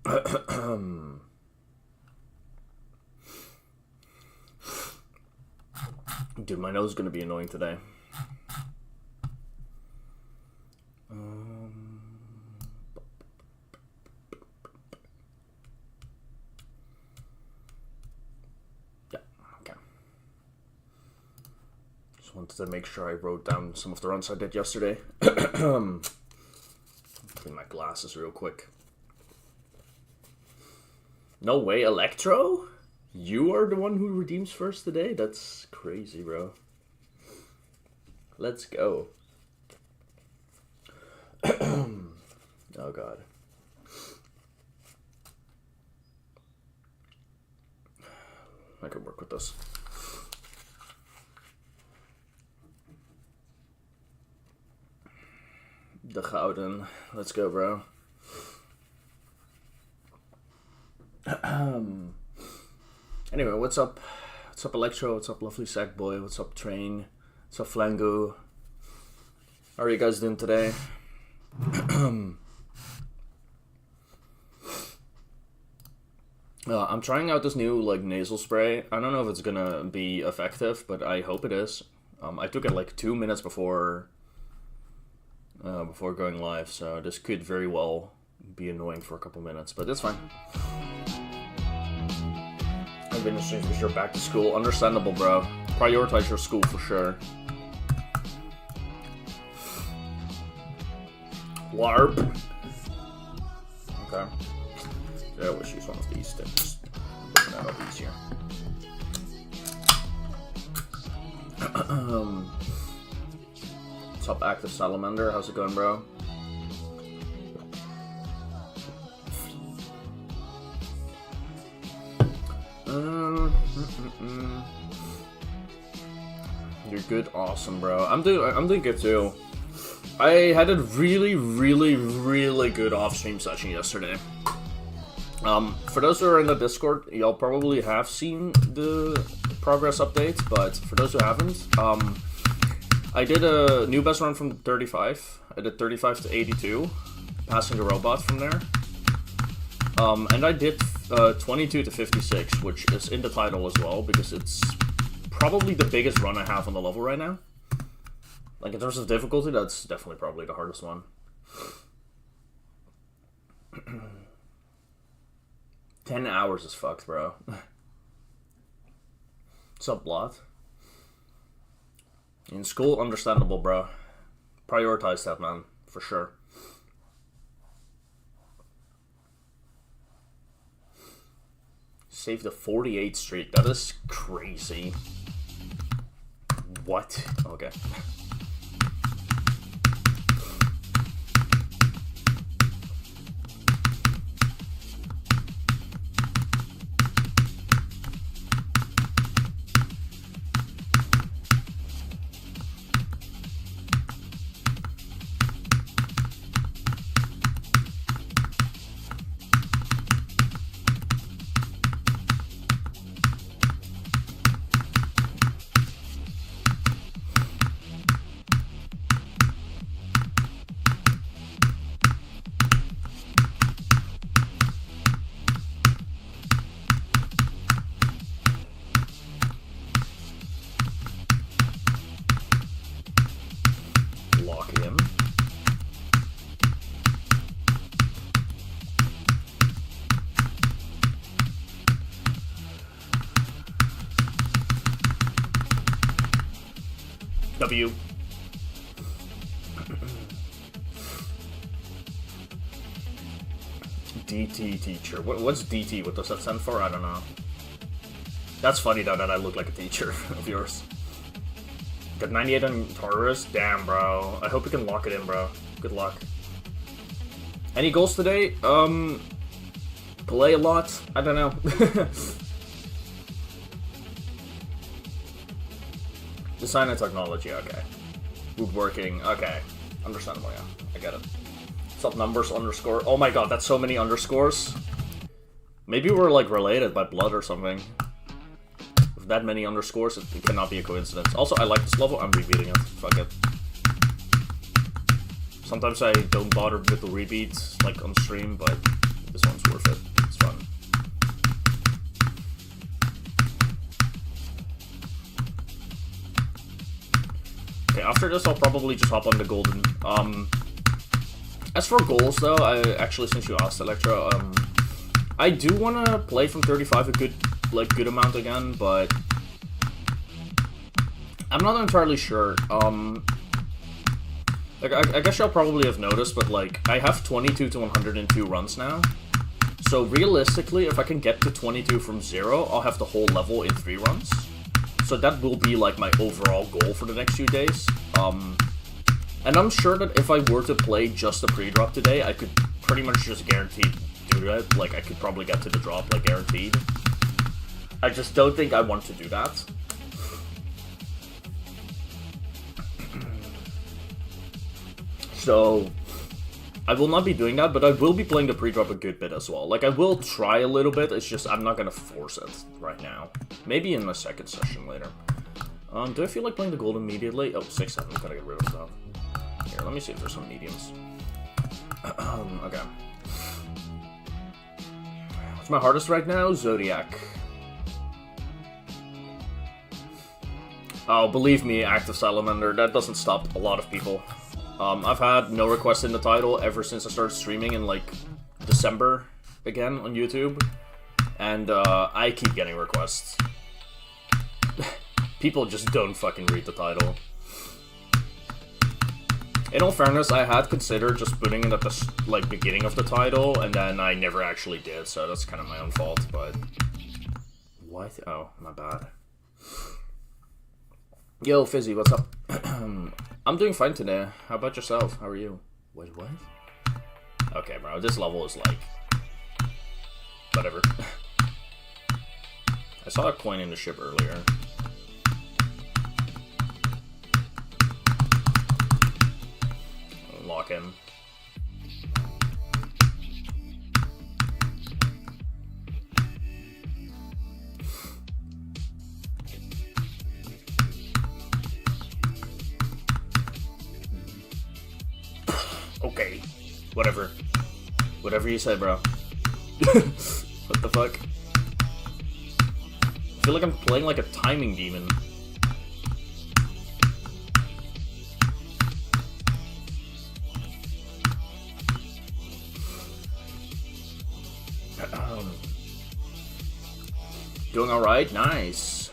Dude, my nose is gonna be annoying today. Yeah, okay. Just wanted to make sure I wrote down some of the runs I did yesterday. Clean my glasses real quick. No way, Electro? You are the one who redeems first today? That's crazy, bro. Let's go. Oh, God. I could work with this. De Gouden. Let's go, bro. Anyway, what's up? What's up, Electro? What's up, Lovely Sackboy? What's up, Train? What's up, Flango? How are you guys doing today? I'm trying out this new nasal spray. I don't know if it's gonna be effective, but I hope it is. I took it 2 minutes before going live, so this could very well be annoying for a couple minutes, but it's fine. I've been in streams for sure. Back to school, understandable, bro. Prioritize your school for sure. LARP. Okay. Yeah, I wish use one of these to just open that up easier. What's up, Active Salamander? How's it going, bro? You're good, awesome, bro. I'm doing good too. I had a really good off-stream session yesterday. For those who are in the Discord, y'all probably have seen the progress update, but for those who haven't, I did a new best run from 35. I did 35 to 82, passing the robot from there. And I did 22 to 56, which is in the title as well, because it's probably the biggest run I have on the level right now. In terms of difficulty, that's definitely probably the hardest one. 10 hours is fucked, bro. What's up, Blot? In school, understandable, bro. Prioritize that, man, for sure. Save the 48th streak. That is crazy. What? Okay. W. DT teacher. What's DT? What does that stand for? I don't know. That's funny though that I look like a teacher of yours. Got 98 on Taurus? Damn, bro. I hope you can lock it in, bro. Good luck. Any goals today? Play a lot? I don't know. Design and technology, okay. Woodworking, okay. Understandable, yeah. I get it. What's up, numbers underscore? Oh my god, that's so many underscores. Maybe we're related by blood or something. With that many underscores, it cannot be a coincidence. Also, I like this level, I'm rebeating it. Fuck it. Sometimes I don't bother with the rebeats, on stream, but This one's worth it. It's fun. Okay, after this, I'll probably just hop on the golden. As for goals, though, actually, since you asked, Electra, I do want to play from 35 a good amount again, but I'm not entirely sure. Like, I guess y'all probably have noticed, but, like, I have 22 to 102 runs now. So, realistically, if I can get to 22 from 0, I'll have the whole level in 3 runs. So that will be, like, my overall goal for the next few days. And I'm sure that if I were to play just the pre-drop today, I could pretty much just guaranteed do that. Like, I could probably get to the drop, like, guaranteed. I just don't think I want to do that. So, I will not be doing that, but I will be playing the pre-drop a good bit as well. Like, I will try a little bit, it's just I'm not gonna force it right now. Maybe in the second session later. Do I feel like playing the gold immediately? Oh, 6-7, gotta get rid of stuff. Here, let me see if there's some mediums. Okay. What's my hardest right now? Zodiac. Oh, believe me, Active Salamander, that doesn't stop a lot of people. I've had no requests in the title ever since I started streaming in, like, December again on YouTube. And, I keep getting requests. People just don't fucking read the title. In all fairness, I had considered just putting it at the, like, beginning of the title, and then I never actually did, so that's kind of my own fault, but... What? Oh, my bad. Yo, Fizzy, what's up? I'm doing fine today. How about yourself? How are you? Wait, what? Okay, bro, this level is like... Whatever. I saw a coin in the ship earlier. Lock him. Okay. Whatever. Whatever you say, bro. What the fuck? I feel like I'm playing like a timing demon. Doing alright? Nice.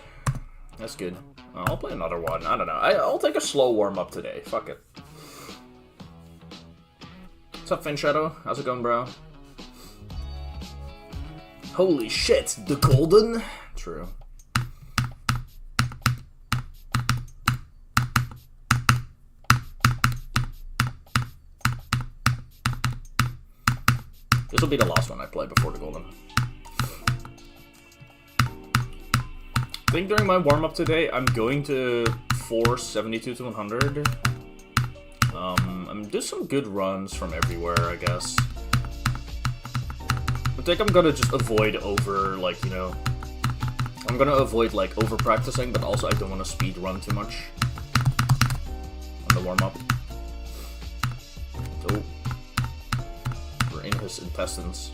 That's good. I'll play another one. I don't know. I'll take a slow warm-up today. Fuck it. What's up, Fin Shadow? How's it going, bro? Holy shit! The golden? True. This will be the last one I play before the golden. I think during my warm-up today, I'm going to force 72 to 100. Do some good runs from everywhere, I guess. I think I'm gonna just avoid over, like, you know... I'm gonna avoid, like, over-practicing, but also I don't want to speed run too much on the warm-up. Oh. We're in his intestines.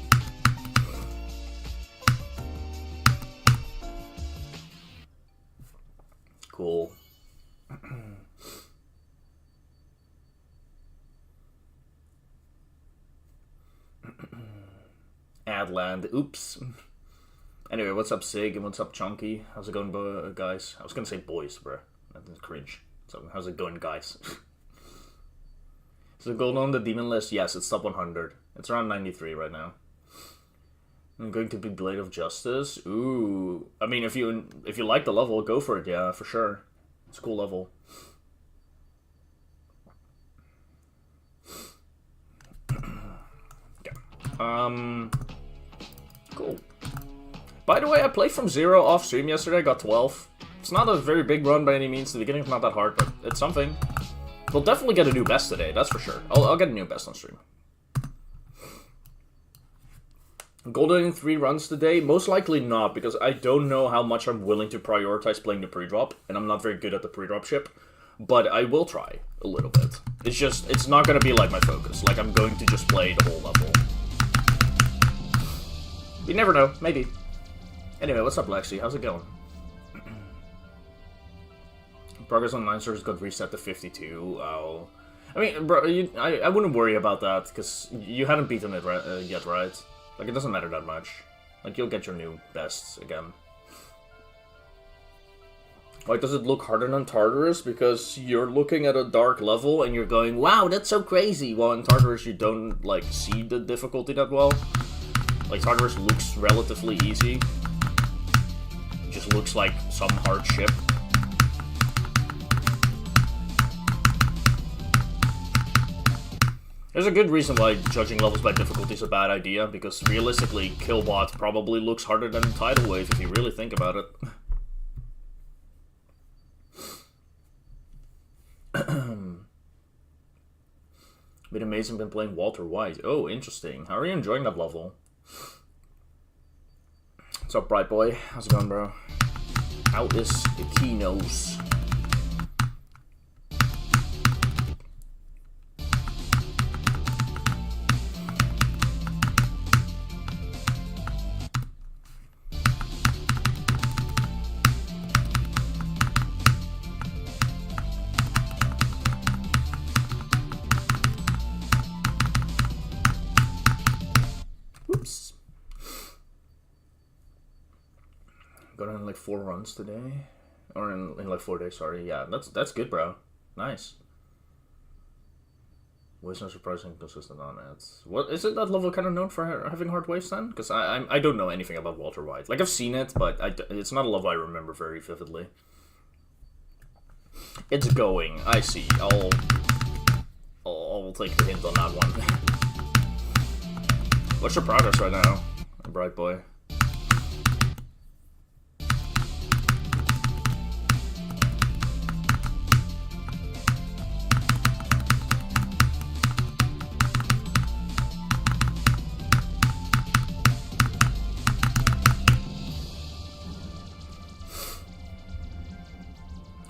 Cool. Adland. Oops. Anyway, what's up, Sig, and what's up, Chunky? How's it going, guys? I was gonna say boys, bro. That's cringe. So, how's it going, guys? Is it gold on the demon list? Yes, it's top 100. It's around 93 right now. I'm going to be Blade of Justice. Ooh. I mean, if you like the level, go for it, yeah, for sure. It's a cool level. Okay. Cool. By the way, I played from 0 off stream yesterday, I got 12. It's not a very big run by any means, the beginning's not that hard, but it's something. We'll definitely get a new best today, that's for sure. I'll get a new best on stream. Golden in 3 runs today? Most likely not, because I don't know how much I'm willing to prioritize playing the pre-drop, and I'm not very good at the pre-drop ship. But I will try a little bit. It's just, it's not going to be like my focus. Like, I'm going to just play the whole level. You never know, maybe. Anyway, what's up, Lexi? How's it going? Progress on 9 stars got reset to 52. Oh. I mean, bro, I wouldn't worry about that, because you hadn't beaten it yet, right? Like, it doesn't matter that much. Like, you'll get your new bests again. Why does it look harder than Tartarus? Because you're looking at a dark level and you're going, wow, that's so crazy. While in Tartarus you don't, like, see the difficulty that well. Like, Tartarus looks relatively easy. It just looks like some hard ship. There's a good reason why judging levels by difficulty is a bad idea, because realistically, Killbot probably looks harder than Tidal Wave if you really think about it. Been amazing, been playing Walter White. Oh, interesting. How are you enjoying that level? What's up, Bright Boy? How's it going, bro? How is Kinos? Got in like 4 runs today, or in like 4 days. Sorry, yeah, that's good, bro. Nice. Waves are surprisingly consistent on it. What is it that level kind of known for having hard waves then? Because I don't know anything about Walter White. Like I've seen it, but it's not a level I remember very vividly. It's going. I see. I'll take the hint on that one. What's your progress right now, Bright Boy?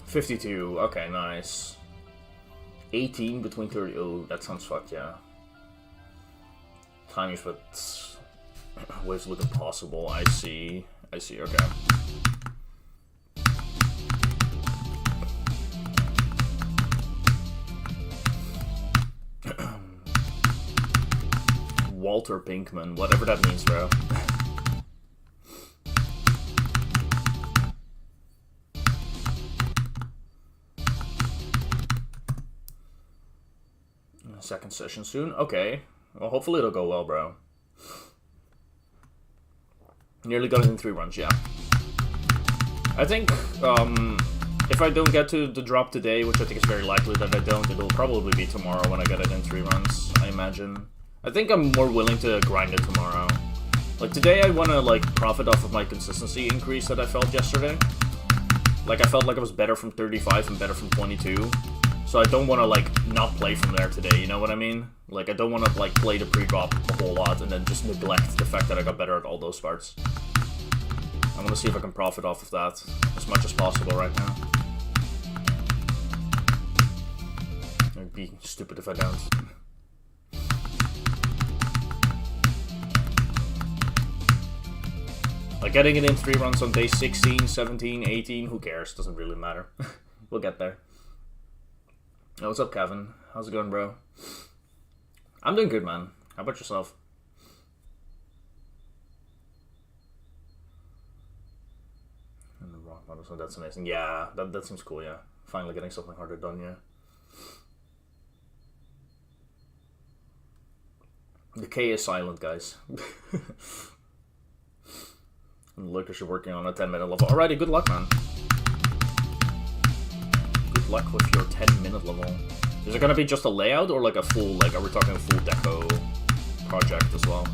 $52. Okay, nice. 18 between 30. Oh, that sounds fucked, yeah. Timing's but waves look impossible. I see, okay. Walter Pinkman, whatever that means, bro. Second session soon? Okay. Well, hopefully it'll go well, bro. Nearly got it in 3 runs, yeah. I think, if I don't get to the drop today, which I think is very likely that I don't, it'll probably be tomorrow when I get it in 3 runs, I imagine. I think I'm more willing to grind it tomorrow. Like, today I want to, like, profit off of my consistency increase that I felt yesterday. Like, I felt like I was better from 35 and better from 22. So I don't want to, like, not play from there today, you know what I mean? Like, I don't want to, like, play the pre-drop a whole lot and then just neglect the fact that I got better at all those parts. I want to see if I can profit off of that as much as possible right now. It'd be stupid if I don't. Like, getting it in 3 runs on day 16, 17, 18, who cares? Doesn't really matter. We'll get there. Oh, what's up, Kevin? How's it going, bro? I'm doing good, man. How about yourself? And the rock bottom, so that's amazing. Yeah, that seems cool, yeah. Finally getting something harder done, yeah. The K is silent, guys. And look, you're working on a 10-minute level. Alrighty, good luck, man. Good luck with your 10-minute level. Is it gonna be just a layout or like a full, like, are we talking a full deco project as well?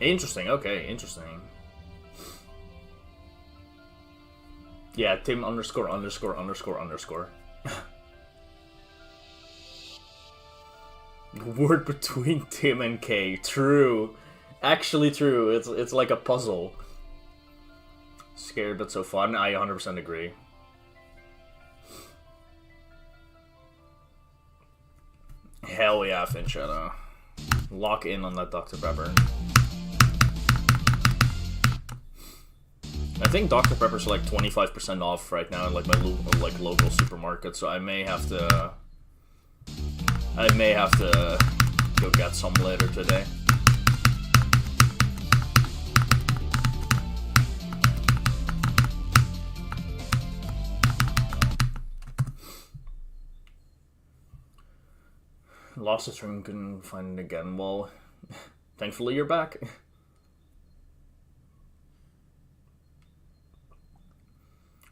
Interesting, okay, interesting. Yeah, Tim _______. Word between Tim and K. True. Actually true. It's like a puzzle. Scared but so fun. I 100% agree. Hell yeah, Finchetta. Lock in on that Dr. Pepper. I think Dr. Pepper's like 25% off right now in like my local supermarket, so I may have to go get some later today. Lost the stream, couldn't find it again. Well, thankfully you're back.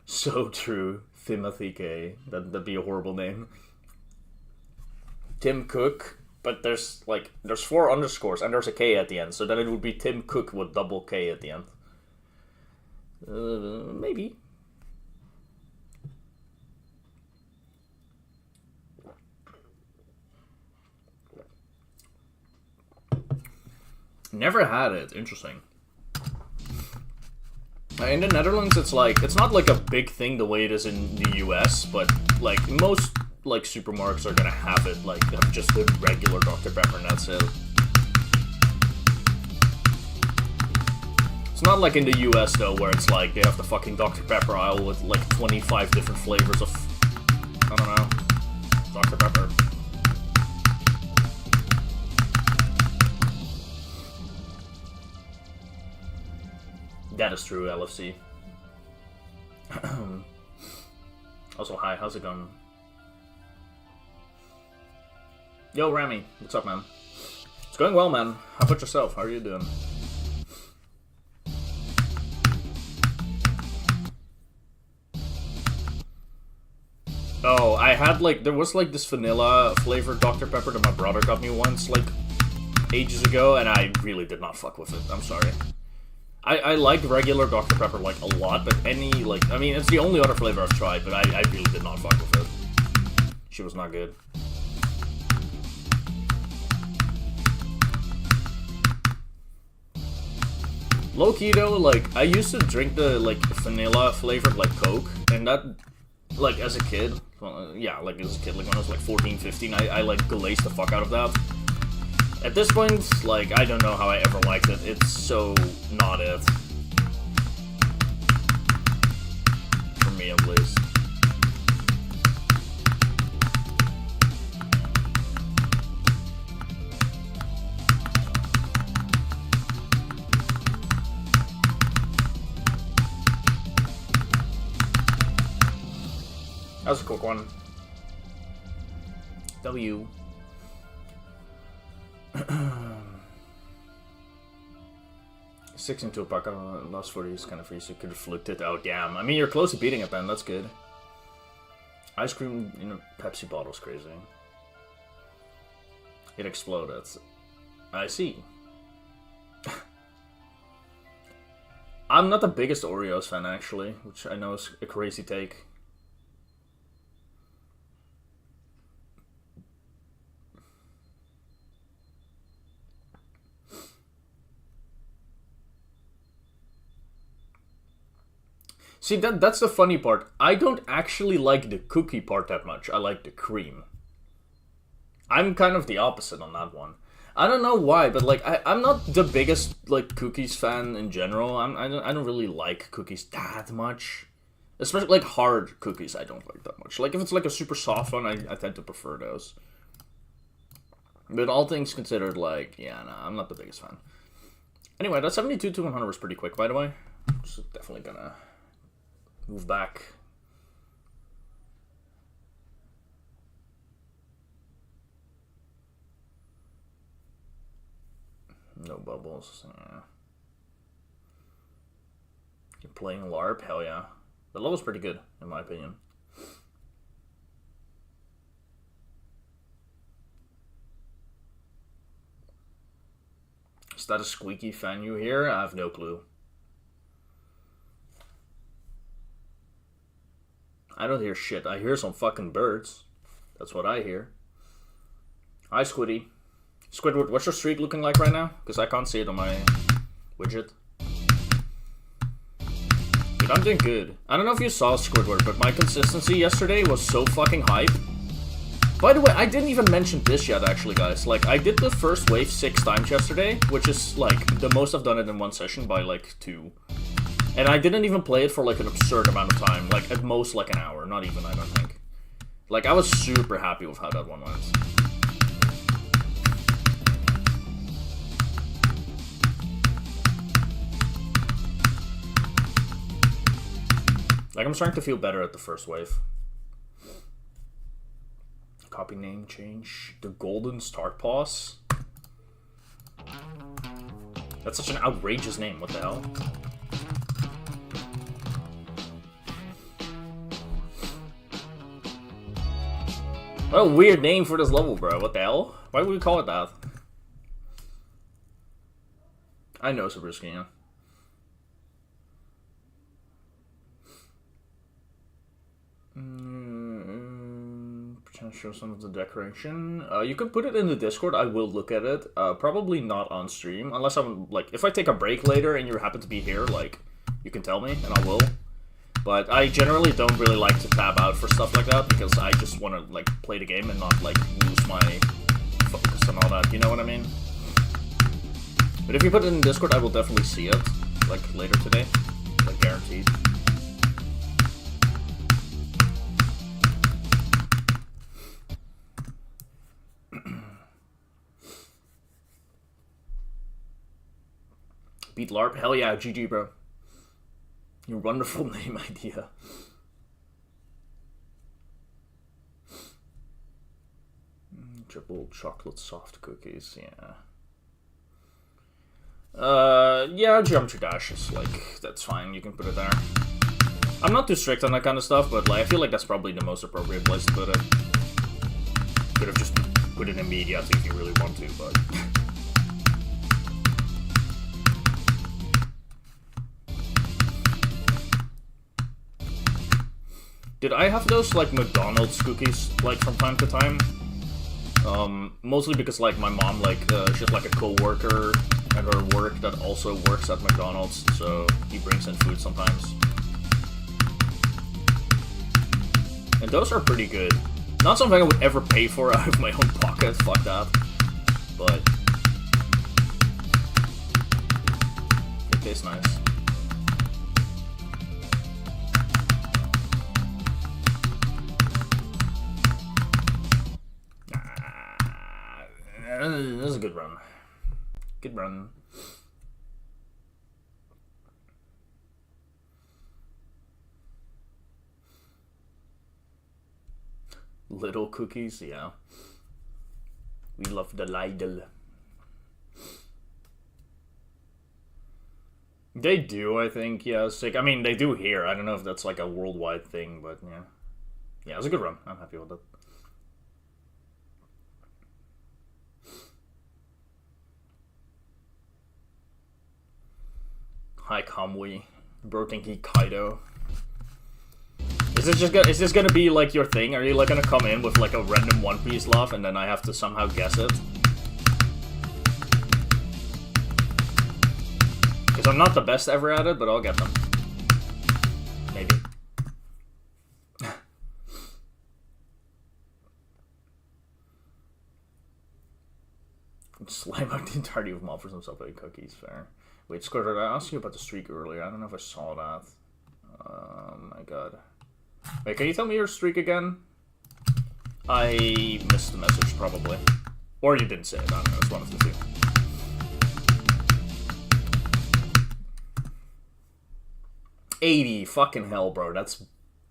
So true, Timothy K. That'd be a horrible name. Tim Cook, but there's 4 underscores and there's a K at the end, so then it would be Tim Cook with double K at the end. Maybe. Never had it. Interesting. In the Netherlands, it's not like a big thing the way it is in the US, but like most like supermarkets are gonna have it, like just the regular Dr. Pepper, and that's it. It's not like in the US though, where it's like they have the fucking Dr. Pepper aisle with like 25 different flavors of, I don't know, Dr. Pepper. That is true, LFC. Also, hi, how's it going? Yo, Rami, what's up, man? It's going well, man. How about yourself? How are you doing? Oh, I had there was this vanilla flavored Dr. Pepper that my brother got me once, ages ago, and I really did not fuck with it. I'm sorry. I like regular Dr. Pepper, a lot, but I mean, it's the only other flavor I've tried, but I really did not fuck with it. She was not good. Low-key, though, I used to drink the, vanilla flavored, Coke, and that, as a kid, well, yeah, as a kid, when I was, 14, 15, I glazed the fuck out of that. At this point, I don't know how I ever liked it. It's so not it. For me, at least. That was a quick one. W. 6 into a pack on last 40 is kind of free, so you could have flipped it. Oh, damn. I mean, you're close to beating it, Ben. That's good. Ice cream in a Pepsi bottle is crazy. It exploded. I see. I'm not the biggest Oreos fan, actually, which I know is a crazy take. See, that's the funny part. I don't actually like the cookie part that much. I like the cream. I'm kind of the opposite on that one. I don't know why, but I'm not the biggest cookies fan in general. I don't really like cookies that much, especially hard cookies. I don't like that much. If it's a super soft one, I tend to prefer those. But all things considered, yeah, no, I'm not the biggest fan. Anyway, that 72 to 100 was pretty quick, by the way. So definitely gonna move back. No bubbles. You're playing LARP? Hell yeah. The level's pretty good, in my opinion. Is that a squeaky fan you hear? I have no clue. I don't hear shit. I hear some fucking birds. That's what I hear. Hi, Squiddy. Squidward, what's your streak looking like right now? Because I can't see it on my widget. Dude, I'm doing good. I don't know if you saw Squidward, but my consistency yesterday was so fucking hype. By the way, I didn't even mention this yet, actually, guys. Like, I did the first wave 6 times yesterday, which is, like, the most I've done it in one session by, like, 2. And I didn't even play it for, like, an absurd amount of time. Like, at most, like, an hour. Not even, I don't think. Like, I was super happy with how that one went. Like, I'm starting to feel better at the first wave. Copy name change. The Golden Start Pause. That's such an outrageous name. What the hell? What a weird name for this level, bro. What the hell? Why would we call it that? I know, Sabrisky, yeah. Show some of the decoration. You can put it in the Discord. I will look at it. Probably not on stream, unless I'm like, if I take a break later and you happen to be here, like, you can tell me and I will. But I generally don't really like to tab out for stuff like that because I just want to like play the game and not like lose my focus and all that. You know what I mean? But if you put it in Discord, I will definitely see it like later today, like guaranteed. Beat LARP? Hell yeah, GG, bro. Your wonderful name idea. Triple chocolate soft cookies, yeah. Yeah, Geometry Dash is, like, that's fine, you can put it there. I'm not too strict on that kind of stuff, but, like, I feel like that's probably the most appropriate place to put it. Could have just put it in media if you really want to, but... Did I have those, like, McDonald's cookies, like, from time to time? Mostly because, like, my mom, like, she's, like, a co-worker at her work that also works at McDonald's, so he brings in food sometimes. And those are pretty good. Not something I would ever pay for out of my own pocket, fuck that. But... it tastes nice. This is a good run. Good run. Little cookies, yeah. We love the Lidl. They do, I think, yeah. Sick. I mean, they do here. I don't know if that's like a worldwide thing, but yeah. Yeah, it's a good run. I'm happy with it. Hi, Kamui. Bro, thinking Kaido. Is this gonna be like your thing? Are you like gonna come in with like a random One Piece love and then I have to somehow guess it? Because I'm not the best ever at it, but I'll get them. Maybe. Slime out the entirety of mob for some Subway cookies, fair. Wait, Squidward, I asked you about the streak earlier. I don't know if I saw that. Oh my god. Wait, can you tell me your streak again? I missed the message, probably. Or you didn't say it, I don't know, it's one of the two. $80, fucking hell, bro, that's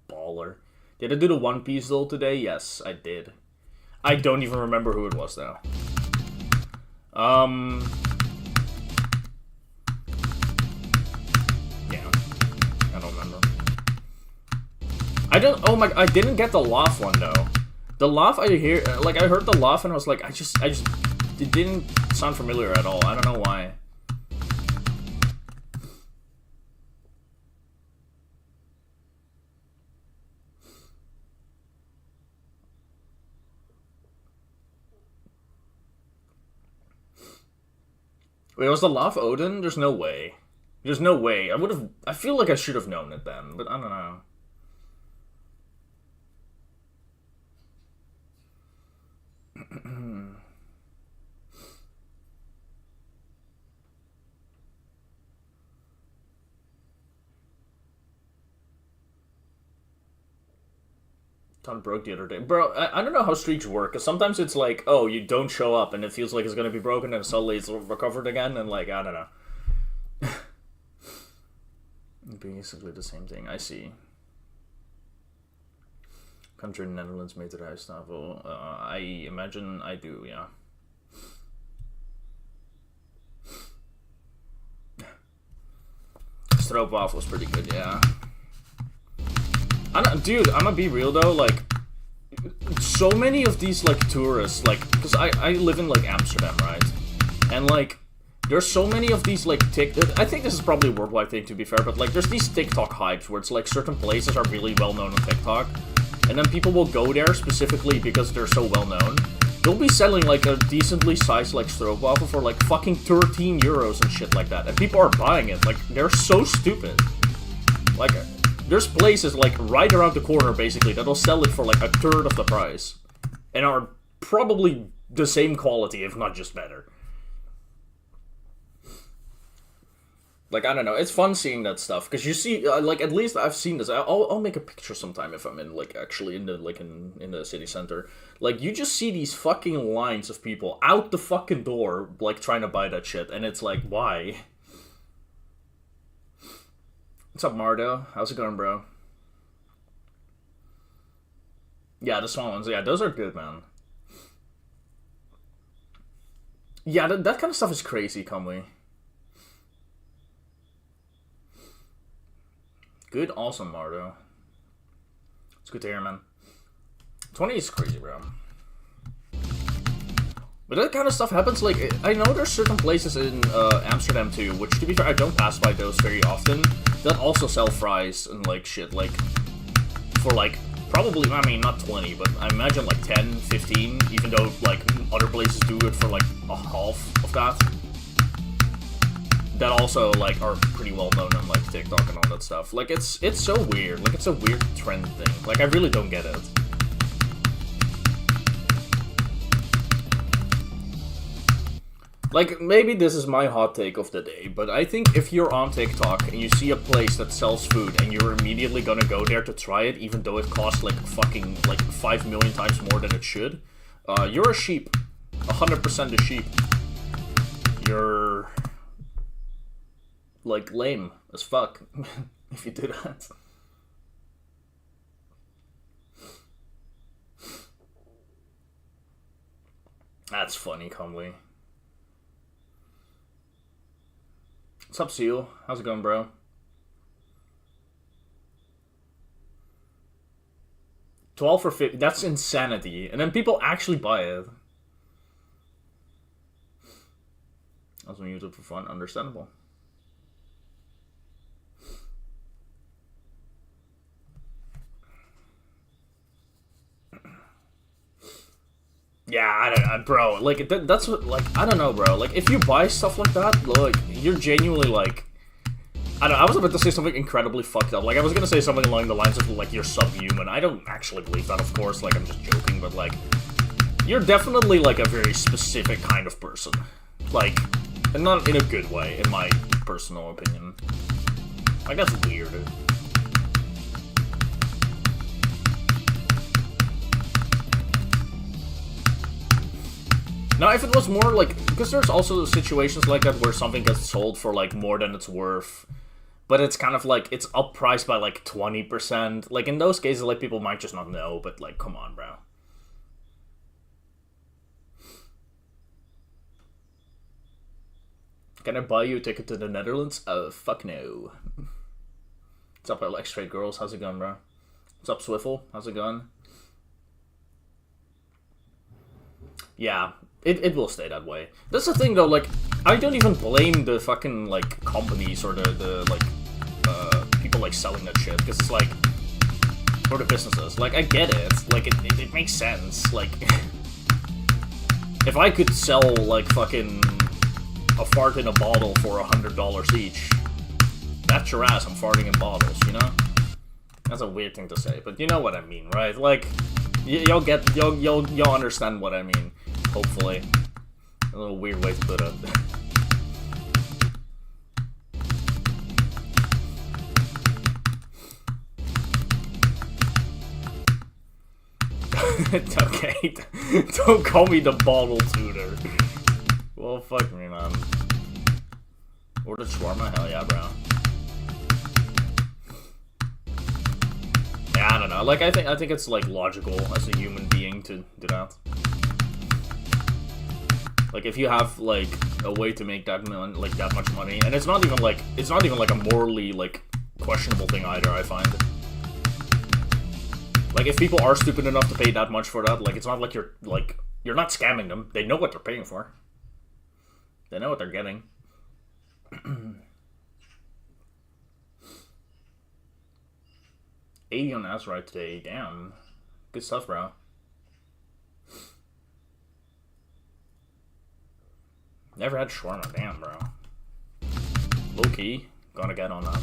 baller. Did I do the One Piece though today? Yes, I did. I don't even remember who it was, though. Yeah, I don't remember. Oh my, I didn't get the laugh one, though. The laugh I hear, like, I heard the laugh and I was like, it didn't sound familiar at all. I don't know why. Wait, was the Laugh Odin? There's no way. There's no way. I feel like I should have known it then, but I don't know. Ton broke the other day. Bro, I don't know how streaks work, because sometimes it's like, oh, you don't show up, and it feels like it's gonna be broken, and suddenly it's recovered again, and like, I don't know. Basically the same thing, I see. Country in the Netherlands made the rice novel. I imagine I do, yeah. Stroopwafel was pretty good, yeah. Dude, I'm gonna be real though, like, so many of these, like, tourists, like, because I live in, like, Amsterdam, right? And, like, there's so many of these, like, I think this is probably a worldwide thing, to be fair, but, like, there's these TikTok hypes where it's, like, certain places are really well known on TikTok, and then people will go there specifically because they're so well known. They'll be selling, like, a decently sized, like, stroopwafel for, like, fucking 13 euros and shit like that, and people are buying it. Like, they're so stupid. Like, there's places, like, right around the corner, basically, that'll sell it for, like, a third of the price, and are probably the same quality, if not just better. Like, I don't know, it's fun seeing that stuff, because you see, like, at least I've seen this. I'll make a picture sometime if I'm in, like, actually in the, like, in the city center. Like, you just see these fucking lines of people out the fucking door, like, trying to buy that shit, and it's like, why? What's up, Mardo? How's it going, bro? Yeah, the small ones, yeah, those are good, man. Yeah, that kind of stuff is crazy, Comley. Good, awesome, Mardo. It's good to hear, man. 20 is crazy, bro. But that kind of stuff happens, like, I know there's certain places in Amsterdam, too, which, to be fair, I don't pass by those very often, that also sell fries and, like, shit, like, for, like, probably, I mean, not 20, but I imagine, like, 10, 15, even though, like, other places do it for, like, a half of that. That also, like, are pretty well known on, like, TikTok and all that stuff. Like, it's so weird. Like, it's a weird trend thing. Like, I really don't get it. Like, maybe this is my hot take of the day, but I think if you're on TikTok and you see a place that sells food and you're immediately gonna go there to try it, even though it costs, like, fucking, like, 5 million times more than it should, you're a sheep. 100% a sheep. You're, like, lame as fuck if you do that. That's funny, Comley. What's up, Seal? How's it going, bro? $12 for 50. That's insanity. And then people actually buy it. I was gonna use it for fun. Understandable. Yeah, I don't know, bro. Like, that's what, like, I don't know, bro. Like, if you buy stuff like that, like, you're genuinely, like, I don't know, I was about to say something incredibly fucked up. Like, I was gonna say something along the lines of, like, you're subhuman. I don't actually believe that, of course. Like, I'm just joking, but, like, you're definitely, like, a very specific kind of person. Like, and not in a good way, in my personal opinion. Like, that's weird. Now, if it was more, like, because there's also situations like that where something gets sold for, like, more than it's worth, but it's kind of, like, it's up priced by, like, 20%. Like, in those cases, like, people might just not know, but, like, come on, bro. Can I buy you a ticket to the Netherlands? Fuck no. What's up, I like straight girls? How's it going, bro? What's up, Swiffle? How's it going? Yeah. It will stay that way. That's the thing, though, like, I don't even blame the fucking, like, companies or the like, people, like, selling that shit, because it's, like, or the businesses. Like, I get it. Like, it makes sense. Like, if I could sell, like, fucking a fart in a bottle for $100 each. That's your ass, I'm farting in bottles, you know? That's a weird thing to say, but you know what I mean, right? Like, you'll understand what I mean, hopefully. A little weird way to put it. Okay, don't call me the bottle tutor. Well, fuck me, man. Ordered shawarma? Hell yeah, bro. Yeah, I don't know. Like, I think it's like logical as a human being to do that. Like, if you have like a way to make that much money, and it's not even like a morally like questionable thing either. I find. Like, if people are stupid enough to pay that much for that, like, it's not like you're not scamming them. They know what they're paying for. They know what they're getting. 80 on Azurite today. Damn. Good stuff, bro. Never had shawarma. Damn, bro. Low key. Gonna get on that.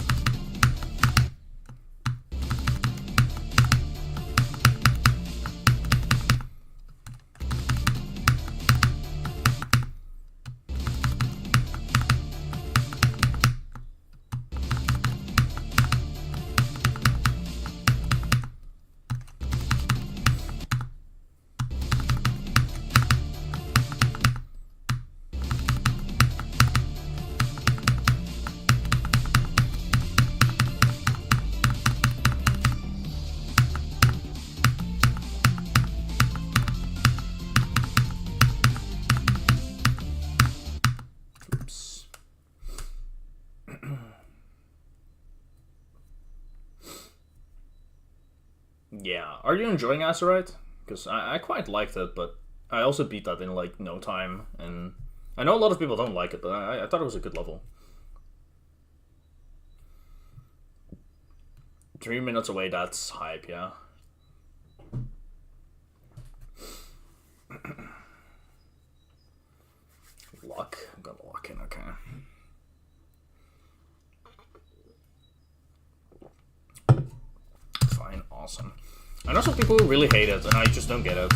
Yeah. Are you enjoying Azurite? Because I quite liked it, but I also beat that in like no time, and I know a lot of people don't like it, but I thought it was a good level. 3 minutes away, that's hype, yeah. Luck. I'm gonna lock in, okay. Fine, awesome. I know some people who really hate it, and I just don't get it.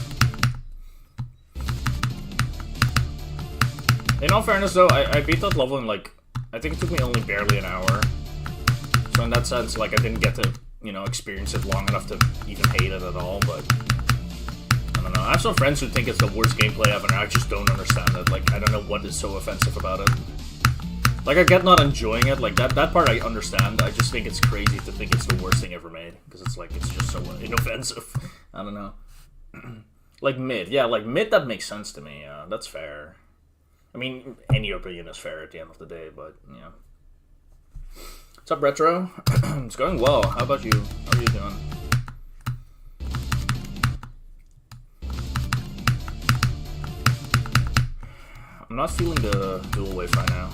In all fairness, though, I beat that level in, like, I think it took me only barely an hour. So in that sense, like, I didn't get to, you know, experience it long enough to even hate it at all, but I don't know. I have some friends who think it's the worst gameplay ever, and I just don't understand it. Like, I don't know what is so offensive about it. Like, I get not enjoying it, like, that part I understand. I just think it's crazy to think it's the worst thing ever made, because it's like, it's just so inoffensive. I don't know. Like, mid. Yeah, like, mid, that makes sense to me. That's fair. I mean, any opinion is fair at the end of the day, but, yeah. What's up, Retro? It's going well. How about you? How are you doing? I'm not feeling the dual wave right now.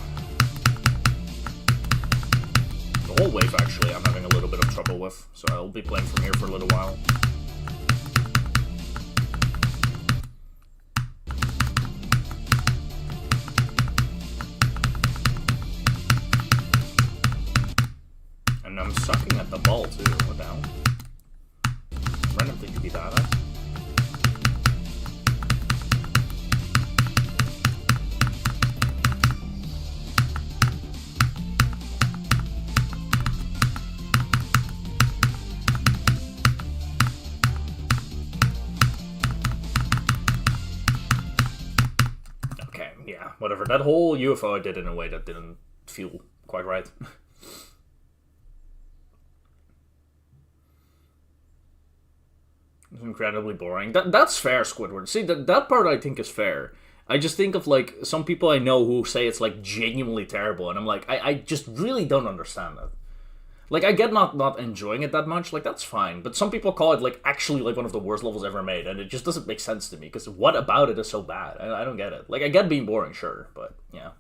The whole wave, actually, I'm having a little bit of trouble with, so I'll be playing from here for a little while. And I'm sucking at the ball, too. What the hell? Random thing to be bad at. Whatever. That whole UFO I did in a way that didn't feel quite right. It's incredibly boring. That's fair, Squidward. See, that part I think is fair. I just think of, like, some people I know who say it's, like, genuinely terrible, and I'm like, I just really don't understand that. Like, I get not enjoying it that much, like, that's fine, but some people call it, like, actually, like, one of the worst levels ever made, and it just doesn't make sense to me, because what about it is so bad? I don't get it. Like, I get being boring, sure, but, yeah.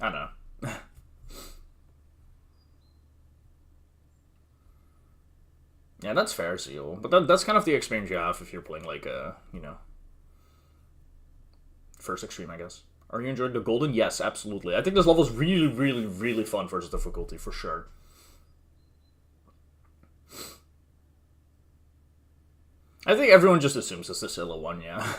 I don't know. Yeah, that's fair, Zeal, but that's kind of the experience you have if you're playing, like, you know, first extreme, I guess. Are you enjoying the golden? Yes, absolutely. I think this level is really, really, really fun for its difficulty, for sure. I think everyone just assumes it's the Scylla one, yeah.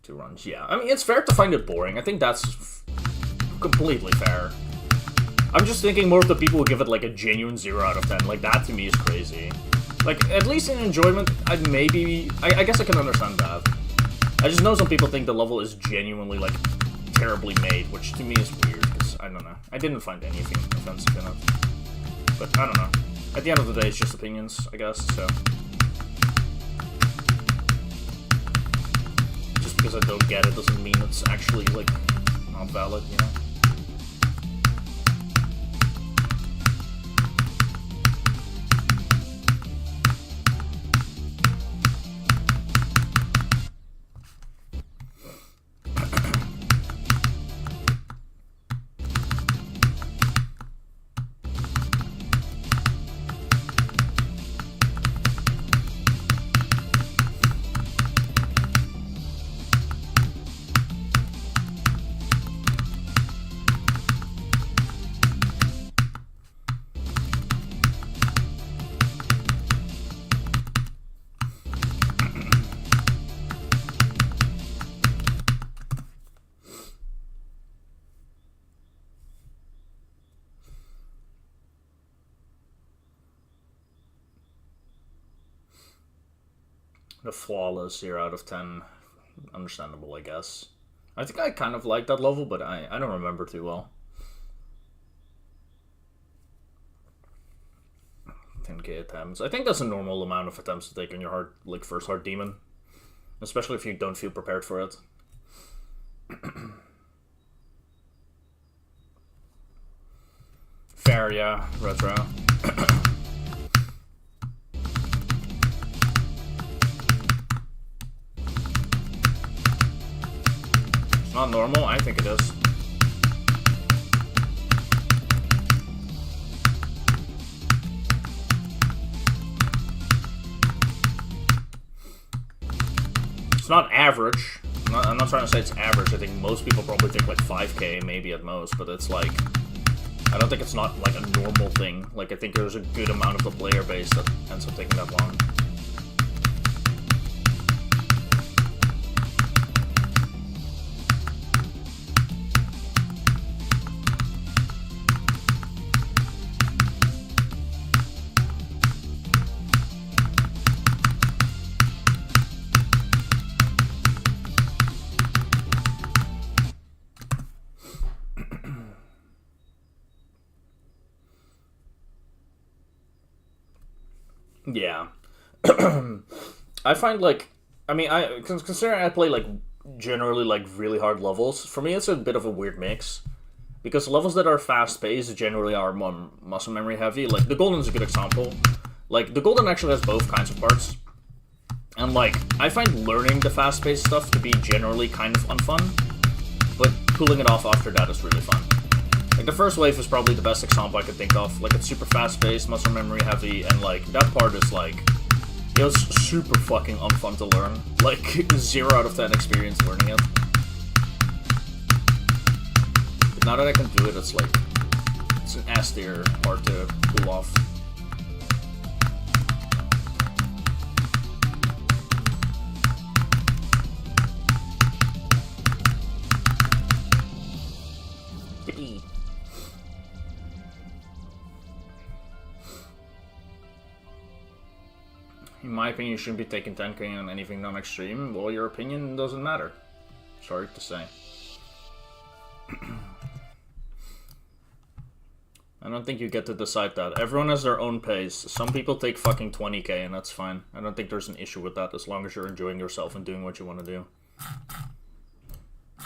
Two runs, yeah. I mean, it's fair to find it boring. I think that's completely fair. I'm just thinking more of the people who give it like a genuine 0 out of 10. Like, that to me is crazy. Like, at least in enjoyment, I guess I can understand that. I just know some people think the level is genuinely, like, terribly made, which to me is weird, because, I don't know. I didn't find anything offensive in it. But, I don't know. At the end of the day, it's just opinions, I guess, so. Just because I don't get it doesn't mean it's actually, like, not valid, you know? The flawless 0 out of 10. Understandable, I guess. I think I kind of like that level, but I don't remember too well. 10k attempts. I think that's a normal amount of attempts to take on your hard, like, first hard demon. Especially if you don't feel prepared for it. Fair, yeah. Retro. It's not normal? I think it is. It's not average. I'm not trying to say it's average. I think most people probably take like 5k, maybe at most, but it's like, I don't think it's not like a normal thing. Like, I think there's a good amount of the player base that ends up taking that long. Yeah. I find, like, I mean, considering I play, like, generally, like, really hard levels, for me it's a bit of a weird mix. Because levels that are fast-paced generally are more muscle memory heavy. Like, the Golden's a good example. Like, the Golden actually has both kinds of parts. And, like, I find learning the fast-paced stuff to be generally kind of unfun. But pulling it off after that is really fun. Like, the first wave is probably the best example I could think of. Like, it's super fast-paced, muscle memory heavy, and, like, that part is, like, it was super fucking unfun to learn. Like, 0 out of 10 experience learning it. But now that I can do it, it's like, it's an S-tier part to pull off. Yippee. In my opinion, you shouldn't be taking 10k on anything non-extreme. Well, your opinion doesn't matter. Sorry to say. I don't think you get to decide that. Everyone has their own pace. Some people take fucking 20k and that's fine. I don't think there's an issue with that as long as you're enjoying yourself and doing what you want to do.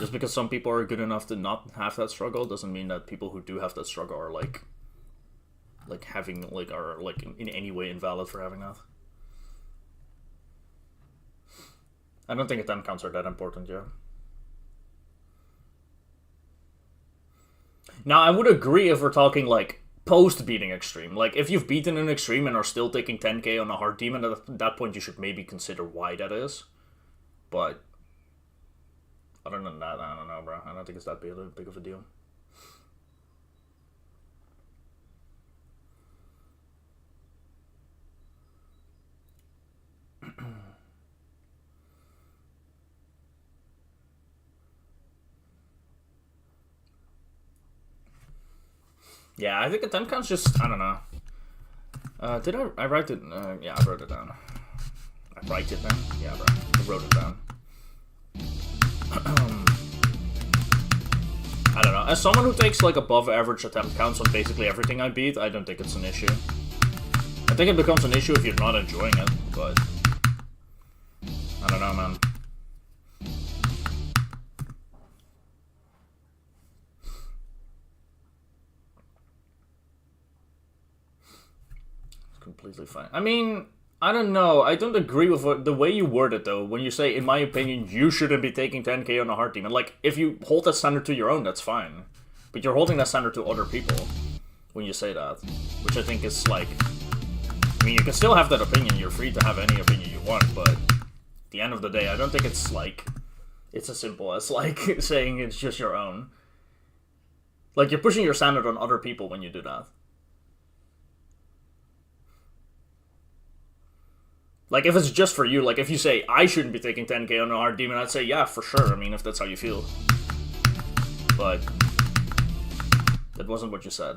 Just because some people are good enough to not have that struggle doesn't mean that people who do have that struggle are like having, like, are like in any way invalid for having that. I don't think 10 counts are that important, yeah. Now, I would agree if we're talking, like, post beating Extreme. Like, if you've beaten an Extreme and are still taking 10k on a Heart Demon, at that point you should maybe consider why that is. But other than that, I don't know, bro. I don't think it's that big of a deal. Yeah, I think a 10 count's just, I don't know. Did I write it? Yeah, I wrote it down. I write it down? Yeah, bro. I wrote it down. I don't know. As someone who takes like above average attempt counts on basically everything I beat, I don't think it's an issue. I think it becomes an issue if you're not enjoying it, but I don't know, man. Completely fine. I mean, I don't know. I don't agree with the way you word it, though. When you say, in my opinion, you shouldn't be taking 10k on a Heart Demon. Like, if you hold that standard to your own, that's fine. But you're holding that standard to other people when you say that. Which I think is, like... I mean, you can still have that opinion. You're free to have any opinion you want, but... At the end of the day, I don't think it's, like... It's as simple as, like, saying it's just your own. Like, you're pushing your standard on other people when you do that. Like, if it's just for you, like, if you say, I shouldn't be taking 10k on a Heart Demon, I'd say, yeah, for sure, I mean, if that's how you feel. But, that wasn't what you said.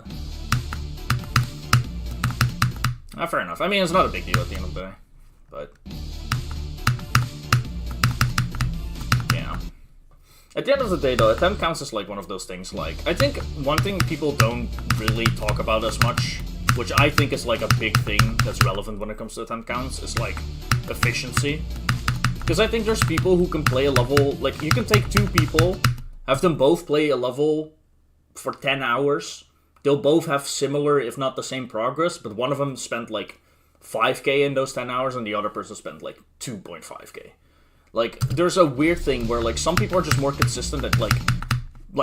Fair enough. I mean, it's not a big deal at the end of the day. But, yeah. At the end of the day, though, attempt counts as, like, one of those things, like, I think one thing people don't really talk about as much, which I think is like a big thing that's relevant when it comes to attempt counts, is like efficiency. Because I think there's people who can play a level, like you can take two people, have them both play a level for 10 hours. They'll both have similar, if not the same progress, but one of them spent like 5k in those 10 hours and the other person spent like 2.5k. Like, there's a weird thing where like some people are just more consistent at like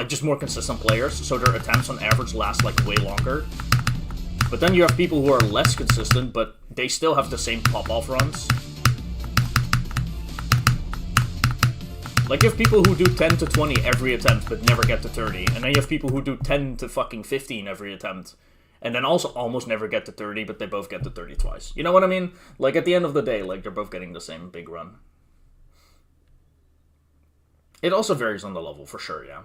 just more consistent players, so their attempts on average last like way longer. But then you have people who are less consistent, but they still have the same pop-off runs. Like, you have people who do 10 to 20 every attempt, but never get to 30. And then you have people who do 10 to fucking 15 every attempt. And then also almost never get to 30, but they both get to 30 twice. You know what I mean? Like, at the end of the day, like, they're both getting the same big run. It also varies on the level, for sure, yeah.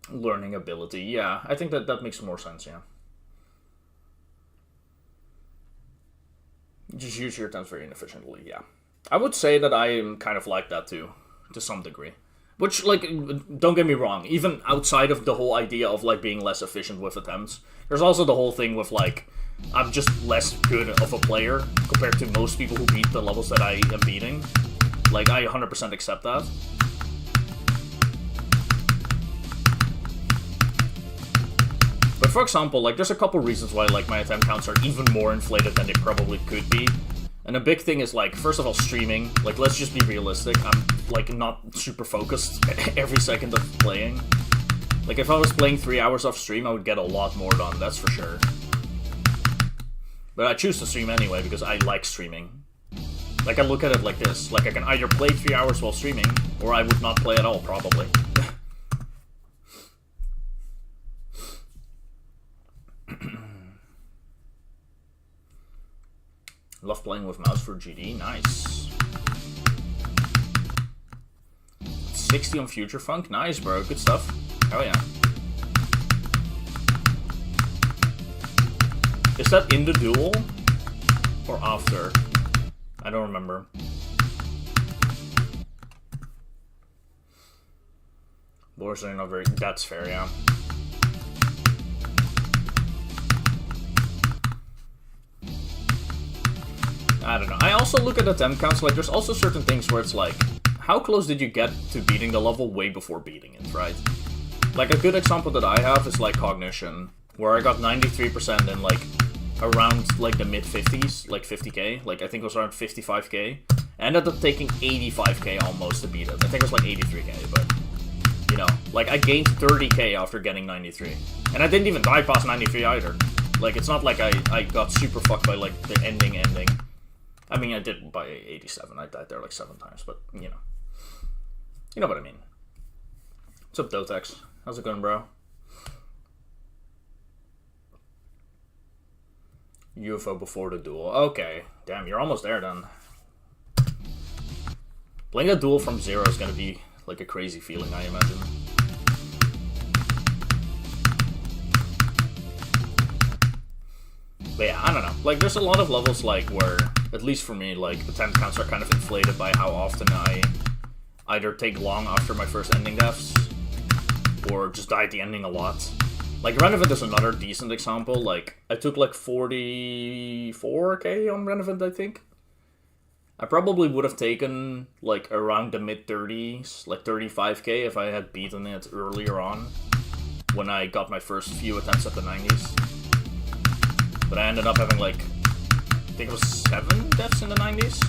Learning ability, yeah. I think that makes more sense, yeah. Just use your attempts very inefficiently, yeah. I would say that I am kind of like that too, to some degree. Which, like, don't get me wrong, even outside of the whole idea of, like, being less efficient with attempts, there's also the whole thing with, like, I'm just less good of a player compared to most people who beat the levels that I am beating. Like, I 100% accept that. But for example, like, there's a couple reasons why, like, my attempt counts are even more inflated than they probably could be. And a big thing is, like, first of all, streaming. Like, let's just be realistic. I'm, like, not super focused every second of playing. Like, if I was playing 3 hours off stream, I would get a lot more done, that's for sure. But I choose to stream anyway, because I like streaming. Like, I look at it like this. Like, I can either play 3 hours while streaming, or I would not play at all, probably. Love playing with mouse for GD, nice. 60 on Future Funk, nice bro, good stuff. Hell yeah. Is that in the duel? Or after? I don't remember. Boars are not very, that's fair, yeah. I don't know. I also look at attempt counts, like, there's also certain things where it's like, how close did you get to beating the level way before beating it, right? Like, a good example that I have is, like, Cognition, where I got 93% in, like, around, like, the mid-50s, like, 50k, like, I think it was around 55k. I ended up taking 85k almost to beat it. I think it was, like, 83k, but, you know, Like, I gained 30k after getting 93. And I didn't even die past 93 either. Like, it's not like I got super fucked by, like, the ending. I mean, I did by 87. I died there, like, 7 times, but, you know. You know what I mean. What's up, Dotex? How's it going, bro? UFO before the duel. Okay. Damn, you're almost there, then. Playing a duel from 0 is gonna be, like, a crazy feeling, I imagine. But yeah, I don't know. Like, there's a lot of levels, like, where, at least for me, like, the 10 counts are kind of inflated by how often I either take long after my first ending deaths, or just die at the ending a lot. Like, Renevent is another decent example. Like, I took, like, 44k on Renevent, I think. I probably would have taken, like, around the mid-30s, like 35k, if I had beaten it earlier on, when I got my first few attempts at the 90s. But I ended up having, like, I think it was 7 deaths in the 90s.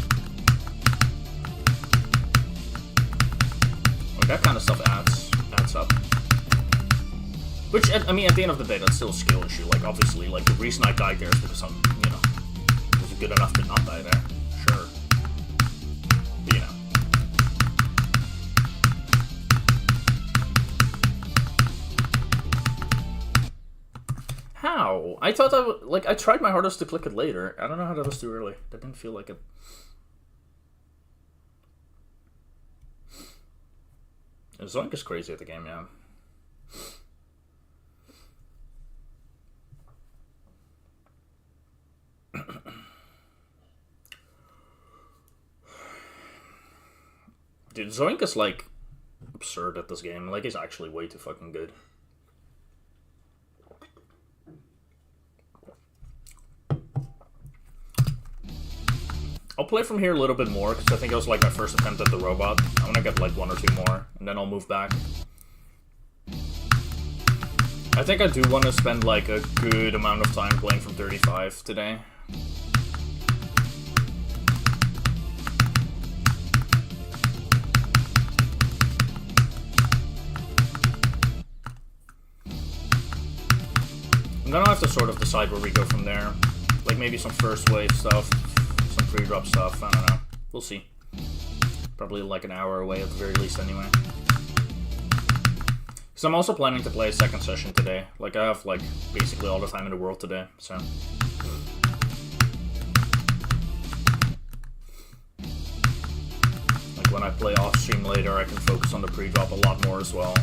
Like, that kind of stuff adds up. Which, I mean, at the end of the day, that's still a skill issue. Like, obviously, like, the reason I died there is because I'm, you know, was good enough to not die there. Sure. But, you know. How? I thought I would, like, I tried my hardest to click it later. I don't know how that was too early. That didn't feel like it. Zoink is crazy at the game, yeah. Dude, Zoink is, like, absurd at this game. Like, he's actually way too fucking good. I'll play from here a little bit more, because I think it was, like, my first attempt at the robot. I want to get, like, 1 or 2 more, and then I'll move back. I think I do want to spend, like, a good amount of time playing from 35 today. And then I'll have to sort of decide where we go from there. Like, maybe some first wave stuff, some pre-drop stuff, I don't know. We'll see. Probably like an hour away at the very least anyway. Because I'm also planning to play a second session today. Like, I have, like, basically all the time in the world today, so. Like, when I play off-stream later, I can focus on the pre-drop a lot more as well.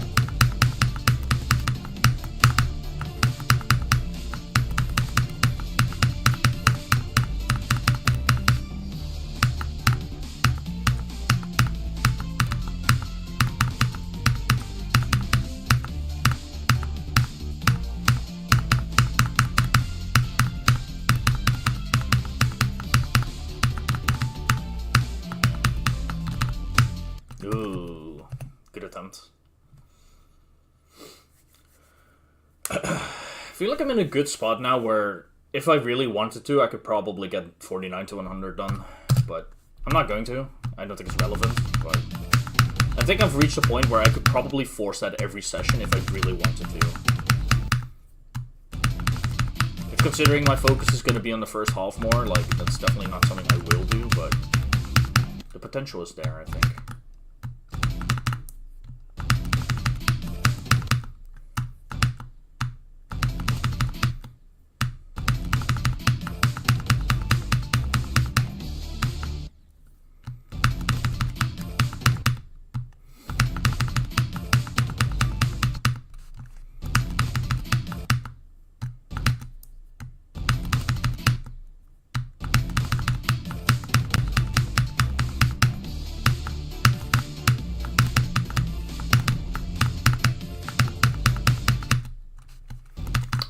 Ooh, good attempt. I feel like I'm in a good spot now where if I really wanted to, I could probably get 49 to 100 done. But I'm not going to. I don't think it's relevant. But I think I've reached a point where I could probably force that every session if I really wanted to. If considering my focus is going to be on the first half more, like, that's definitely not something I will do, but the potential is there, I think.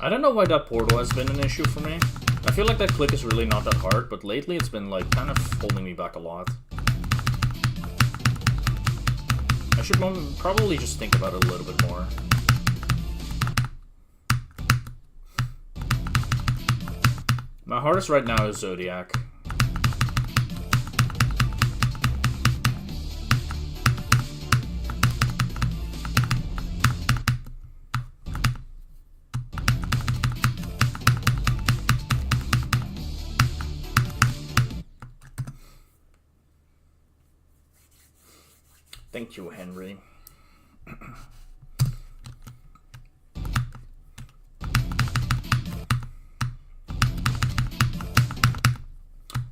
I don't know why that portal has been an issue for me. I feel like that click is really not that hard, but lately it's been, like, kind of holding me back a lot. I should probably just think about it a little bit more. My hardest right now is Zodiac. Joe Henry.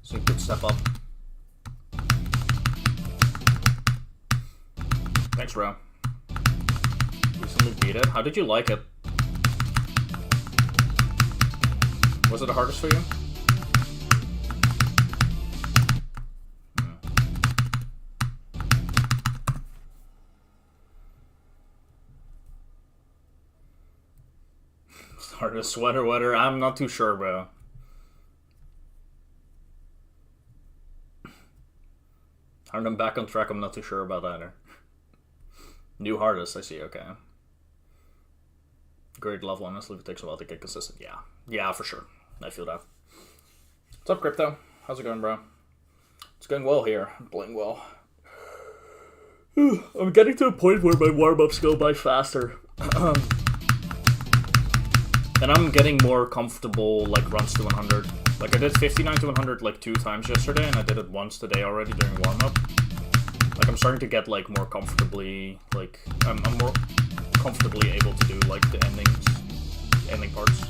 So good step up. Thanks, bro. Recently beat it. How did you like it? Was it the hardest for you? Hardest sweater weather? I'm not too sure, bro. Hard I'm back on track, I'm not too sure about either. New hardest, I see, okay. Great level, honestly, it takes a while to get consistent. Yeah. Yeah, for sure. I feel that. What's up, Crypto? How's it going, bro? It's going well here. I'm playing well. I'm getting to a point where my warm-ups go by faster. And I'm getting more comfortable, like, runs to 100. Like, I did 59 to 100, like, 2 times yesterday, and I did it once today already during warm-up. Like, I'm starting to get, like, more comfortably, like, I'm more comfortably able to do, like, the ending parts.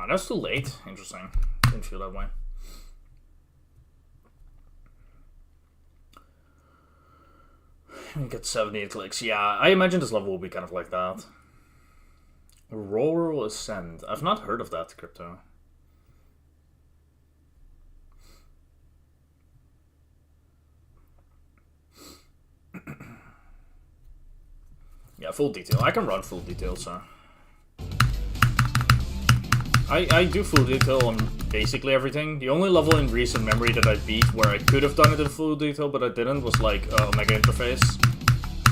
That's too late. Interesting. Didn't feel that way. We get 78 clicks. Yeah, I imagine this level will be kind of like that. Rural Ascend. I've not heard of that, Crypto. Yeah, full detail. I can run full detail, so... I do full detail on basically everything. The only level in recent memory that I beat where I could have done it in full detail but I didn't was like Omega Interface.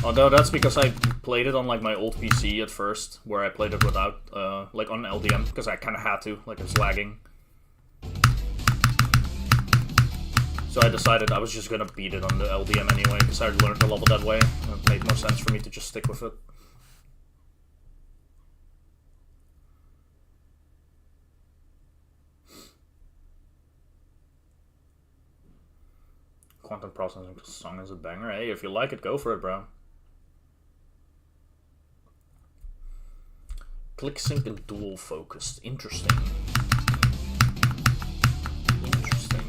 Although that's because I played it on like my old PC at first, where I played it without, like on LDM, because I kind of had to, like it was lagging. So I decided I was just gonna beat it on the LDM anyway, because I learned the level that way. It made more sense for me to just stick with it. Quantum Processing song is a banger. Hey, if you like it, go for it, bro. Click sync and dual focused. Interesting. Interesting.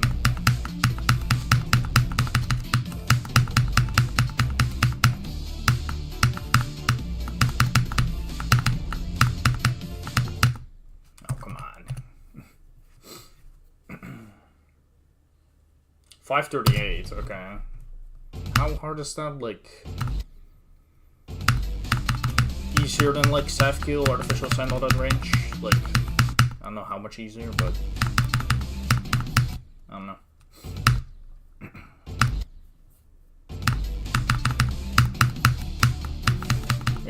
Oh, come on. 538, okay. How hard is that? Like, easier than like Safkill, Artificial Sand, all that range? Like, I don't know how much easier, but I don't know.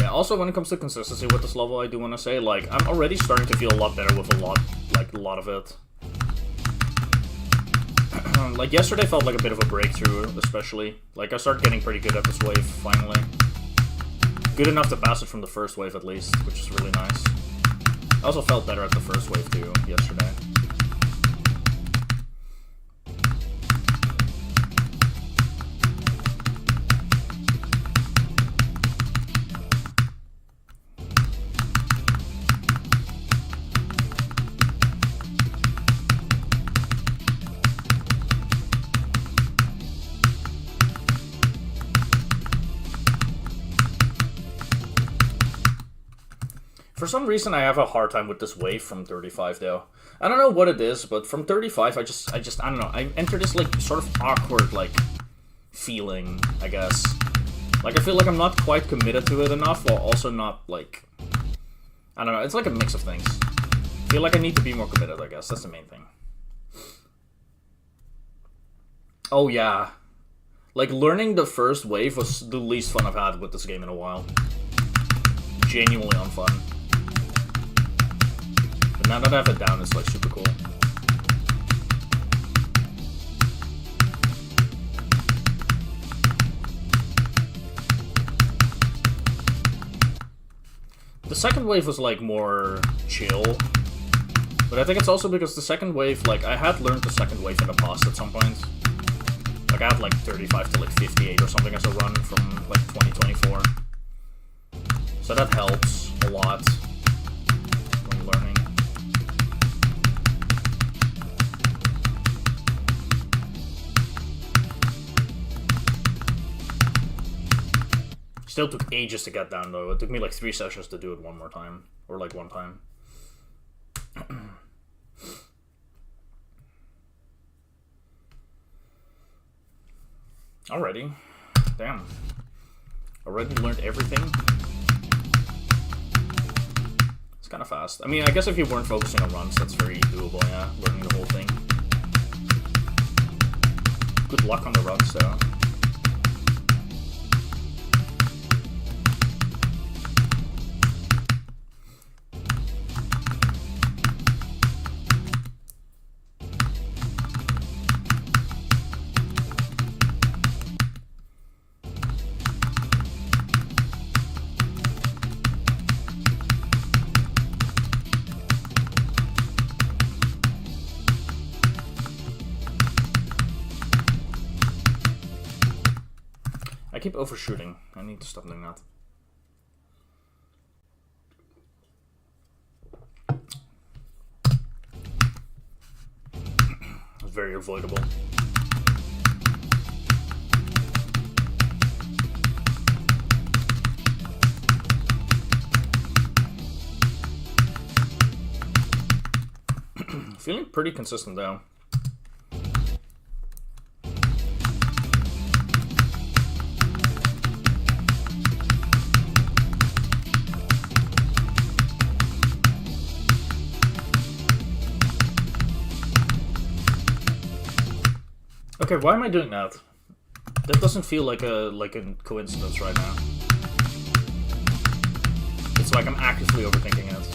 Yeah, also when it comes to consistency with this level, I do want to say, like, I'm already starting to feel a lot better with a lot of it. Like, yesterday felt like a bit of a breakthrough, especially. Like, I started getting pretty good at this wave, finally. Good enough to pass it from the first wave, at least, which is really nice. I also felt better at the first wave, too, yesterday. For some reason, I have a hard time with this wave from 35, though. I don't know what it is, but from 35, I just, I don't know. I enter this, like, sort of awkward, like, feeling, I guess. Like, I feel like I'm not quite committed to it enough, while also not, like... I don't know, it's like a mix of things. I feel like I need to be more committed, I guess. That's the main thing. Oh, yeah. Like, learning the first wave was the least fun I've had with this game in a while. Genuinely unfun. now that I have it down, it's like super cool. The second wave was like more chill, but I think it's also because the second wave, like I had learned the second wave in the past at some point. Like I had like 35 to like 58 or something as a run from like 2024. So that helps a lot when learning. Still took ages to get down though. It took me like 3 sessions to do it one more time. Or like one time. Alrighty. Damn. Already learned everything? It's kind of fast. I mean, I guess if you weren't focusing on runs, that's very doable, yeah. Learning the whole thing. Good luck on the runs though. I keep overshooting. I need to stop doing that. It's very avoidable. Feeling pretty consistent though. Okay, why am I doing that? That doesn't feel like a coincidence right now. It's like I'm actively overthinking it.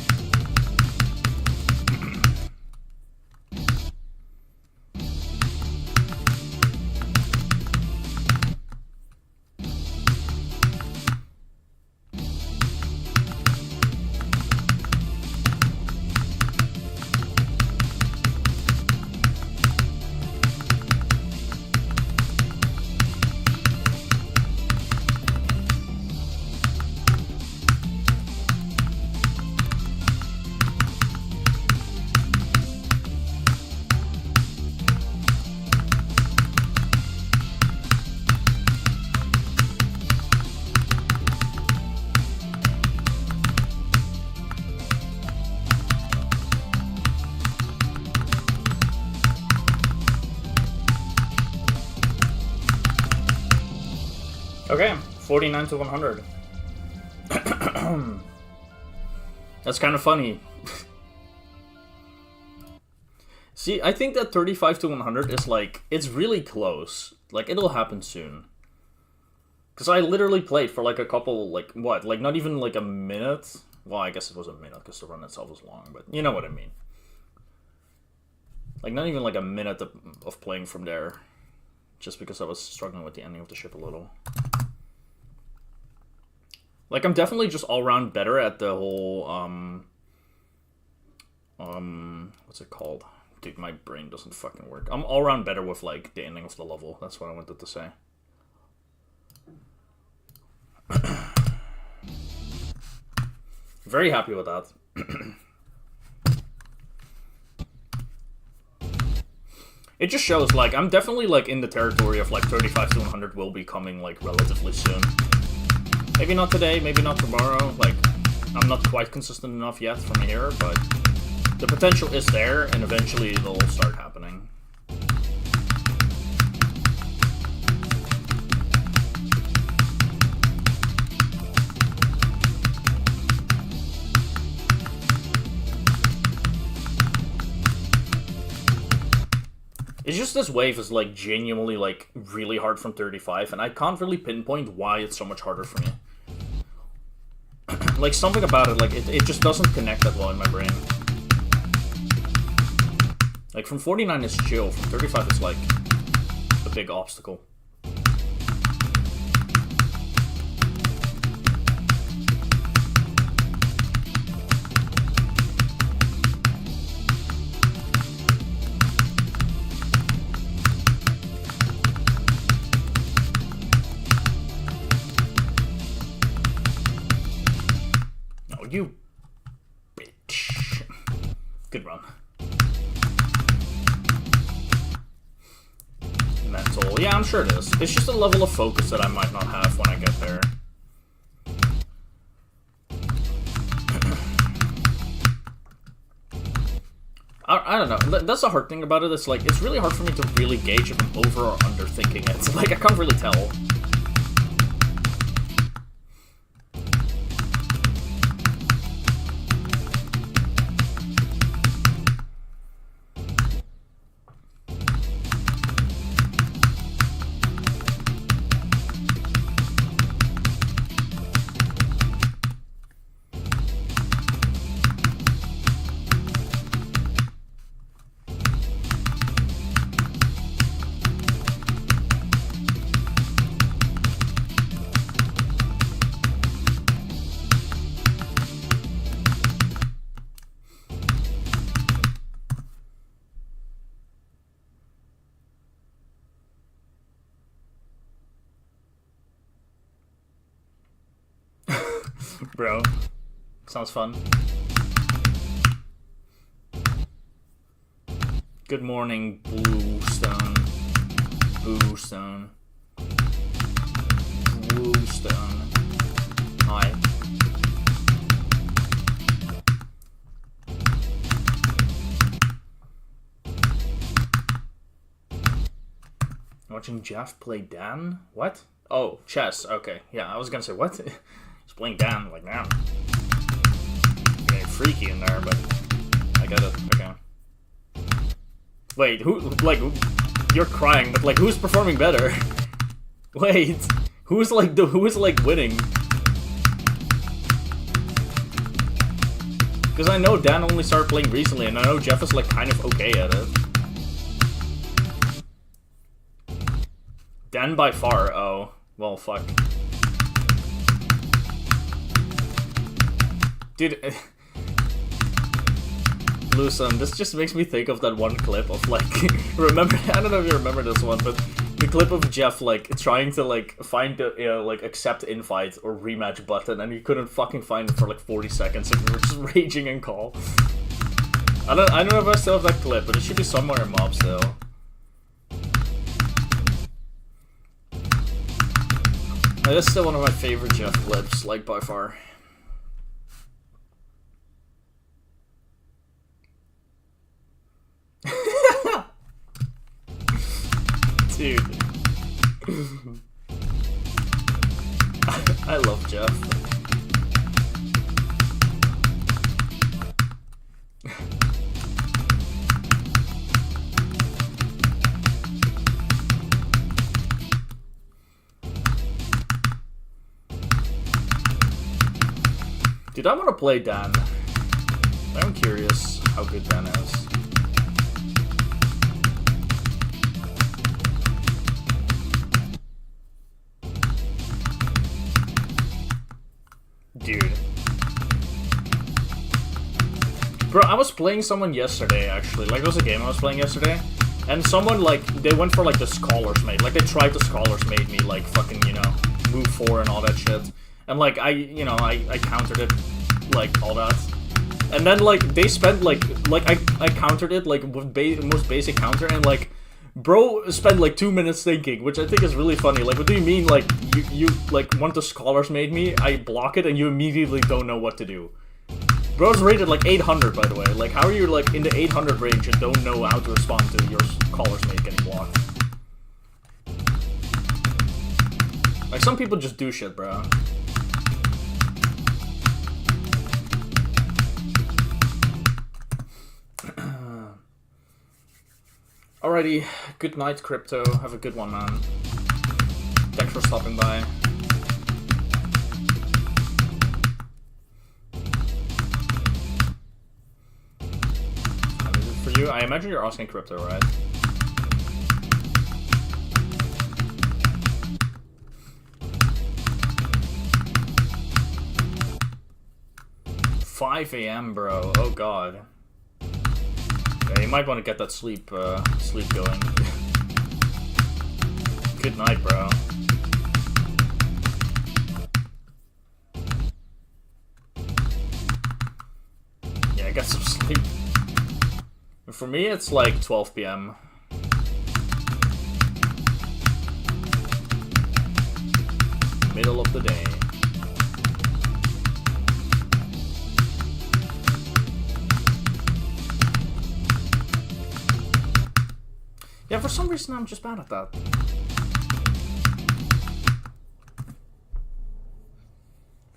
Okay, 49 to 100. That's kind of funny. See, I think that 35 to 100 is like, it's really close. Like, it'll happen soon. Because I literally played for like a couple, like, what? Like, not even like a minute? Well, I guess it was a minute because the run itself was long, but you know what I mean. Like, not even like a minute of playing from there. Just because I was struggling with the ending of the ship a little. Like, I'm definitely just all-around better at the whole, what's it called? Dude, my brain doesn't fucking work. I'm all-around better with, like, the ending of the level. That's what I wanted to say. Very happy with that. It just shows, like, I'm definitely, like, in the territory of, like, 35 to 100 will be coming, like, relatively soon. Maybe not today, maybe not tomorrow. Like, I'm not quite consistent enough yet from here, but the potential is there, and eventually it'll start happening. It's just this wave is, like, genuinely, like, really hard from 35, and I can't really pinpoint why it's so much harder for me. Like, something about it, like, it just doesn't connect that well in my brain. Like, from 49 is chill, from 35 is, like, a big obstacle. Oh, you bitch. Good run. Mental. Yeah, I'm sure it is. It's just a level of focus that I might not have when I get there. I don't know. That's the hard thing about it. It's like, it's really hard for me to really gauge if I'm over or underthinking it. It's like, I can't really tell. Bro, sounds fun. Good morning, Bluestone. Bluestone. Bluestone. Hi. Watching Jeff play Dan? What? Oh, chess. Okay. Yeah, I was gonna say, what? He's playing Dan, like, now. Getting freaky in there, but I get it. Okay. Wait, who, like, you're crying, but, like, who's performing better? Wait, who's, like, winning? Because I know Dan only started playing recently, and I know Jeff is, like, kind of okay at it. Dan by far, oh. Well, fuck. Dude, Bluesome, this just makes me think of that one clip of, like, remember, I don't know if you remember this one, but the clip of Jeff, like, trying to, like, find the, like, accept invite or rematch button, and he couldn't fucking find it for, like, 40 seconds, and we were just raging in call. I don't know if I still have that clip, but it should be somewhere in Mob still. That's still one of my favorite Jeff clips, like, by far. Dude. I love Jeff. Dude, I want to play Dan. I'm curious how good Dan is. Dude. Bro, I was playing someone yesterday, actually. Like, it was a game I was playing yesterday. And someone, like, they went for, like, the Scholars Mate. Like, they tried the Scholars Mate me, like, fucking, you know, move 4 and all that shit. And, like, I countered it, like, all that. And then, like, they spent, like I countered it, like, with most basic counter, and, like, bro spent, like, 2 minutes thinking, which I think is really funny. Like, what do you mean, like, you like, want the Scholars Made me, I block it, and you immediately don't know what to do? Bro's rated, like, 800, by the way. Like, how are you, like, in the 800 range and don't know how to respond to your Scholars Mate getting blocked? Like, some people just do shit, bro. Alrighty, good night, Crypto. Have a good one, man. Thanks for stopping by. for you? I imagine you're asking crypto, right? $5 a.m., bro. Oh god. Yeah, you might want to get that sleep going. Good night, bro. Yeah, get some sleep. For me, it's like 12 p.m. Middle of the day. Yeah, for some reason I'm just bad at that.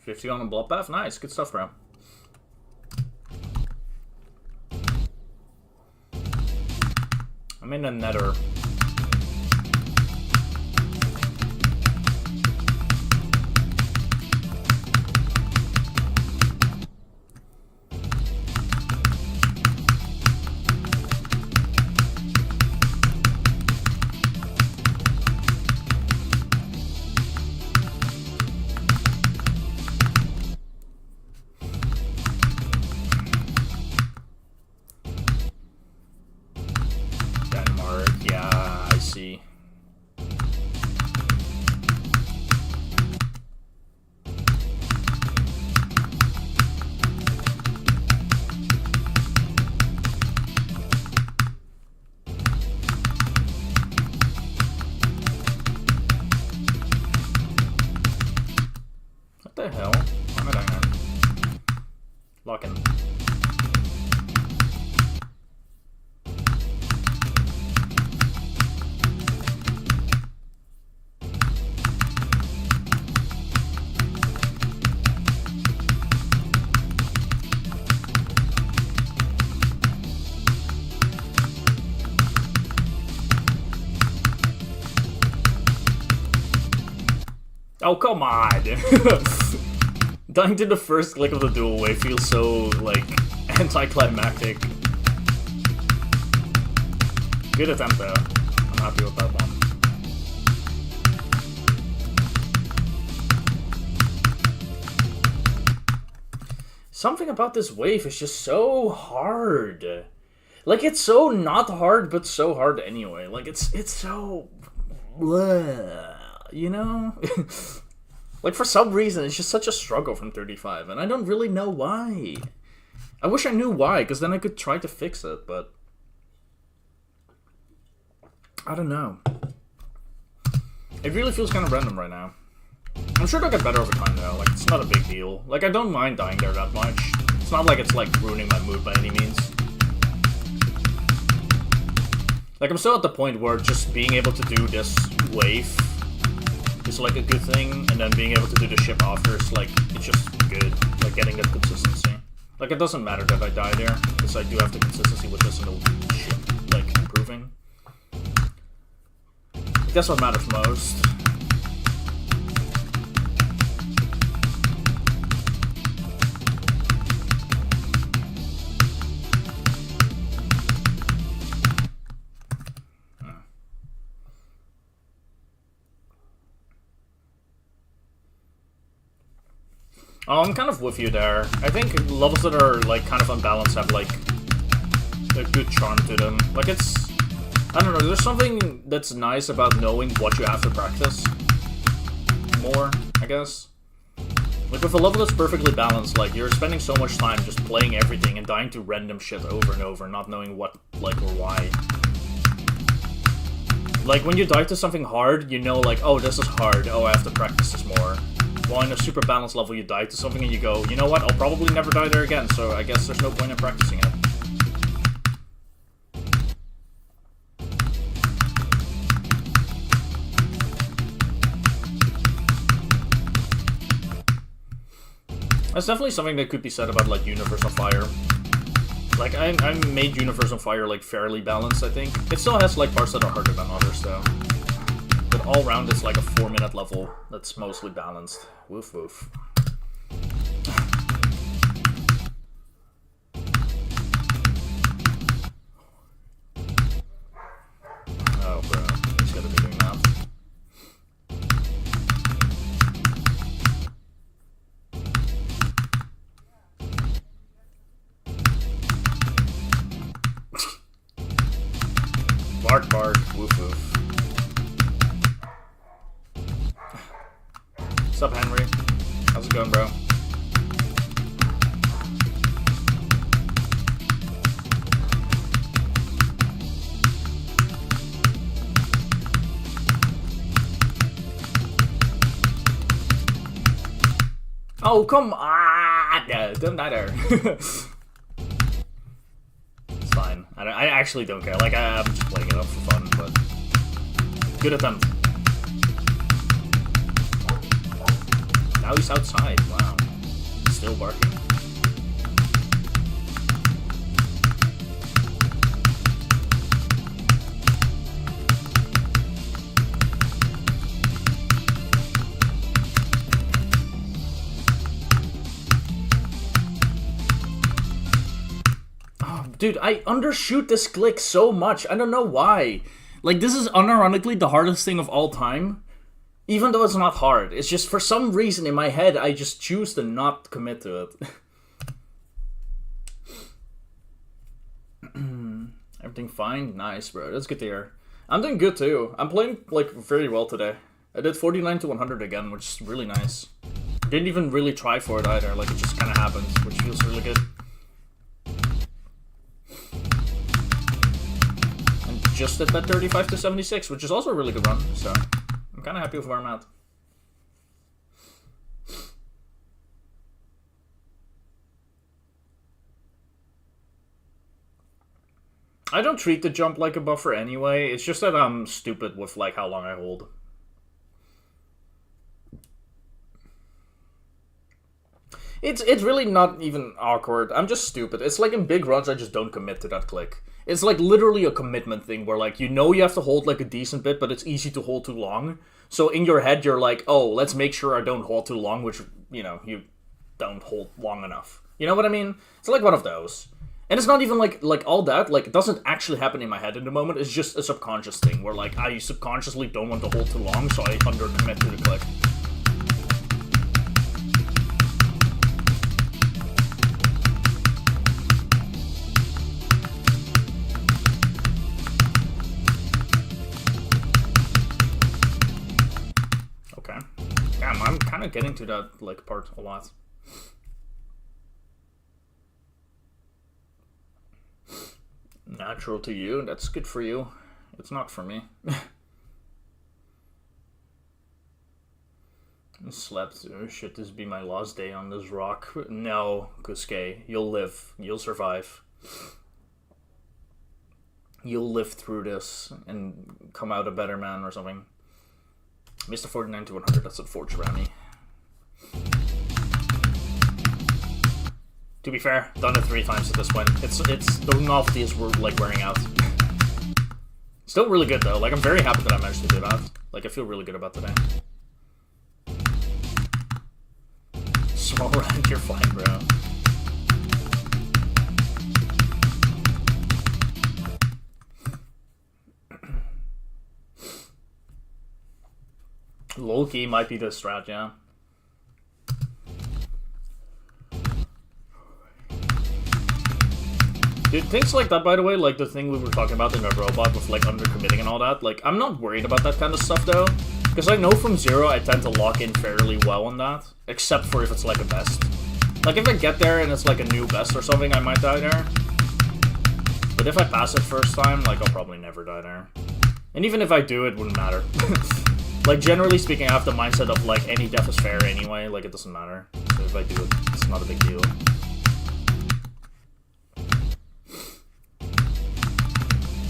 $50 on a bloodbath? Nice, good stuff, bro. I'm in a nether. What the hell? Why am I down there? Lock in. Oh, come on! Dying to the first click of the dual wave feels so, like, anticlimactic. Good attempt, though. I'm happy with that one. Something about this wave is just so hard. Like, it's so not hard, but so hard anyway. Like, it's so... bleh. You know? Like, for some reason, it's just such a struggle from 35, and I don't really know why. I wish I knew why, because then I could try to fix it, but... I don't know. It really feels kind of random right now. I'm sure it'll get better over time, though. Like, it's not a big deal. Like, I don't mind dying there that much. It's not like it's, like, ruining my mood by any means. Like, I'm still at the point where just being able to do this wave is like a good thing, and then being able to do the ship after is like, it's just good, like getting that consistency. Like, it doesn't matter that I die there, because I do have the consistency with this and the ship, like, improving. That's what matters most. Oh, I'm kind of with you there. I think levels that are, like, kind of unbalanced have, like, a good charm to them. Like, it's... I don't know, there's something that's nice about knowing what you have to practice more, I guess. Like, with a level that's perfectly balanced, like, you're spending so much time just playing everything and dying to random shit over and over, not knowing what, like, or why. Like, when you die to something hard, you know, like, oh, this is hard, oh, I have to practice this more. While in a super balanced level, you die to something and you go, you know what, I'll probably never die there again, so I guess there's no point in practicing it. That's definitely something that could be said about, like, Universe on Fire. Like, I made Universe on Fire, like, fairly balanced, I think. It still has, like, parts that are harder than others, though. But all round, it's like a 4-minute level that's mostly balanced. Woof woof. Bark, bark. Woof, woof. What's up, Henry? How's it going, bro? Oh, come on! Don't die there. It's fine. I actually don't care. Like, I'm just playing it up for fun, but... Good attempt. Now he's outside. Wow. Still barking. Dude, I undershoot this Glick so much. I don't know why. Like, this is unironically the hardest thing of all time. Even though it's not hard. It's just, for some reason in my head, I just choose to not commit to it. Everything fine? Nice, bro. That's good to hear. I'm doing good, too. I'm playing, like, very well today. I did 49 to 100 again, which is really nice. Didn't even really try for it either. Like, it just kind of happened, which feels really good. Just at that 35 to 76, which is also a really good run, so I'm kind of happy with where I'm at. I don't treat the jump like a buffer anyway, it's just that I'm stupid with like how long I hold. It's really not even awkward, I'm just stupid. It's like in big runs I just don't commit to that click. It's like literally a commitment thing where like you know you have to hold like a decent bit, but it's easy to hold too long. So in your head you're like, oh, let's make sure I don't hold too long, which, you know, you don't hold long enough. You know what I mean? It's like one of those. And it's not even like all that, like it doesn't actually happen in my head in the moment, it's just a subconscious thing where like I subconsciously don't want to hold too long, so I undercommit to the click. Damn, I'm kind of getting to that like part a lot. Natural to you, that's good for you. It's not for me. Slept. Oh shit, this be my last day on this rock. No, Kusuke, you'll live. You'll survive. You'll live through this and come out a better man or something. Mr. 49 to 100, that's a forge around me. To be fair, done it 3 times at this point. It's the novelty is like wearing out. Still really good though, like I'm very happy that I managed to do that. Like I feel really good about today. Small round, you're fine, bro. Low-key might be the strat, yeah. Dude, things like that, by the way, like the thing we were talking about in the robot with like undercommitting and all that, like I'm not worried about that kind of stuff though, because I know from zero I tend to lock in fairly well on that, except for if it's like a best. Like if I get there and it's like a new best or something, I might die there. But if I pass it first time, like I'll probably never die there. And even if I do, it wouldn't matter. Like, generally speaking, I have the mindset of, like, any death is fair anyway, like, it doesn't matter. So if I do it, it's not a big deal.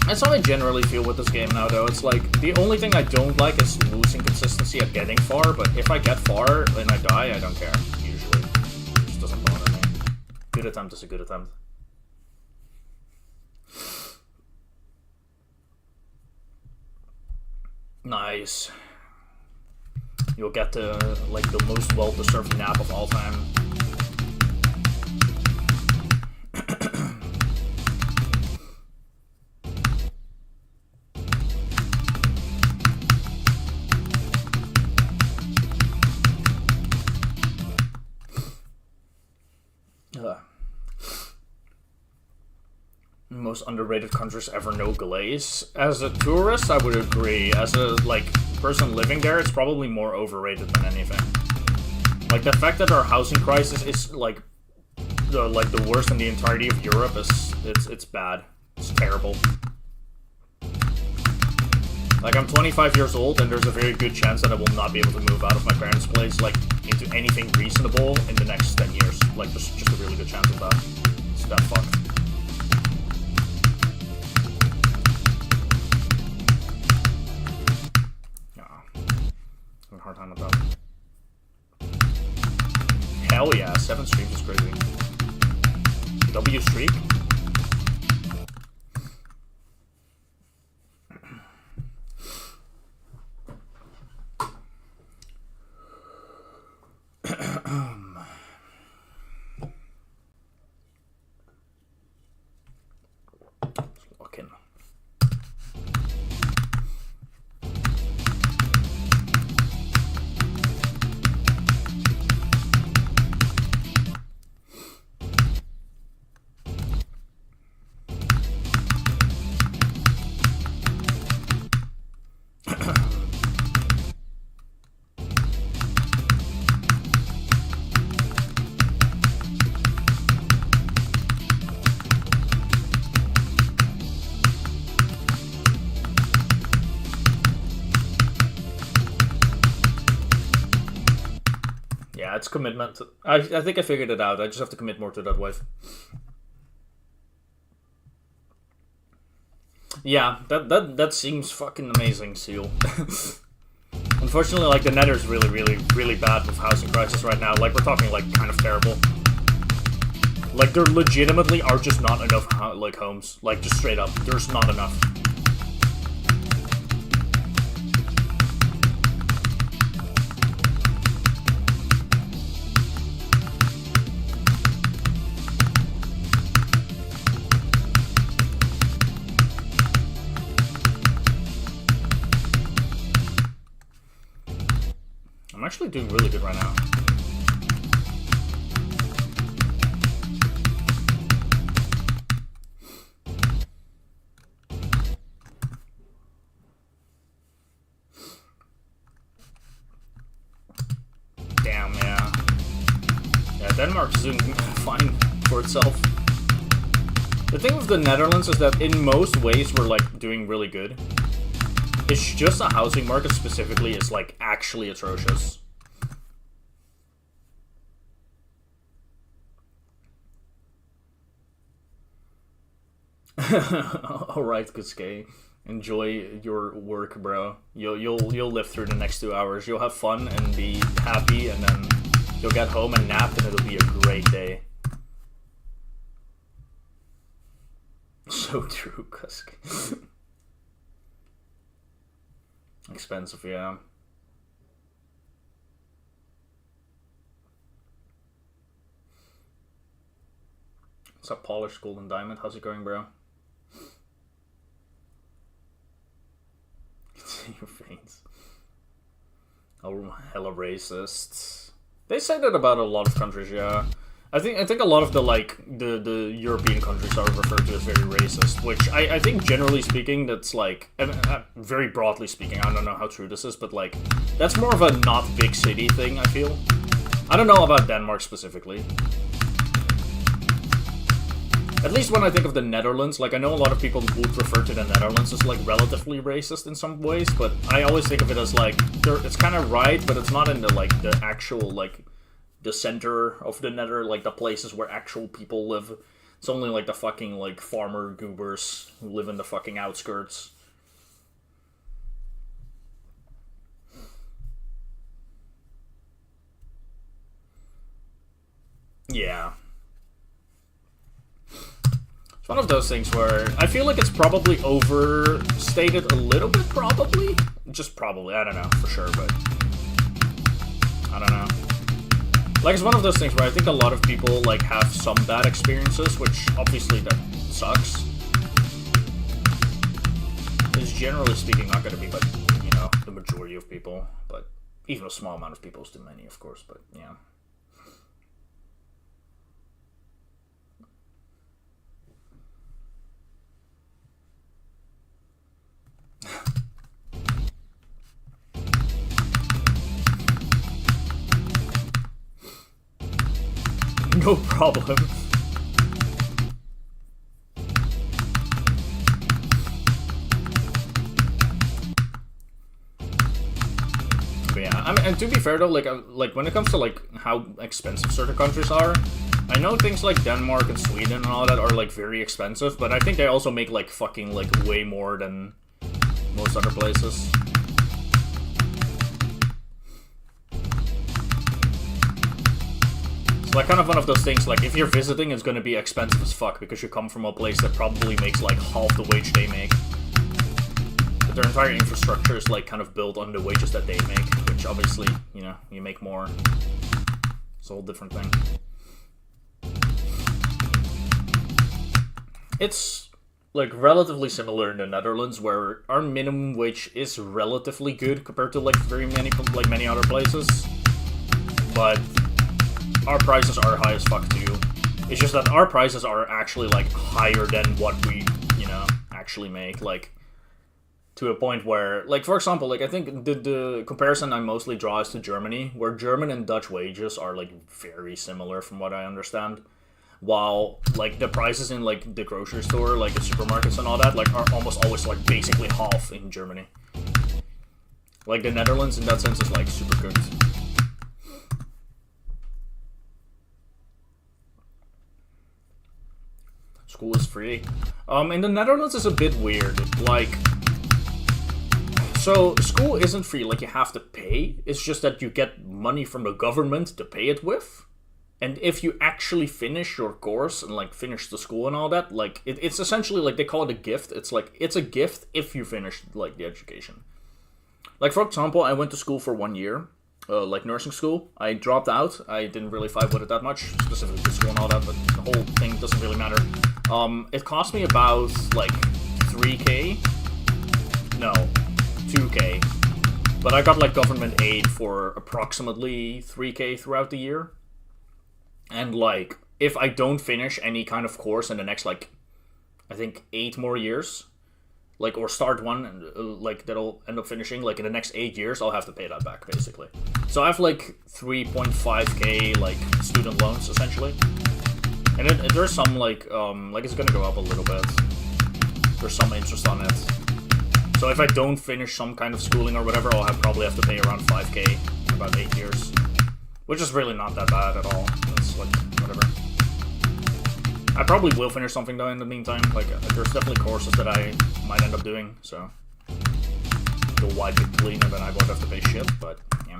That's how I generally feel with this game now, though. It's like, the only thing I don't like is losing consistency at getting far, but if I get far and I die, I don't care, usually. It just doesn't bother me. Good attempt is a good attempt. Nice. You'll get to, like, the most well-deserved nap of all time. most underrated countries ever know glaze. As a tourist, I would agree. As a, like, person living there, it's probably more overrated than anything. Like, the fact that our housing crisis is, like, the worst in the entirety of Europe is, it's bad. It's terrible. Like, I'm 25 years old, and there's a very good chance that I will not be able to move out of my parents' place, like, into anything reasonable in the next 10 years. Like, there's just a really good chance of that. It's that fucked. Yeah. Having a hard time with that. Hell yeah, 7 streams is crazy. W streak? Lock in. Yeah, it's commitment. I think I figured it out. I just have to commit more to that wave. Yeah, that seems fucking amazing, Seal. Unfortunately, like, the Nether's really, really, really bad with housing crisis right now. Like, we're talking, like, kind of terrible. Like, there legitimately are just not enough, like, homes. Like, just straight up. There's not enough. I'm actually doing really good right now. Damn, yeah. Yeah, Denmark's doing fine for itself. The thing with the Netherlands is that in most ways we're, like, doing really good. It's just the housing market specifically is, like, actually atrocious. Alright, Kusuke. Enjoy your work, bro. You'll live through the next 2 hours. You'll have fun and be happy, and then you'll get home and nap, and it'll be a great day. So true, Kusuke. Expensive, yeah. What's up, Polished Golden Diamond? How's it going, bro? See your face. Oh, hella racists. They say that about a lot of countries, yeah. I think a lot of the, like, the European countries are referred to as very racist, which I think generally speaking that's, like, very broadly speaking, I don't know how true this is, but, like, that's more of a not big city thing, I feel. I don't know about Denmark specifically. At least when I think of the Netherlands, like, I know a lot of people would refer to the Netherlands as, like, relatively racist in some ways, but I always think of it as, like, it's kind of right, but it's not in the, like, the actual, like, the center of the Nether, like, the places where actual people live. It's only, like, the fucking, like, farmer goobers who live in the fucking outskirts. Yeah. It's one of those things where I feel like it's probably overstated a little bit, probably. Just probably, I don't know for sure, but I don't know. Like, it's one of those things where I think a lot of people, like, have some bad experiences, which obviously that sucks. It's generally speaking not going to be, but, you know, the majority of people, but even a small amount of people is too many, of course, but yeah. no problem. But yeah, I mean, and to be fair though, like when it comes to like how expensive certain countries are, I know things like Denmark and Sweden and all that are like very expensive, but I think they also make like fucking like way more than most other places. It's like kind of one of those things, like if you're visiting, it's gonna be expensive as fuck because you come from a place that probably makes like half the wage they make. But their entire infrastructure is like kind of built on the wages that they make, which obviously, you know, you make more. It's a whole different thing. It's like relatively similar in the Netherlands, where our minimum wage is relatively good compared to like many other places, but our prices are high as fuck too. It's just that our prices are actually like higher than what we, you know, actually make, like to a point where, like for example, like I think the comparison I mostly draw is to Germany, where German and Dutch wages are like very similar from what I understand. While like the prices in like the grocery store, like the supermarkets and all that, like are almost always like basically half in Germany. Like the Netherlands in that sense is like super cooked. School is free. In the Netherlands is a bit weird. Like, so school isn't free, like you have to pay. It's just that you get money from the government to pay it with. And if you actually finish your course and like finish the school and all that, like it's essentially like they call it a gift. It's like it's a gift if you finish like the education. Like for example, I went to school for 1 year, like nursing school. I dropped out. I didn't really fight with it that much, specifically the school and all that, but the whole thing doesn't really matter. It cost me about like 3K. No, 2K. But I got like government aid for approximately 3K throughout the year. And, like, if I don't finish any kind of course in the next, like, I think 8 more years, like, or start one, and like, that'll end up finishing, like, in the next 8 years, I'll have to pay that back, basically. So I have, like, 3.5k, like, student loans, essentially. And there's some, like, it's gonna go up a little bit. There's some interest on it. So if I don't finish some kind of schooling or whatever, I'll probably have to pay around 5k in about 8 years. Which is really not that bad at all. It's like, whatever. I probably will finish something though in the meantime. Like, there's definitely courses that I might end up doing, so. They'll wipe it clean and then I won't have to pay shit, but, yeah.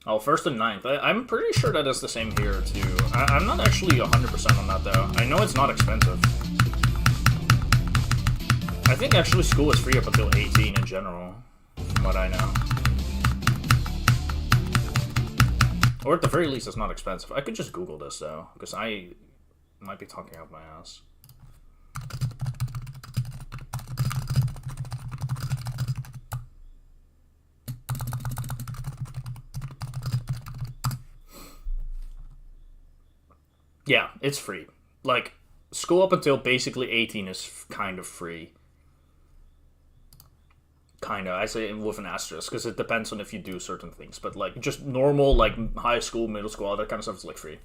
Oh, 1st and 9th. I'm pretty sure that is the same here, too. I'm not actually 100% on that, though. I know it's not expensive. I think actually school is free up until 18 in general, from what I know. Or at the very least, it's not expensive. I could just Google this, though, because I might be talking out my ass. Yeah, it's free. Like, school up until basically 18 is kind of free. Kinda, I say with an asterisk, because it depends on if you do certain things. But, like, just normal, like, high school, middle school, all that kind of stuff is, like, free.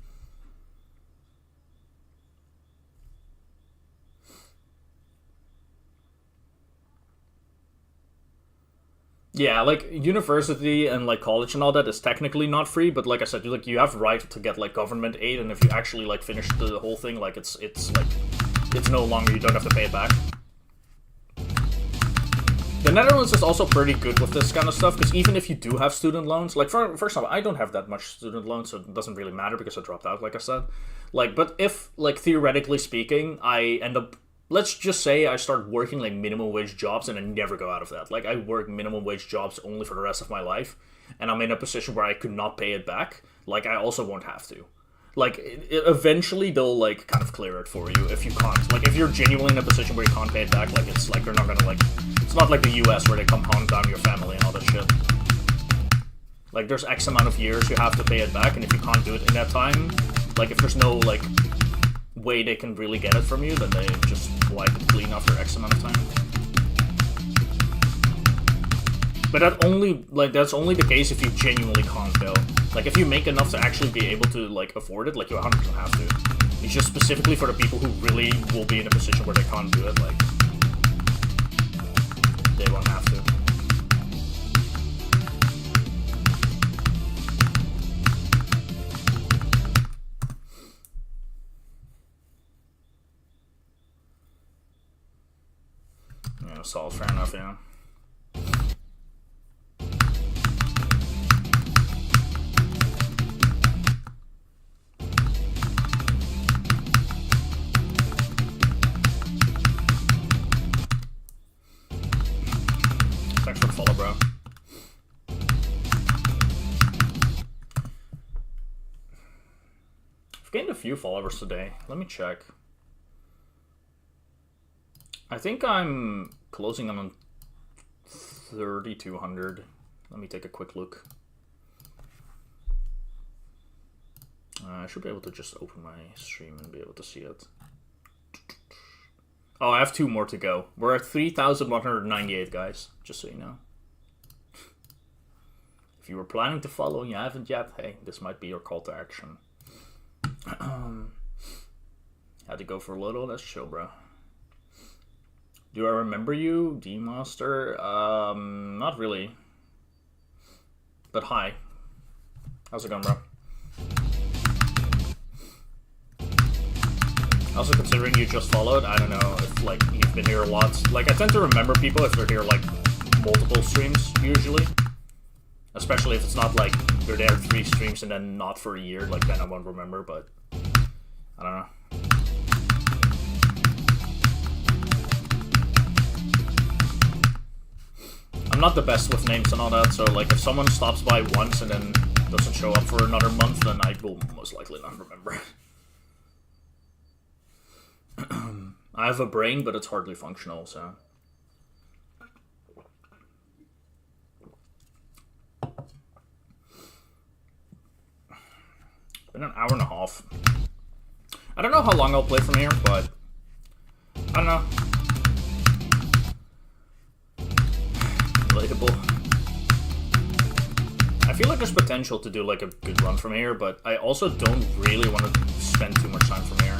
Yeah, like, university and, like, college and all that is technically not free, but like I said, like, you have right to get, like, government aid, and if you actually, like, finish the whole thing, like, it's like, it's no longer, you don't have to pay it back. The Netherlands is also pretty good with this kind of stuff, because even if you do have student loans, like, for example, I don't have that much student loans, so it doesn't really matter because I dropped out, like I said. Like, but if, like, theoretically speaking, I end up, let's just say I start working, like, minimum wage jobs and I never go out of that. Like, I work minimum wage jobs only for the rest of my life, and I'm in a position where I could not pay it back, like, I also won't have to. Like, eventually they'll, like, kind of clear it for you if you can't. Like, if you're genuinely in a position where you can't pay it back, like, it's like, you're not gonna, like, it's not like the US where they come hunt down your family and all that shit. Like, there's X amount of years you have to pay it back, and if you can't do it in that time, like, if there's no, like, way they can really get it from you, then they just wipe it clean after X amount of time. But that's only the case if you genuinely can't though. Like if you make enough to actually be able to like afford it, like you 100% have to. It's just specifically for the people who really will be in a position where they can't do it, like they won't have to. Yeah, solid, fair enough, yeah. Thanks for the follow, bro. I've gained a few followers today. Let me check. I think I'm closing in on 3,200. Let me take a quick look. I should be able to just open my stream and be able to see it. Oh, I have 2 more to go. We're at 3,198, guys, just so you know. If you were planning to follow and you haven't yet, hey, this might be your call to action. Had to go for a little, that's chill, bro. Do I remember you, D-Master? Not really. But hi. How's it going, bro? Also, considering you just followed, I don't know if, like, you've been here a lot. Like, I tend to remember people if they're here, like, multiple streams, usually. Especially if it's not, like, they're there 3 streams and then not for a year. Like, then I won't remember, but I don't know. I'm not the best with names and all that, so, like, if someone stops by once and then doesn't show up for another month, then I will most likely not remember. I have a brain, but it's hardly functional, so. It's been an hour and a half. I don't know how long I'll play from here, but I don't know. Relatable. I feel like there's potential to do like a good run from here, but I also don't really want to spend too much time from here.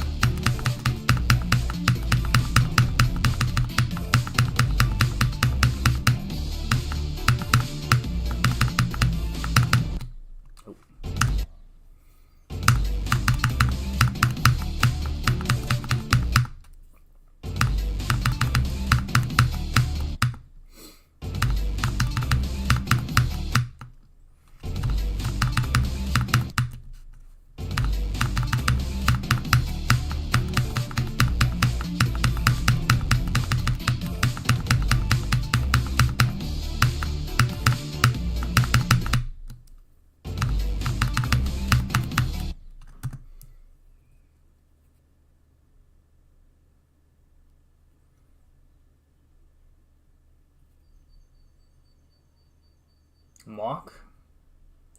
Mock?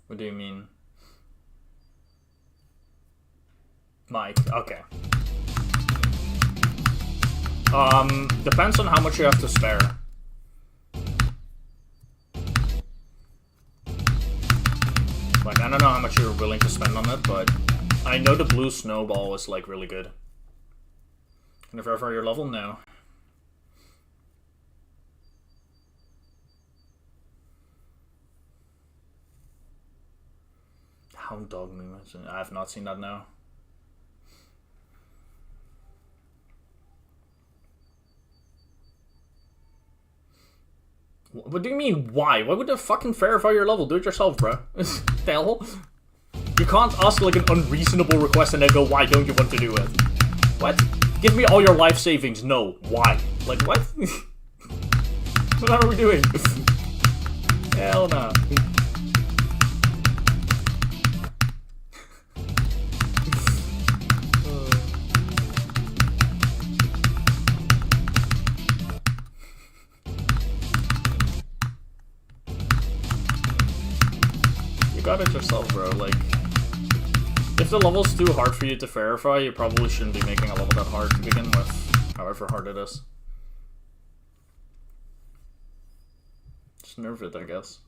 What do you mean? Mike, okay. Depends on how much you have to spare. Like, I don't know how much you're willing to spend on it, but I know the blue snowball is, like, really good. Can I verify your level? No. Hound dog movements. I have not seen that now. What do you mean, why? Why would they fucking verify your level? Do it yourself, bro. The hell? You can't ask, like, an unreasonable request and then go, why don't you want to do it? What? Give me all your life savings. No. Why? Like, what? What are we doing? Hell no. You got it yourself, bro. Like, if the level's too hard for you to verify, you probably shouldn't be making a level that hard to begin with, however hard it is. Just nerf it, I guess.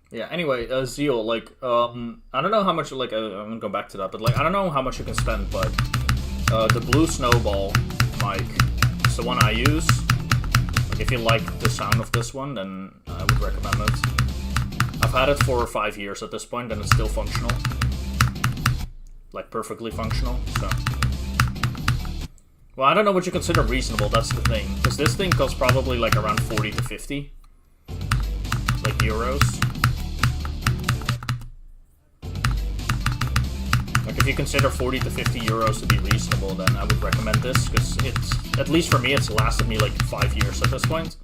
Yeah, anyway, Zeal, like, I don't know how much, like, I'm gonna go back to that, but, like, I don't know how much you can spend, but, the Blue Snowball mic is the one I use. Like, if you like the sound of this one, then I would recommend it. I've had it for 5 years at this point, and it's still functional. Like, perfectly functional, so. Well, I don't know what you consider reasonable, that's the thing. Because this thing costs probably, like, around 40 to 50. Like, euros. Like, if you consider 40 to 50 euros to be reasonable, then I would recommend this, because it's, at least for me, it's lasted me like 5 years at this point.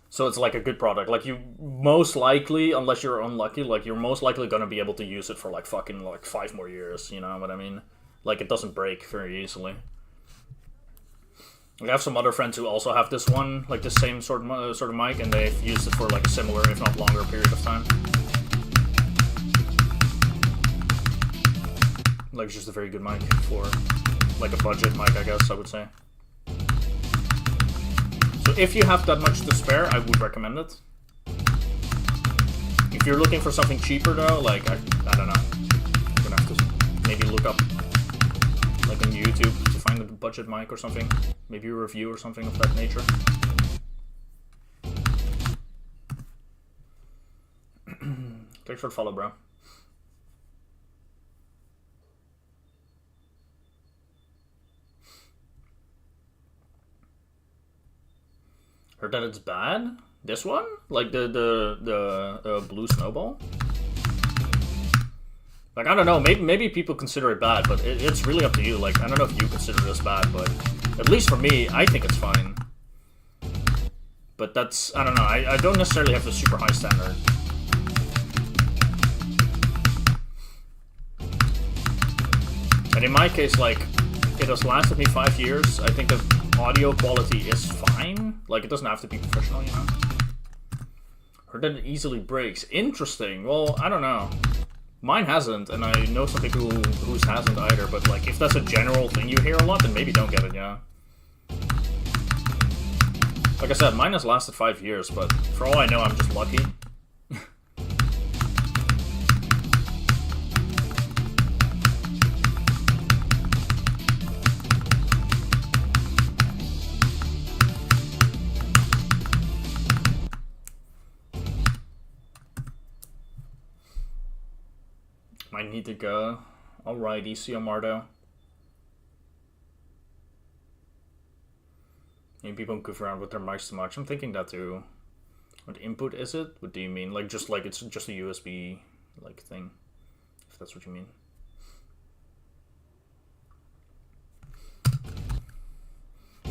So it's like a good product. Like, you most likely, unless you're unlucky, like, you're most likely gonna be able to use it for like fucking like 5 more years, you know what I mean? Like, it doesn't break very easily. I have some other friends who also have this one, like the same sort of mic, and they've used it for like a similar, if not longer, period of time. Like, it's just a very good mic for, like, a budget mic, I guess, I would say. So if you have that much to spare, I would recommend it. If you're looking for something cheaper, though, like, I don't know. I'm gonna have to maybe look up, like, on YouTube to find a budget mic or something. Maybe a review or something of that nature. Thanks for the follow, bro. Heard that it's bad? This one? Like the Blue Snowball? Like, I don't know, maybe people consider it bad, but it's really up to you. Like, I don't know if you consider this bad, but at least for me, I think it's fine. But that's, I don't know, I don't necessarily have the super high standard. And in my case, like, it has lasted me 5 years. I think the audio quality is fine. Like, it doesn't have to be professional, you know? Heard that it easily breaks. Interesting. Well, I don't know. Mine hasn't, and I know some people whose hasn't either, but, like, if that's a general thing you hear a lot, then maybe don't get it, yeah. Like I said, mine has lasted 5 years, but for all I know, I'm just lucky. I need to go. Alrighty, see you, Mardo. Maybe people goof around with their mics too much. I'm thinking that too. What input is it? What do you mean? Like, just like it's just a USB like thing, if that's what you mean.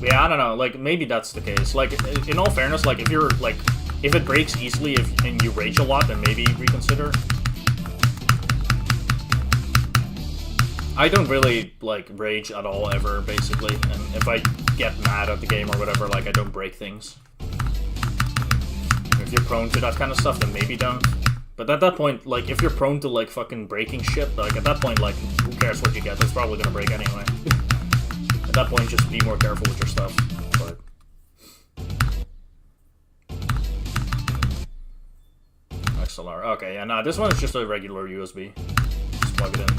Yeah, I don't know. Like, maybe that's the case. Like, in all fairness, like, if you're like, if it breaks easily, and you rage a lot, then maybe reconsider. I don't really, like, rage at all ever, basically, and if I get mad at the game or whatever, like, I don't break things. If you're prone to that kind of stuff, then maybe don't. But at that point, like, if you're prone to, like, fucking breaking shit, like, at that point, like, who cares what you get? It's probably gonna break anyway. At that point, just be more careful with your stuff. But XLR. Okay, yeah, nah, this one is just a regular USB. Just plug it in.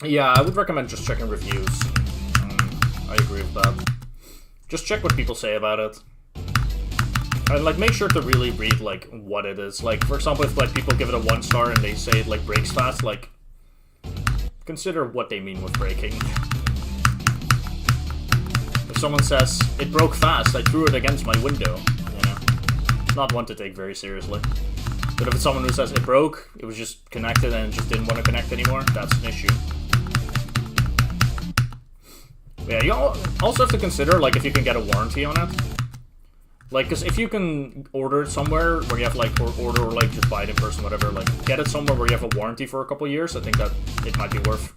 Yeah, I would recommend just checking reviews. I agree with that. Just check what people say about it. And, like, make sure to really read, like, what it is. Like, for example, if, like, people give it a 1 star and they say it, like, breaks fast, like, consider what they mean with breaking. If someone says, it broke fast, I threw it against my window, you know, it's not one to take very seriously. But if it's someone who says it broke, it was just connected and it just didn't want to connect anymore, that's an issue. Yeah, you also have to consider, like, if you can get a warranty on it. Like, because if you can order it somewhere where you have, like, order or, like, just buy it in person, whatever, like, get it somewhere where you have a warranty for a couple years, I think that it might be worth.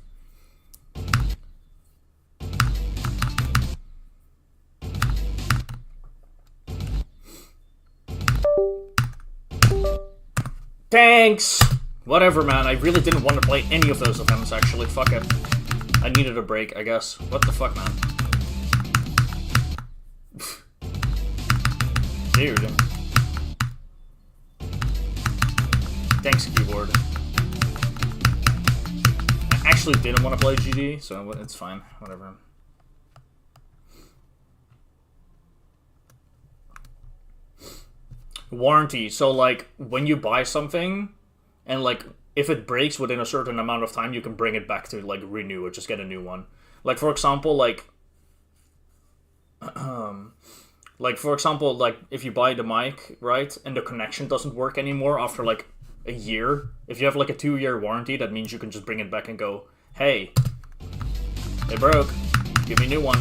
Thanks! Whatever, man, I really didn't want to play any of those events, actually, fuck it. I needed a break, I guess. What the fuck, man? Dude. Thanks, keyboard. I actually didn't want to play GD, so it's fine. Whatever. Warranty. So, like, when you buy something, and, like, if it breaks within a certain amount of time, you can bring it back to, like, renew it. Just get a new one. Like, for example, like... like, if you buy the mic, right, and the connection doesn't work anymore after, like, a year, if you have, like, a 2-year warranty, that means you can just bring it back and go, hey, it broke, give me a new one.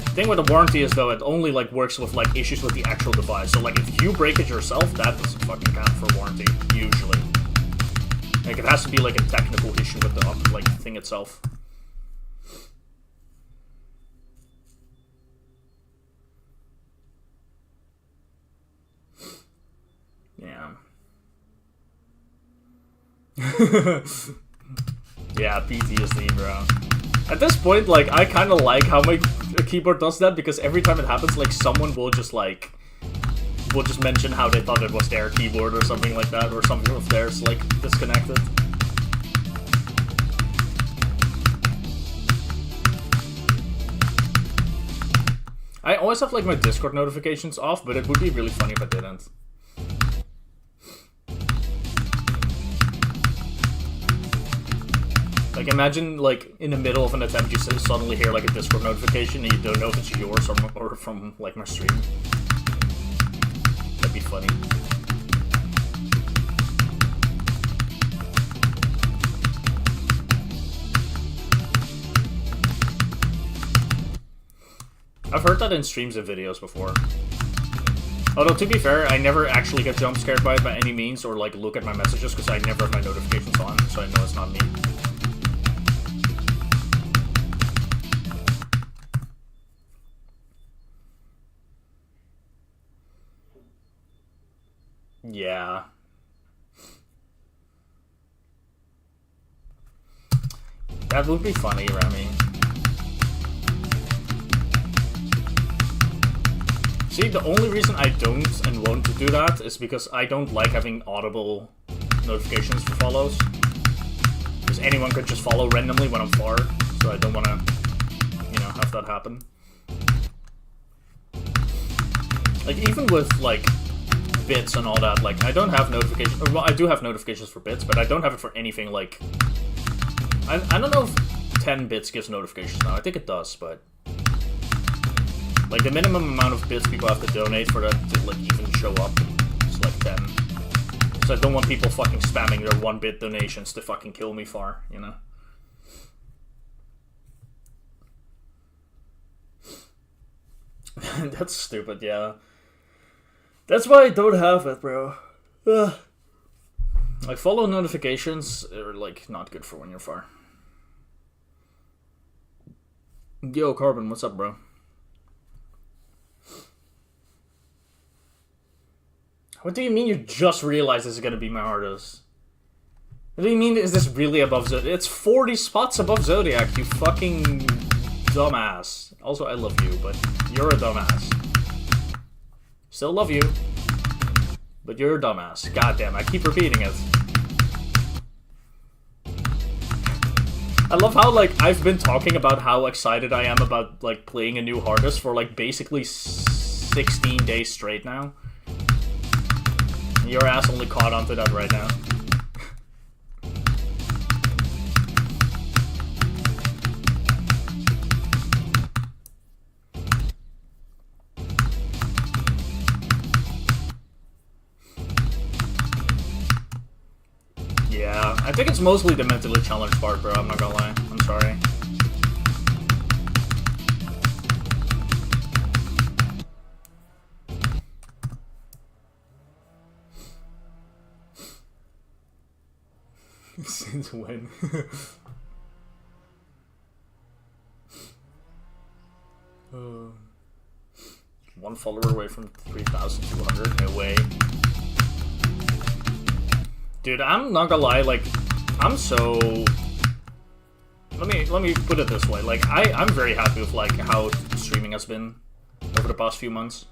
The thing with the warranty is, though, it only, like, works with, like, issues with the actual device. So, like, if you break it yourself, that doesn't fucking count for warranty, usually. Like, it has to be, like, a technical issue with the, like, thing itself. Yeah. Yeah, PTSD, bro. At this point, like, I kind of like how my keyboard does that, because every time it happens, like, someone will just, like, will just mention how they thought it was their keyboard or something like that, or something of theirs, like, disconnected. I always have, like, my Discord notifications off, but it would be really funny if I didn't. Like, imagine, like, in the middle of an attempt, you suddenly hear, like, a Discord notification, and you don't know if it's yours or from, like, my stream. That'd be funny. I've heard that in streams and videos before. Although, to be fair, I never actually get jump scared by it by any means, or, like, look at my messages, because I never have my notifications on, so I know it's not me. Yeah. That would be funny, Remy. See, the only reason I don't and won't do that is because I don't like having audible notifications for follows. Because anyone could just follow randomly when I'm far, so I don't want to, you know, have that happen. Like, even with, like, bits and all that, like, I don't have notifications. Well, I do have notifications for bits, but I don't have it for anything, like... I don't know if 10 bits gives notifications now. I think it does, but... Like, the minimum amount of bits people have to donate for that to, like, even show up is, like, 10. So I don't want people fucking spamming their 1-bit donations to fucking kill me far, you know? That's stupid, yeah. That's why I don't have it, bro. Ugh. Like, follow notifications are, like, not good for when you're far. Yo, Carbon, what's up, bro? What do you mean you just realized this is gonna be my hardest? What do you mean, is this really above Zodiac? It's 40 spots above Zodiac, you fucking dumbass. Also, I love you, but you're a dumbass. Still love you, but you're a dumbass. Goddamn, I keep repeating it. I love how, like, I've been talking about how excited I am about, like, playing a new hardest for, like, basically 16 days straight now. Your ass only caught onto that right now. Yeah, I think it's mostly the mentally challenged part, bro. I'm not gonna lie. I'm sorry. Since when? One follower away from 3,200. No way. Dude, I'm not gonna lie, like, I'm so... Let me put it this way, like, I'm very happy with, like, how streaming has been over the past few months.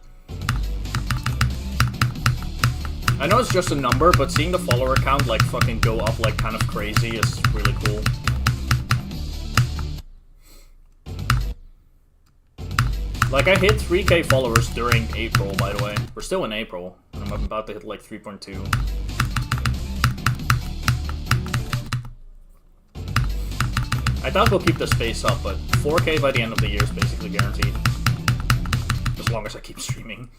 I know it's just a number, but seeing the follower count, like, fucking go up, like, kind of crazy is really cool. Like, I hit 3k followers during April, by the way. We're still in April, and I'm about to hit, like, 3.2. I doubt we'll keep this pace up, but 4k by the end of the year is basically guaranteed. As long as I keep streaming.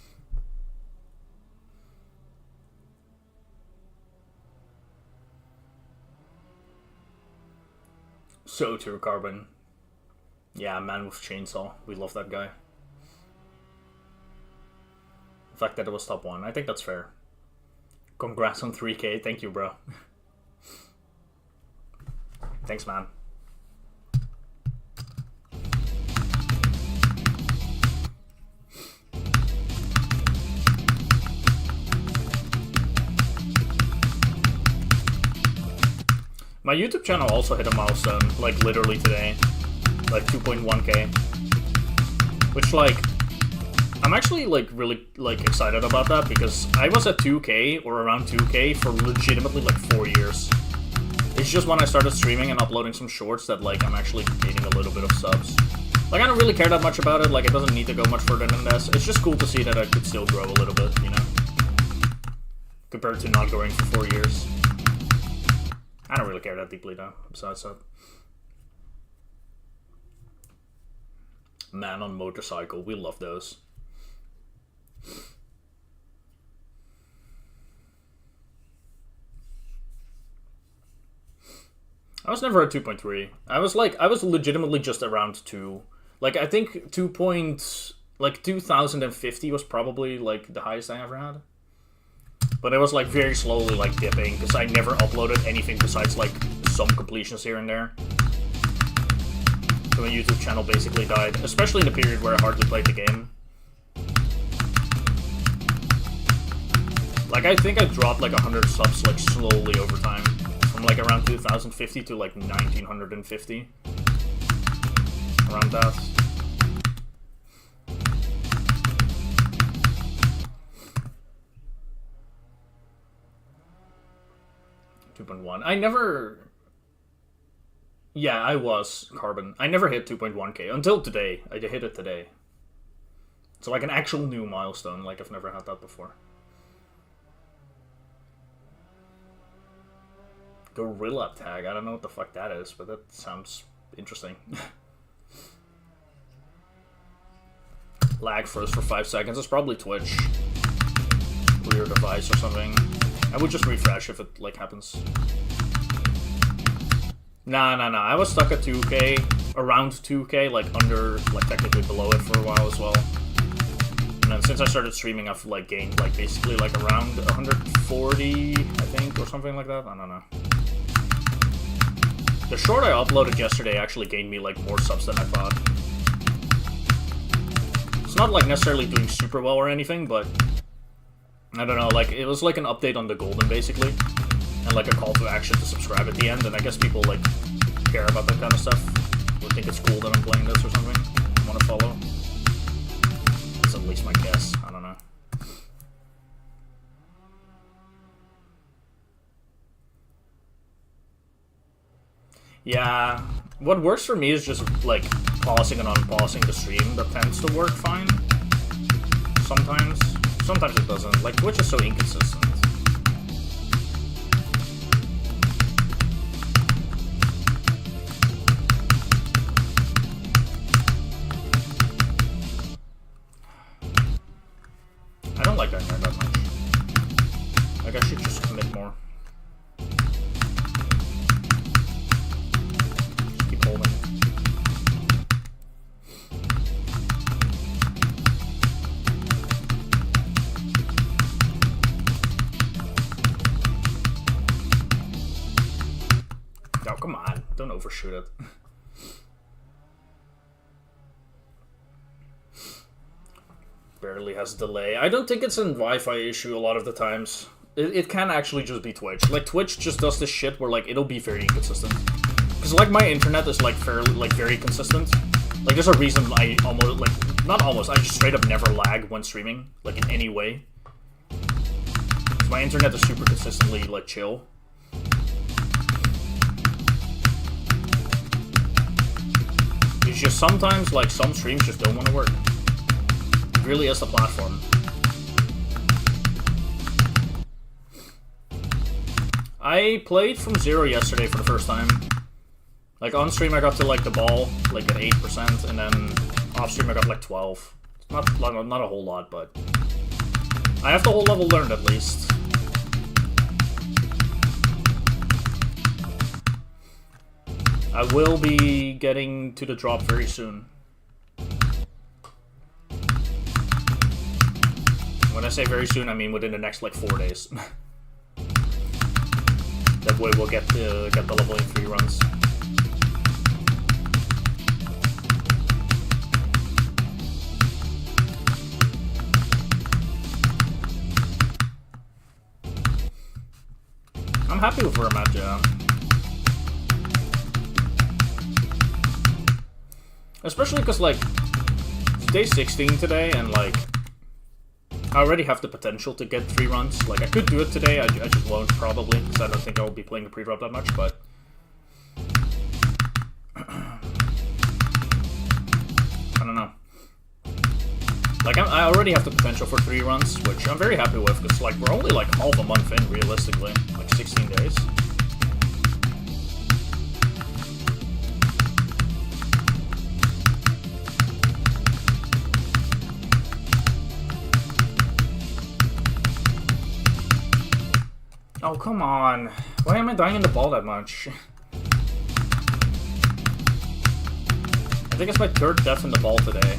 So true, Carbon. Yeah, Man with Chainsaw. We love that guy. The fact that it was top 1, I think that's fair. Congrats on 3k, thank you, bro. Thanks, man. My YouTube channel also hit a milestone, like, literally today. Like, 2.1k. Which, like, I'm actually, like, really, like, excited about that, because I was at 2k, or around 2k, for legitimately, like, 4 years. It's just when I started streaming and uploading some shorts that, like, I'm actually gaining a little bit of subs. Like, I don't really care that much about it, like, it doesn't need to go much further than this. It's just cool to see that I could still grow a little bit, you know? Compared to not growing for 4 years. I don't really care that deeply, though, besides that. Man on Motorcycle, we love those. I was never at 2.3. I was legitimately just around 2. Like, I think 2050 was probably, like, the highest I ever had. But it was, like, very slowly, like, dipping, because I never uploaded anything besides, like, some completions here and there. So my YouTube channel basically died, especially in the period where I hardly played the game. Like, I think I dropped, like, 100 subs, like, slowly over time. From, like, around 2050 to, like, 1950. Around that. 2.1. I never... Yeah, I was, Carbon. I never hit 2.1k until today. I hit it today. It's like an actual new milestone, like I've never had that before. Gorilla Tag, I don't know what the fuck that is, but that sounds interesting. Lag froze for 5 seconds, it's probably Twitch. Or your device or something. I would just refresh if it, like, happens. Nah, I was stuck at 2k, around 2k, like, under, like, technically below it for a while as well. And then since I started streaming, I've, like, gained, like, basically, like, around 140, I think, or something like that. I don't know. The short I uploaded yesterday actually gained me, like, more subs than I thought. It's not, like, necessarily doing super well or anything, but... I don't know, like, it was like an update on the Golden, basically. And, like, a call to action to subscribe at the end, and I guess people, like, care about that kind of stuff. Or think it's cool that I'm playing this or something. Want to follow. That's at least my guess. I don't know. Yeah, what works for me is just, like, pausing and unpausing the stream. That tends to work fine. Sometimes. Sometimes it doesn't. Like, Twitch is so inconsistent. I don't like that nerd that much. Like, I should just commit more. Just keep holding. come on. Don't overshoot it. Barely has delay. I don't think it's a Wi-Fi issue a lot of the times. It can actually just be Twitch. Like, Twitch just does this shit where, like, it'll be very inconsistent. Because, like, my internet is, like, fairly, like, very consistent. Like, there's a reason I almost, like, not almost, I just straight up never lag when streaming. Like, in any way. So my internet is super consistently, like, chill. It's just sometimes, like, some streams just don't want to work. It really is the platform. I played from 0 yesterday for the first time. Like, on stream I got to, like, the ball, like, at 8%, and then off stream I got, like, 12. Not a whole lot, but I have the whole level learned, at least. I will be getting to the drop very soon. When I say very soon, I mean within the next, like, 4 days. That way we'll get the level in 3 runs. I'm happy with where I'm at, yeah. Especially because, like, it's day 16 today, and, like, I already have the potential to get 3 runs. Like, I could do it today, I just won't, probably, because I don't think I will be playing the pre-drop that much, but I don't know. Like, I already have the potential for 3 runs, which I'm very happy with, because, like, we're only, like, half a month in, realistically. Like, 16 days. Oh, come on. Why am I dying in the ball that much? I think it's my 3rd death in the ball today.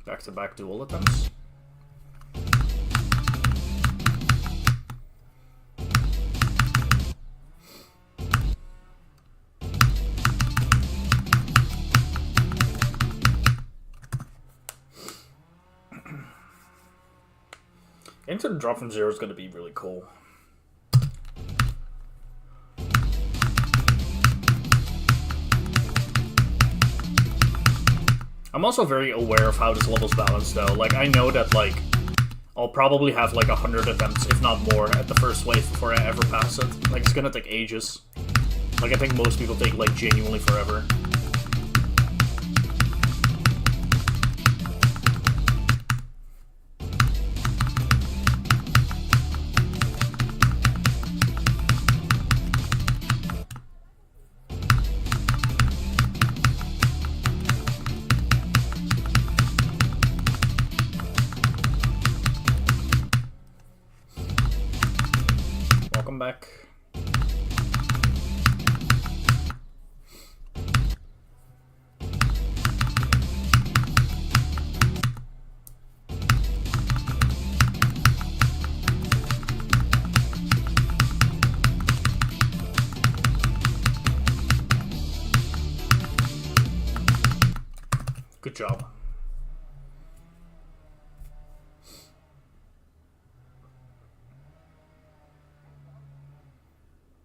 Back-to-back duel attempts. Getting to the drop from 0 is going to be really cool. I'm also very aware of how this level's balanced, though. Like, I know that, like, I'll probably have, like, 100 attempts, if not more, at the first wave before I ever pass it. Like, it's gonna take ages. Like, I think most people take, like, genuinely forever. Back. Good job.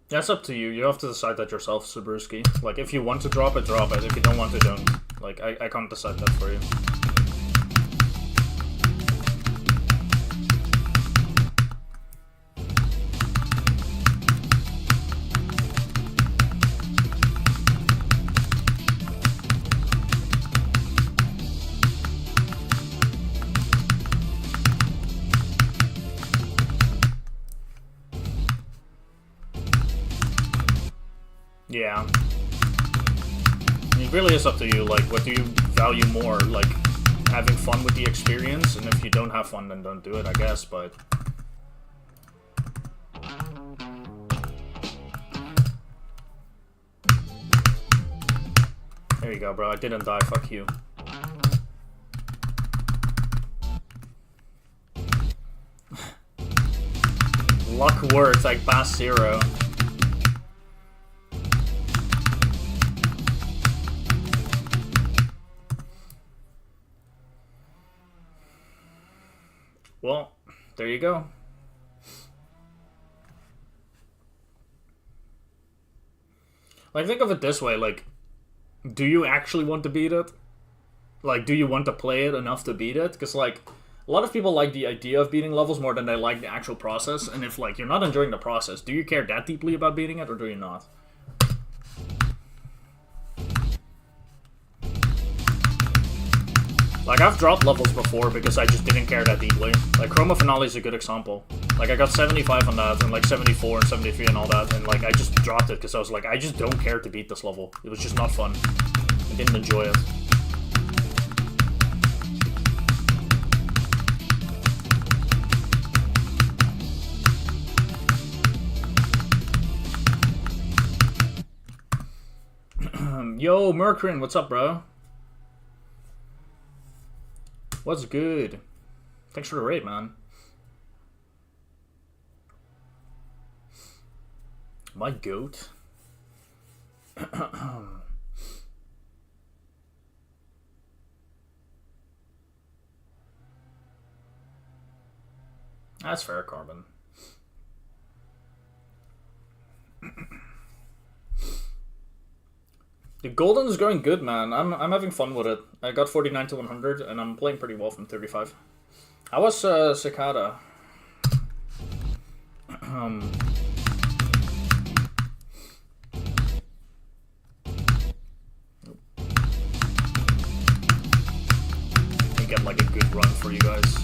That's up to you. You have to decide that yourself, Sabruski. Like, if you want to drop it, drop it. If you don't want to, don't. Like, I can't decide that for you. Yeah. It really is up to you, like, what do you value more? Like, having fun with the experience, and if you don't have fun, then don't do it, I guess, but... There you go, bro. I didn't die. Fuck you. Luck works like past 0. Well, there you go. Like, think of it this way, like, do you actually want to beat it? Like, do you want to play it enough to beat it? Because, like, a lot of people like the idea of beating levels more than they like the actual process, and if, like, you're not enjoying the process, do you care that deeply about beating it, or do you not? Like, I've dropped levels before because I just didn't care that deeply. Like, Chroma Finale is a good example. Like, I got 75 on that, and like 74 and 73 and all that, and like, I just dropped it because I was like, I just don't care to beat this level. It was just not fun. I didn't enjoy it. Yo, Mercrin, what's up, bro? What's good? Thanks for the raid, man. My goat. That's fair, Carbon. The Golden is going good, man. I'm having fun with it. I got 49 to 100, and I'm playing pretty well from 35. How was Cicada? Let me get like a good run for you guys.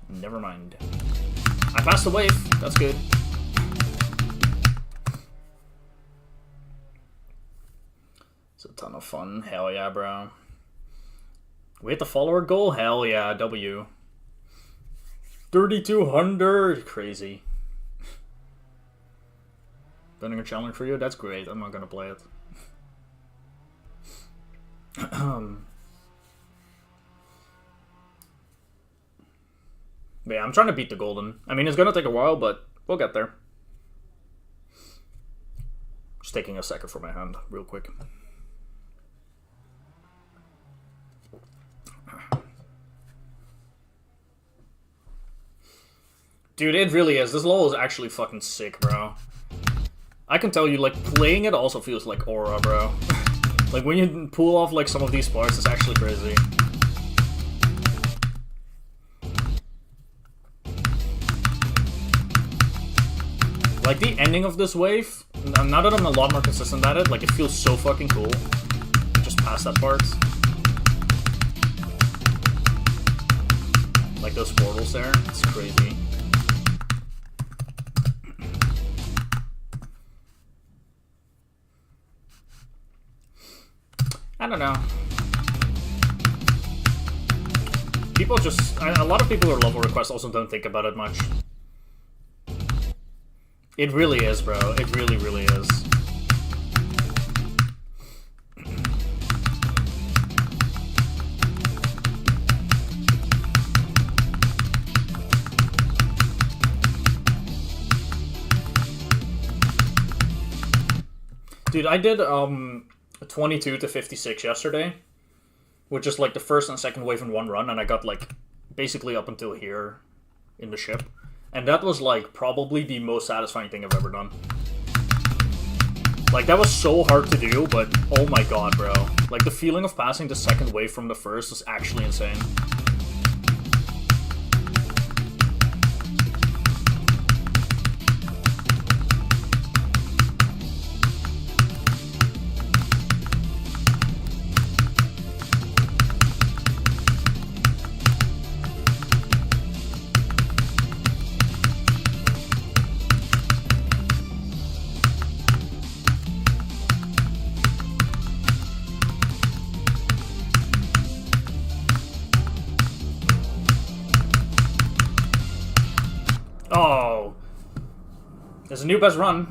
Never mind. I passed the wave. That's good. It's a ton of fun. Hell yeah, bro. We hit the follower goal? Hell yeah, W. 3,200. Crazy. Running a challenge for you? That's great. I'm not gonna play it. But yeah, I'm trying to beat the Golden. I mean, it's gonna take a while, but we'll get there. Just taking a second for my hand, real quick. Dude, it really is. This level is actually fucking sick, bro. I can tell you, like, playing it also feels like Aura, bro. Like, when you pull off, like, some of these parts, it's actually crazy. Like, the ending of this wave, now that I'm a lot more consistent at it, like, it feels so fucking cool. Just past that part. Like, those portals there, it's crazy. I don't know. People just... a lot of people who are level requests also don't think about it much. It really is, bro. It really, really is. Dude, I did, 22 to 56 yesterday, which is like the first and second wave in one run, and I got like basically up until here in the ship, and that was like probably the most satisfying thing I've ever done. Like, that was so hard to do, but oh my god, bro. Like, the feeling of passing the second wave from the first was actually insane. Oh. There's a new best run.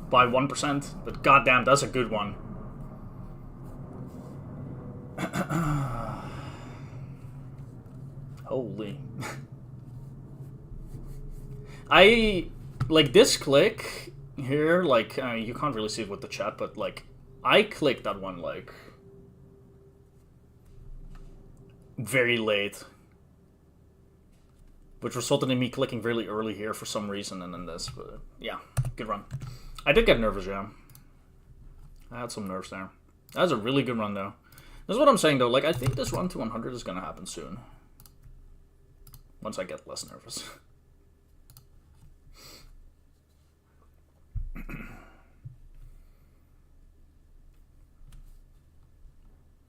by 1%, but goddamn, that's a good one. Holy. I, like, this click here, like, you can't really see it with the chat, but, like, I clicked that one, like, very late. Which resulted in me clicking really early here for some reason, and then this, but, yeah, good run. I did get nervous, yeah. I had some nerves there. That was a really good run, though. This is what I'm saying, though. Like, I think this run to 100 is going to happen soon. Once I get less nervous.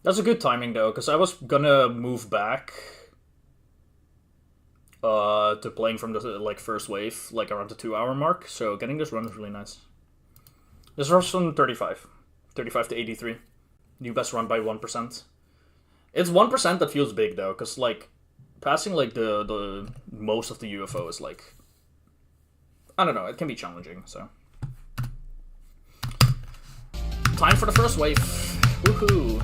That's a good timing, though, because I was going to move back to playing from the, like, first wave, like, around the 2-hour mark. So getting this run is really nice. This runs from 35. 35 to 83. New best run by 1%. It's 1% that feels big, though, because, like, passing, like, the most of the UFO is, like, I don't know, it can be challenging, so. Time for the first wave. Woohoo!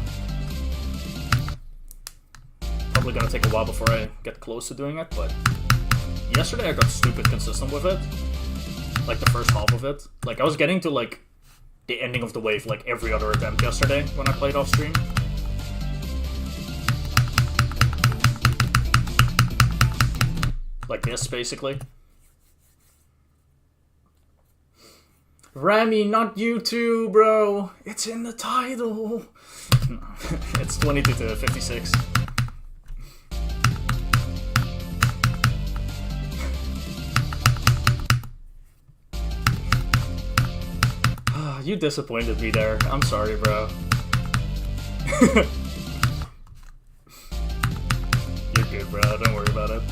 Probably gonna take a while before I get close to doing it, but yesterday I got stupid consistent with it. Like, the first half of it. Like, I was getting to, like, the ending of the wave, like, every other attempt yesterday when I played off stream. Like this, basically. Rami, not you too, bro. It's in the title. It's 22 to 56. You disappointed me there. I'm sorry, bro. You're good, bro. Don't worry about it.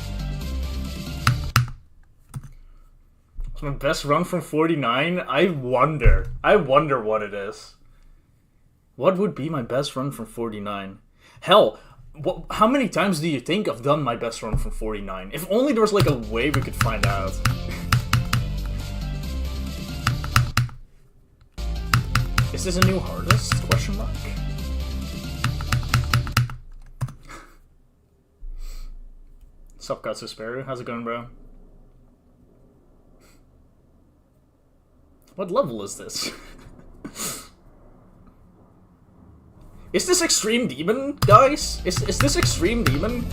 It's my best run from 49? I wonder what it is. What would be my best run from 49? Hell, how many times do you think I've done my best run from 49? If only there was, like, a way we could find out. Is this a new hardest? Question mark. Sup, Katsusperu? How's it going, bro? What level is this? Is this Extreme Demon, guys? Is this Extreme Demon?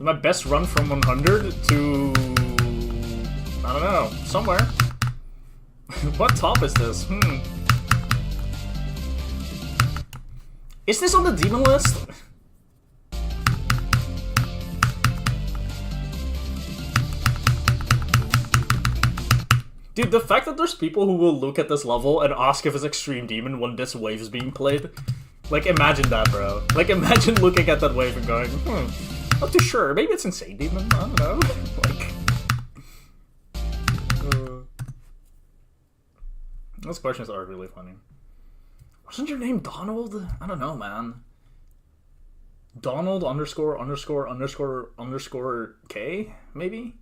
My best run from 100 to... I don't know. Somewhere. What top is this? Is this on the demon list? Dude, the fact that there's people who will look at this level and ask if it's Extreme Demon when this wave is being played. Like, imagine that, bro. Like, imagine looking at that wave and going, not too sure. Maybe it's Insane Demon. I don't know. Like... Those questions are really funny. Wasn't your name Donald? I don't know, man. Donald ______ K? Maybe?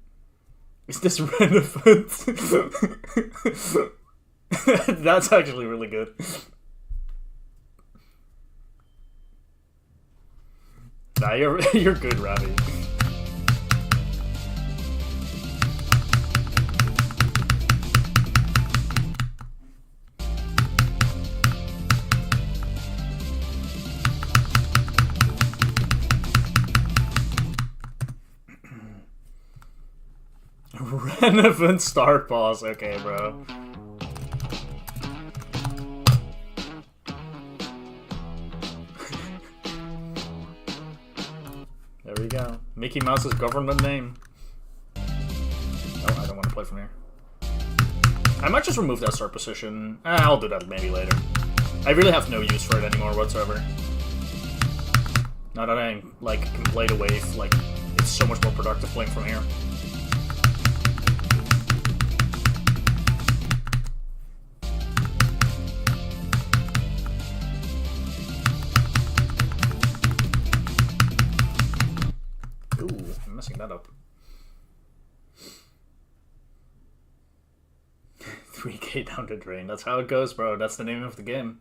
Is this relevant? That's actually really good. Nah, you're good, Ravi. Relevant start pause. Okay, bro. There we go. Mickey Mouse's government name. Oh, I don't want to play from here. I might just remove that start position. I'll do that maybe later. I really have no use for it anymore whatsoever. Now that I, like, can play the wave, like, it's so much more productive playing from here. Ooh, I'm messing that up. 3k down the drain. That's how it goes, bro. That's the name of the game.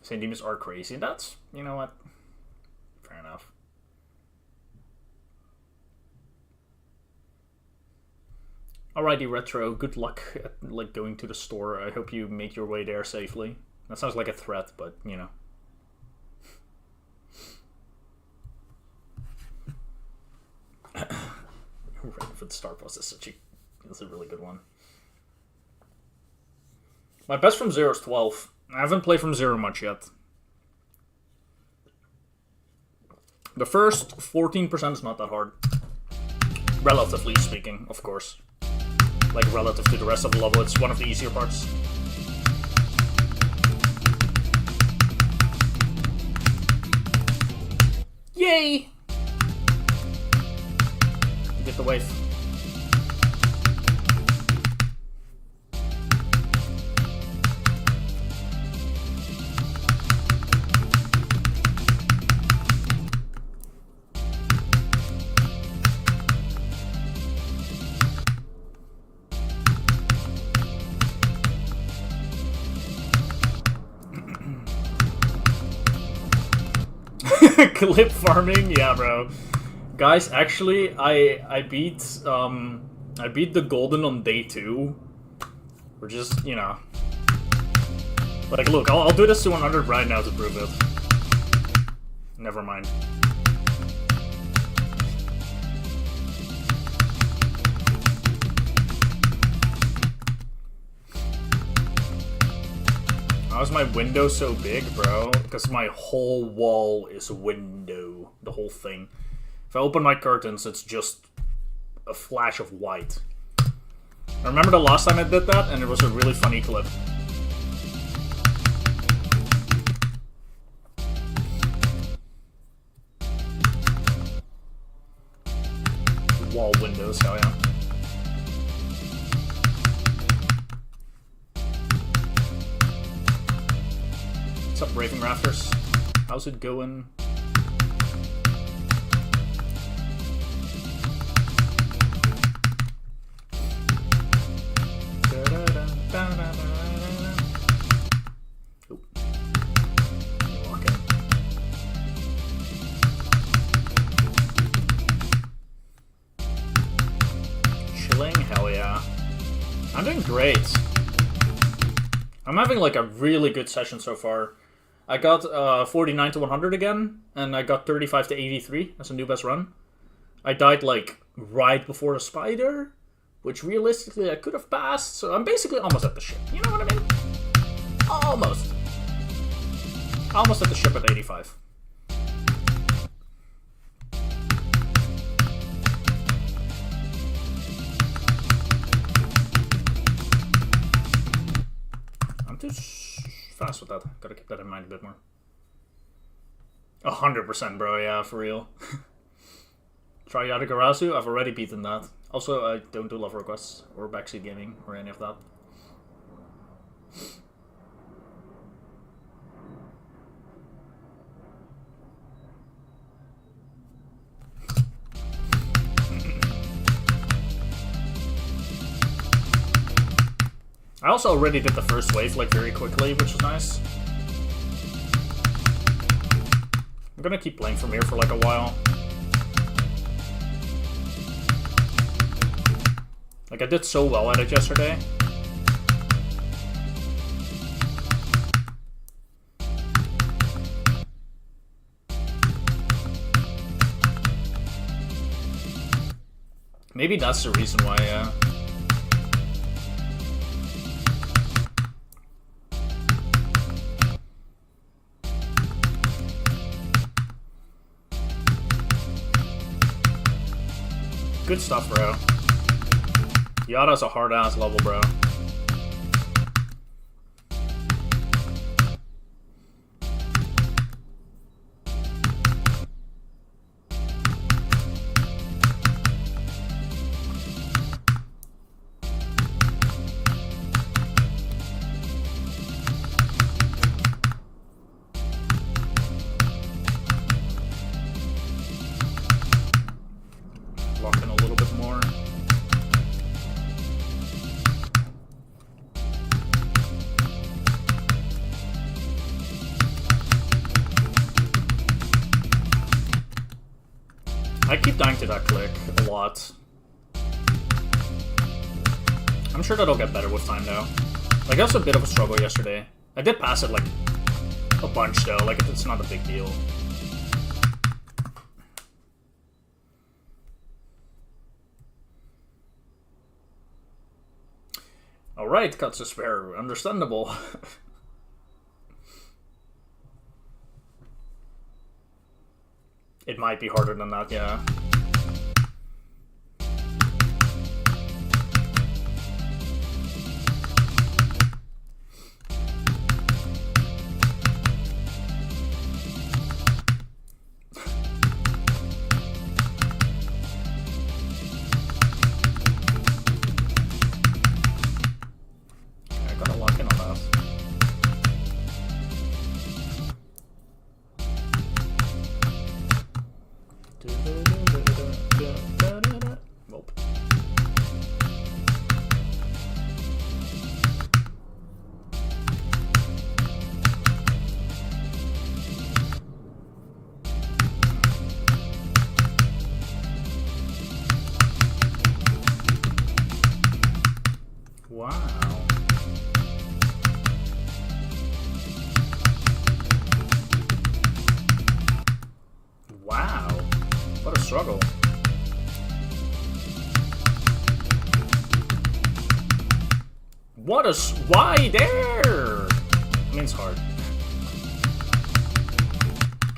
St. Demons are crazy. That's, you know what? Fair enough. Alrighty, Retro. Good luck at, like, going to the store. I hope you make your way there safely. That sounds like a threat, but, you know. Ready for the Star Plus is a really good one. My best from 0 is 12. I haven't played from 0 much yet. The first 14% is not that hard. Relatively speaking, of course. Like, relative to the rest of the level, it's one of the easier parts. Yay! Get the wave. Clip farming, yeah, bro. Guys, actually, I beat the golden on day 2. We're just, you know, like, look, I'll do this to 100 right now to prove it. Never mind. How is my window so big, bro? Because my whole wall is window. The whole thing. If I open my curtains, it's just a flash of white. I remember the last time I did that, and it was a really funny clip. Wall windows, hell yeah. What's up, Raving Rafters? How's it going? Chilling? Hell yeah. I'm doing great. I'm having like a really good session so far. I got 49 to 100 again, and I got 35 to 83. That's a new best run. I died like right before the spider, which realistically I could have passed, so I'm basically almost at the ship. You know what I mean? Almost. Almost at the ship at 85. I'm too fast with that. Gotta keep that in mind a bit more. 100%, bro. Yeah, for real. Try Yadagarasu? I've already beaten that. Also, I don't do love requests or backseat gaming or any of that. I also already did the first wave like very quickly, which was nice. I'm gonna keep playing from here for like a while. Like, I did so well at it yesterday. Maybe that's the reason why, Good stuff, bro. Yada's a hard-ass level, bro. Lock in a little bit more. I keep dying to that click a lot. I'm sure that'll get better with time, though. Like, that was a bit of a struggle yesterday. I did pass it, like, a bunch, though. Like, it's not a big deal. Alright, Katsusperu. Understandable. It might be harder than that, yeah. Wow. Wow. What a struggle. What a... Why there? I mean, it's hard.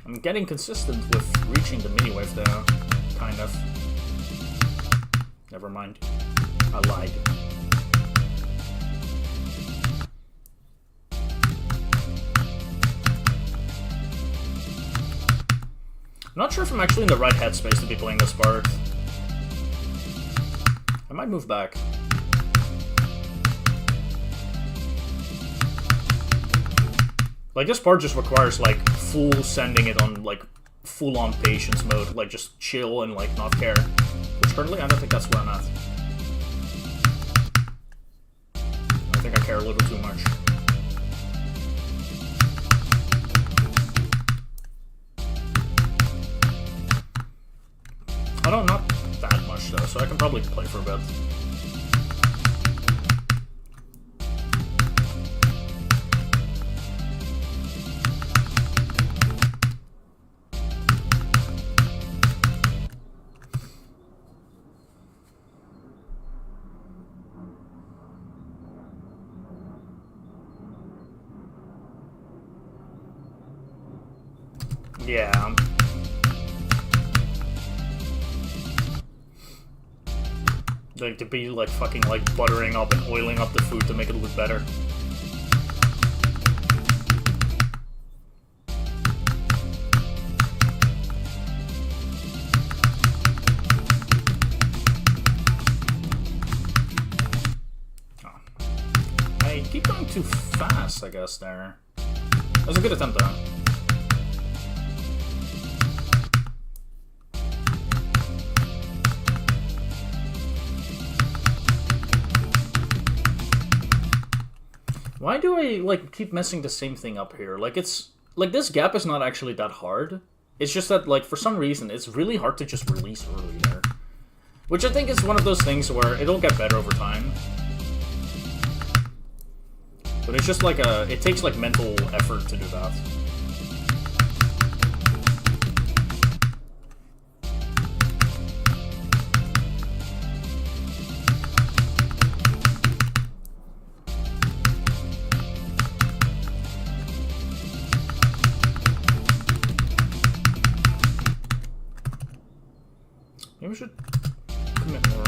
I'm getting consistent with reaching the mini-wave, though. Kind of. Never mind. I lied. I'm not sure if I'm actually in the right headspace to be playing this part. I might move back. Like, this part just requires, like, full sending it on, like, full-on patience mode. Like, just chill and, like, not care. Which currently, I don't think that's where I'm at. I think I care a little too much. I don't, not that much, though, so I can probably play for a bit. Yeah. Like, to be, like, fucking, like, buttering up and oiling up the food to make it look better. Oh. I keep going too fast, I guess, there. That was a good attempt, though. Why do I, like, keep messing the same thing up here? Like, it's... Like, this gap is not actually that hard. It's just that, like, for some reason, it's really hard to just release early there. Which I think is one of those things where it'll get better over time. But it's just like a... It takes, like, mental effort to do that. Maybe we should commit more.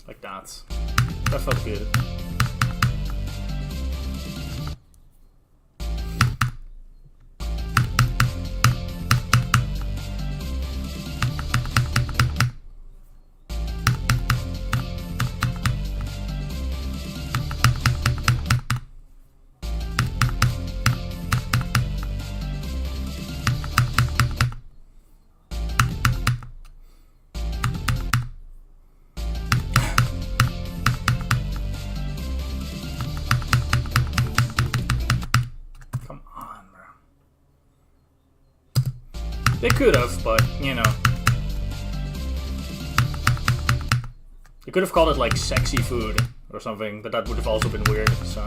Like that. That felt good. They could have, but, you know. They could have called it, like, sexy food or something, but that would have also been weird, so...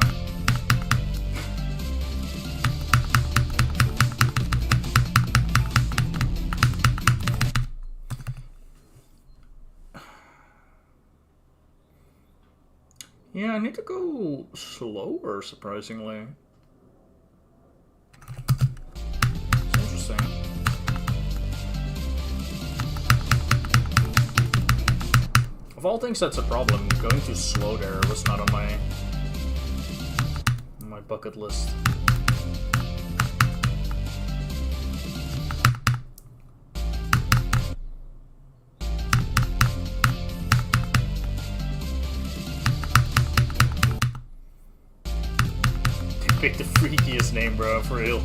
Yeah, I need to go slower, surprisingly. It's interesting. Of all things, that's a problem. Going too slow there was not on my bucket list. Pick the freakiest name, bro, for real.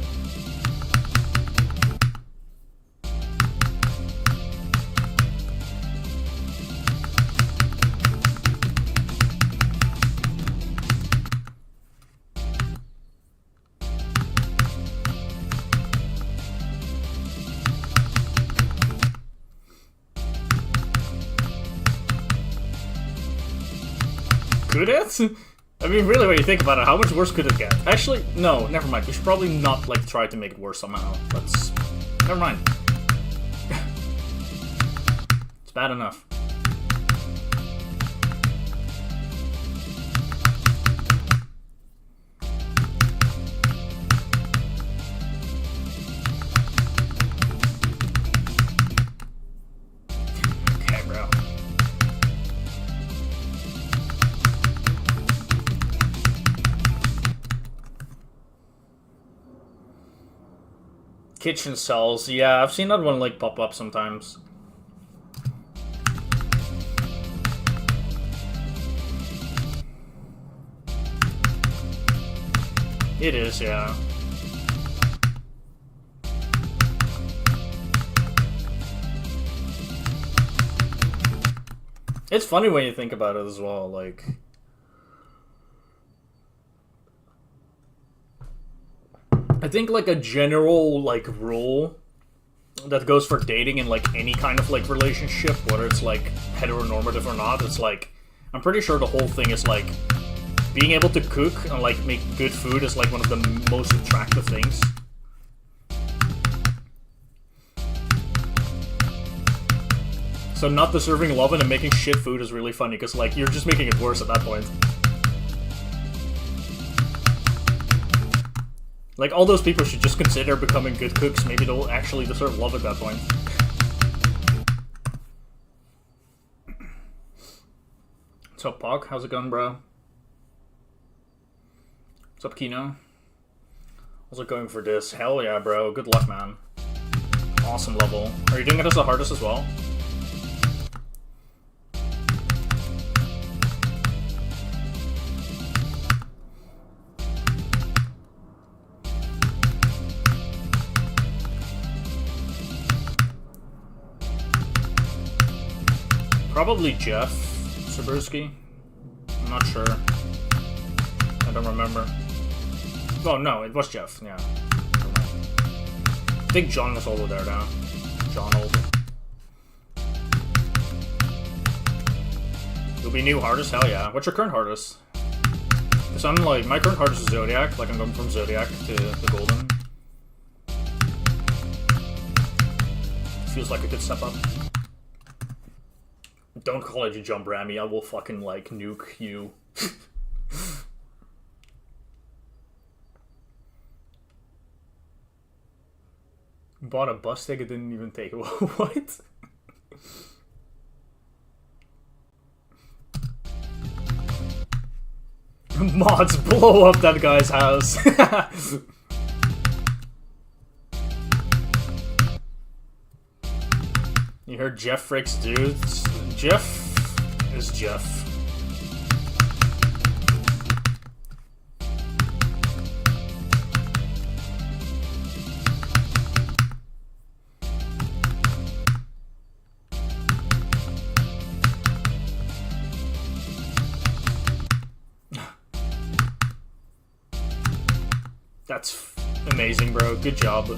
Could it? I mean, really, when you think about it, how much worse could it get? Actually, no, never mind. We should probably not, like, try to make it worse somehow. Let's... Never mind. It's bad enough. Okay, bro. Kitchen cells, yeah, I've seen that one like pop up sometimes. It is, yeah. It's funny when you think about it as well, like... I think, like, a general, like, rule that goes for dating in, like, any kind of, like, relationship, whether it's, like, heteronormative or not, it's, like, I'm pretty sure the whole thing is, like, being able to cook and, like, make good food is, like, one of the most attractive things. So not deserving love and making shit food is really funny, because, like, you're just making it worse at that point. Like, all those people should just consider becoming good cooks. Maybe they'll actually deserve love at that point. What's up, Pog? How's it going, bro? What's up, Kino? How's it going for this? Hell yeah, bro. Good luck, man. Awesome level. Are you doing it as the hardest as well? Probably Jeff Sabursky. I'm not sure. I don't remember. Oh no, it was Jeff, yeah. I think John was also there now. John Old. You'll be new hardest? Hell yeah. What's your current hardest? Because I'm like, my current hardest is Zodiac. Like, I'm going from Zodiac to the Golden. Feels like a good step up. Don't call it a jump, Rami. I will fucking, like, nuke you. Bought a bus ticket, didn't even take it. What? Mods, blow up that guy's house. You heard Jeff Fricks, dude? Jeff is Jeff. That's amazing, bro. Good job.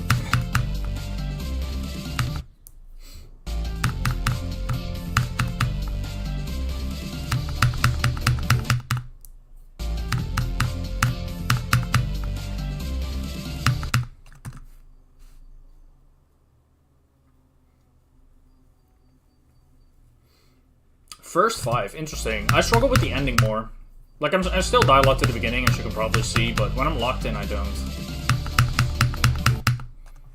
First 5, interesting. I struggle with the ending more. Like, I still die locked at the beginning, as you can probably see, but when I'm locked in, I don't.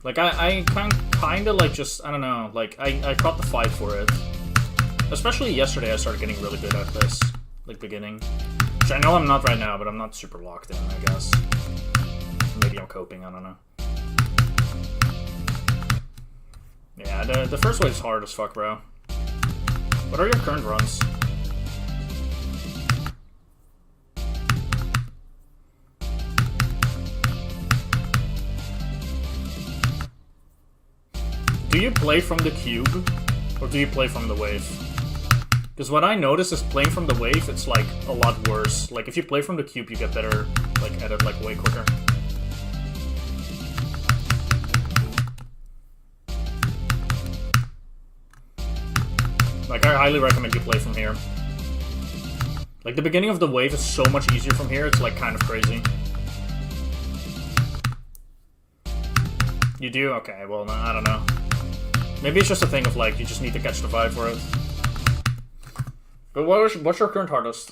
Like, I kind of, like, just, I don't know, like, I caught the fight for it. Especially yesterday, I started getting really good at this, like, beginning. Which I know I'm not right now, but I'm not super locked in, I guess. Maybe I'm coping, I don't know. Yeah, the first wave's hard as fuck, bro. What are your current runs? Do you play from the cube, or do you play from the wave? Because what I notice is playing from the wave, it's like a lot worse. Like if you play from the cube, you get better, like edit like way quicker. Like I highly recommend you play from here. Like the beginning of the wave is so much easier from here, it's like kind of crazy. You do? Okay, well, no, I don't know. Maybe it's just a thing of like, you just need to catch the vibe for it. But what's your current hardest?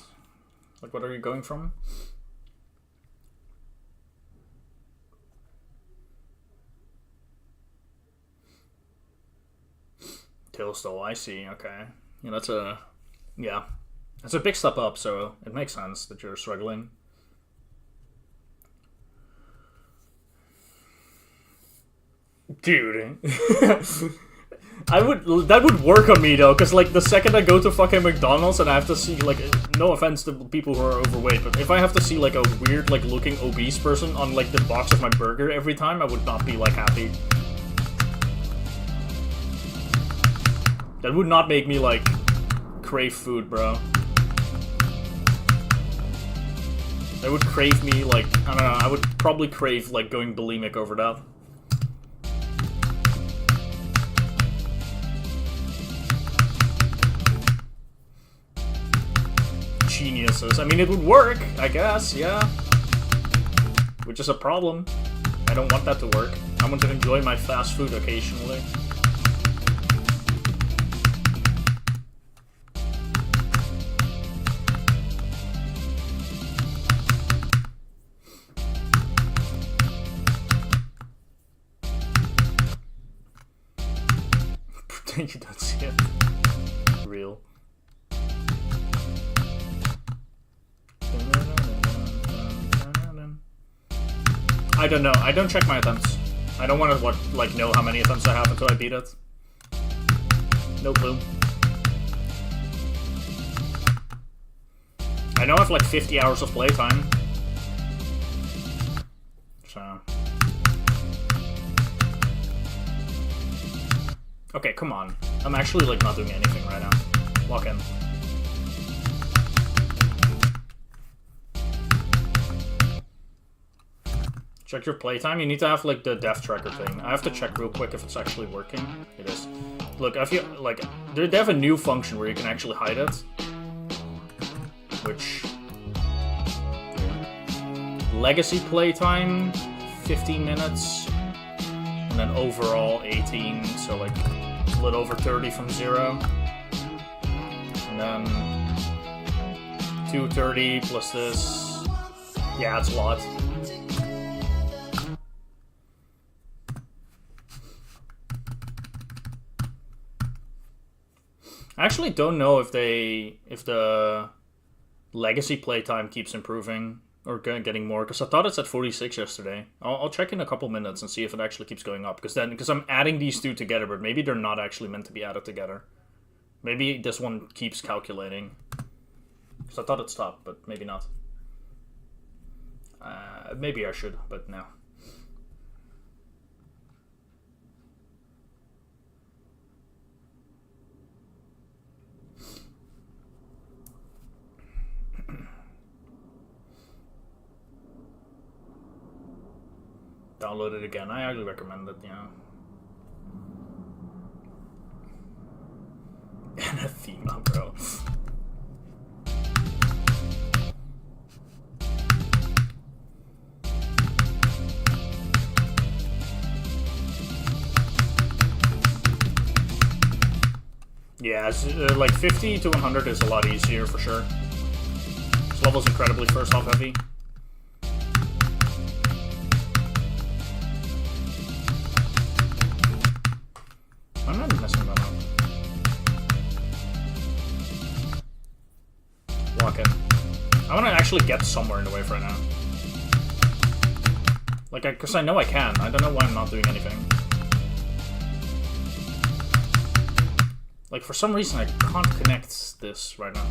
Like, what are you going from? Tilstall, I see, okay. Yeah, that's a... Yeah. That's a big step up, so it makes sense that you're struggling. Dude. That would work on me though, because like the second I go to fucking McDonald's and I have to see like, no offense to people who are overweight, but if I have to see like a weird like looking obese person on like the box of my burger every time, I would not be like happy. That would not make me like crave food, bro. That would crave me like, I don't know, I would probably crave like going bulimic over that. Geniuses. I mean, it would work, I guess, yeah. Which is a problem. I don't want that to work. I want to enjoy my fast food occasionally. Pretend you don't see it. Real. I don't know. I don't check my attempts. I don't want to know how many attempts I have until I beat it. No clue. I know I have like 50 hours of playtime. So. Okay, come on. I'm actually like not doing anything right now. Lock in. Check your playtime. You need to have like the death tracker thing. I have to check real quick if it's actually working. It is. Look, I feel like they have a new function where you can actually hide it. Which... Legacy playtime, 15 minutes. And then overall 18, so like a little over 30 from 0. And then 230 plus this. Yeah, it's a lot. I actually don't know if the legacy playtime keeps improving or getting more, because I thought it's at 46 yesterday. I'll check in a couple minutes and see if it actually keeps going up, because I'm adding these two together, but maybe they're not actually meant to be added together. Maybe this one keeps calculating, because I thought it stopped, but maybe not. Maybe I should, but no. Download it again. I highly recommend it, yeah. Anathema, bro. Yeah, like 50 to 100 is a lot easier for sure. This level's incredibly first off heavy. I'm not messing that up. Walk in. I want to actually get somewhere in the wave right now. Like, because I know I can. I don't know why I'm not doing anything. Like, for some reason, I can't connect this right now.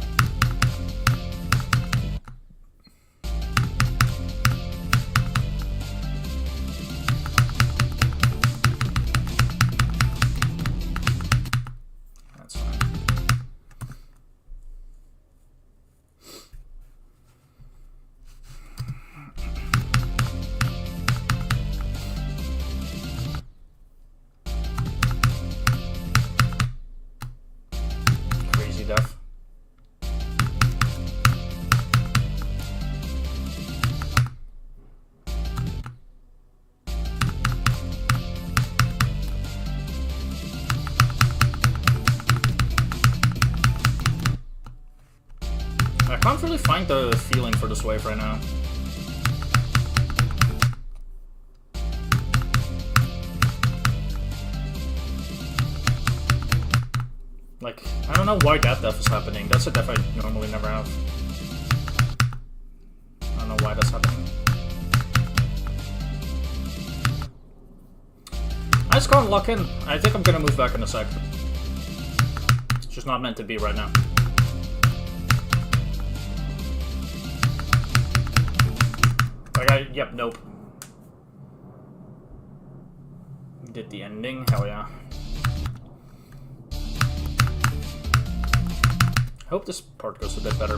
That's fine. Crazy death. I can't really find the feeling for this wave right now. Like, I don't know why that death is happening. That's a death I normally never have. I don't know why that's happening. I just can't lock in. I think I'm gonna move back in a sec. It's just not meant to be right now. Like, yep, nope. Did the ending? Hell yeah. I hope this part goes a bit better.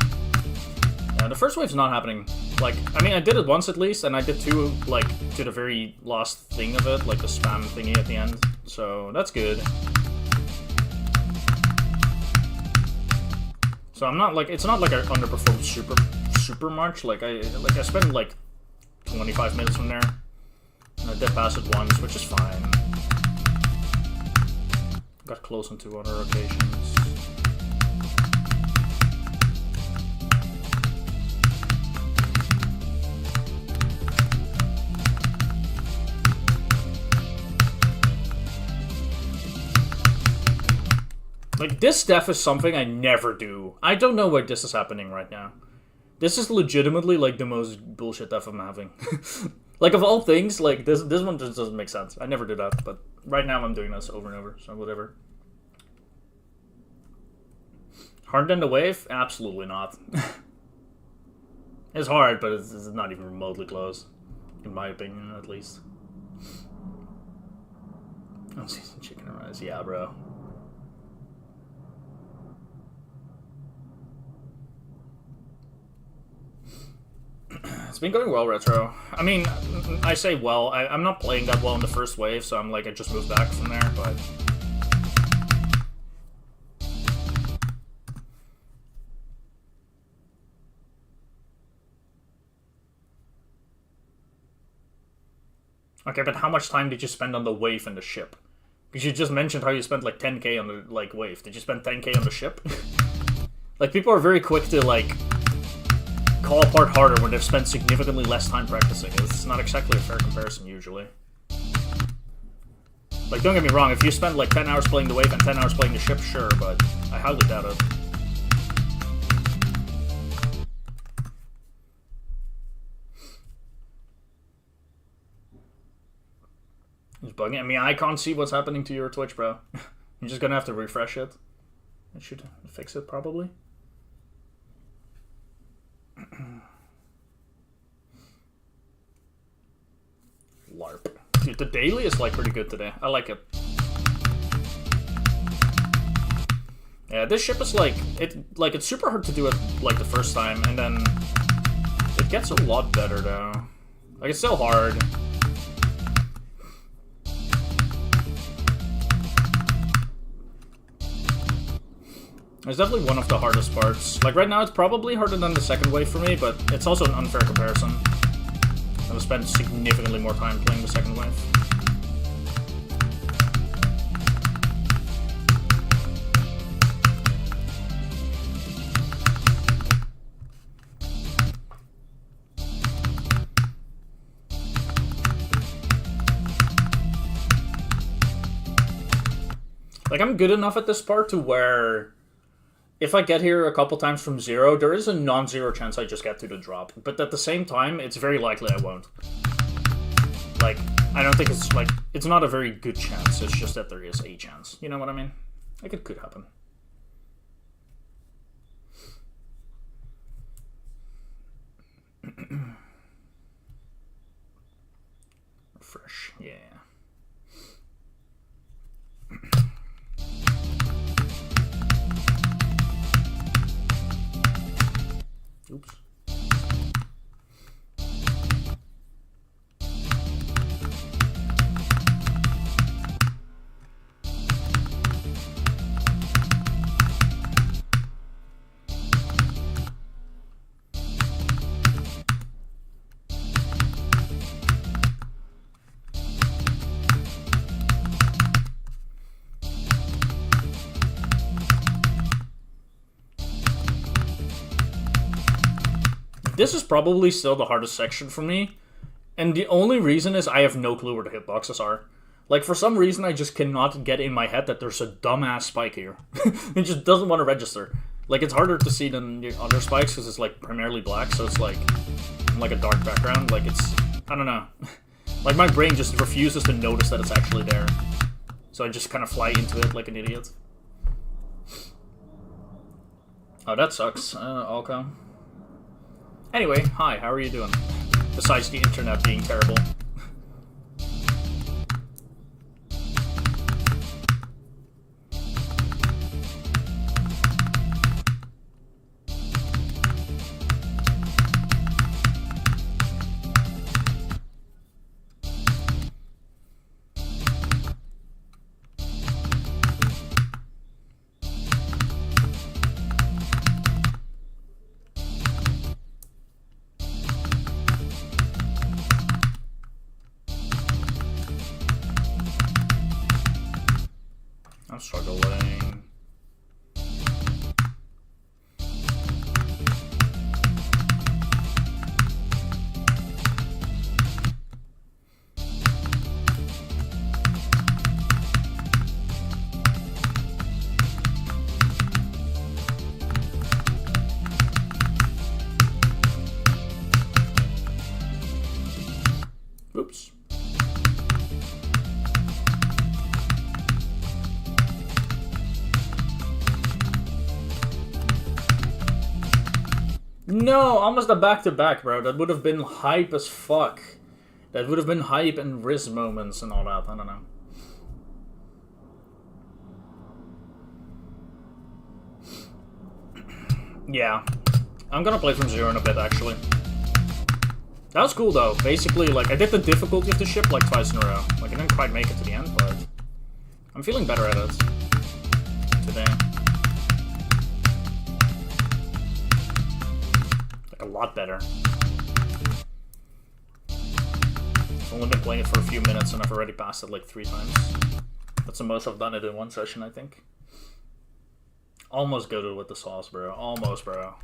Yeah, the first wave's not happening. Like, I mean, I did it once at least, and I did two, like, to the very last thing of it, like the spam thingy at the end. So, that's good. So I'm not, like, it's not like I underperformed super much. Like, I spent, like, 25 minutes from there. And I did pass it once, which is fine. Got close on 2 other occasions. Like, this death is something I never do. I don't know why this is happening right now. This is legitimately, like, the most bullshit death I'm having. Like, of all things, like, this one just doesn't make sense. I never do that, but right now I'm doing this over and over, so whatever. Harder than the wave? Absolutely not. It's hard, but it's not even remotely close. In my opinion, at least. Oh, seasoned chicken and rice. Yeah, bro. It's been going well, Retro. I mean, I say well. I'm not playing that well in the first wave, so I'm like, I just moved back from there, but... Okay, but how much time did you spend on the wave and the ship? Because you just mentioned how you spent like 10k on the, like, wave. Did you spend 10k on the ship? Like, people are very quick to, like, call apart harder when they've spent significantly less time practicing. It's not exactly a fair comparison, usually. Like, don't get me wrong, if you spend like 10 hours playing the wave and 10 hours playing the ship, sure, but I highly doubt it. It's bugging. I mean, I can't see what's happening to your Twitch, bro. You're just gonna have to refresh it. It should fix it, probably. LARP. Dude, the daily is like pretty good today. I like it. Yeah, this ship is like it's super hard to do it like the first time, and then it gets a lot better though. Like, it's still hard. It's definitely one of the hardest parts. Like, right now it's probably harder than the second wave for me, but it's also an unfair comparison. I've spent significantly more time playing the second wave. Like, I'm good enough at this part to where if I get here a couple times from 0, there is a non-zero chance I just get to the drop. But at the same time, it's very likely I won't. Like, I don't think it's, like, it's not a very good chance. It's just that there is a chance. You know what I mean? Like, it could happen. Refresh, yeah. Oops. This is probably still the hardest section for me, and the only reason is I have no clue where the hitboxes are. Like, for some reason, I just cannot get in my head that there's a dumbass spike here. It just doesn't want to register. Like, it's harder to see than the other spikes because it's, like, primarily black, so it's, like a dark background. Like, it's... I don't know. Like, my brain just refuses to notice that it's actually there. So I just kind of fly into it like an idiot. Oh, that sucks. Alco. Anyway, hi, how are you doing? Besides the internet being terrible. I'm struggling. Oops. No, almost a back-to-back, bro. That would have been hype as fuck. That would have been hype and Riz moments and all that. I don't know. Yeah. I'm gonna play from 0 in a bit, actually. That was cool, though. Basically, like, I did the difficulty of the ship, like, twice in a row. Like, I didn't quite make it to the end, but I'm feeling better at it today. A lot better. I've only been playing it for a few minutes and I've already passed it like 3 times. That's the most I've done it in one session, I think. Almost goated with the sauce, bro. Almost, bro.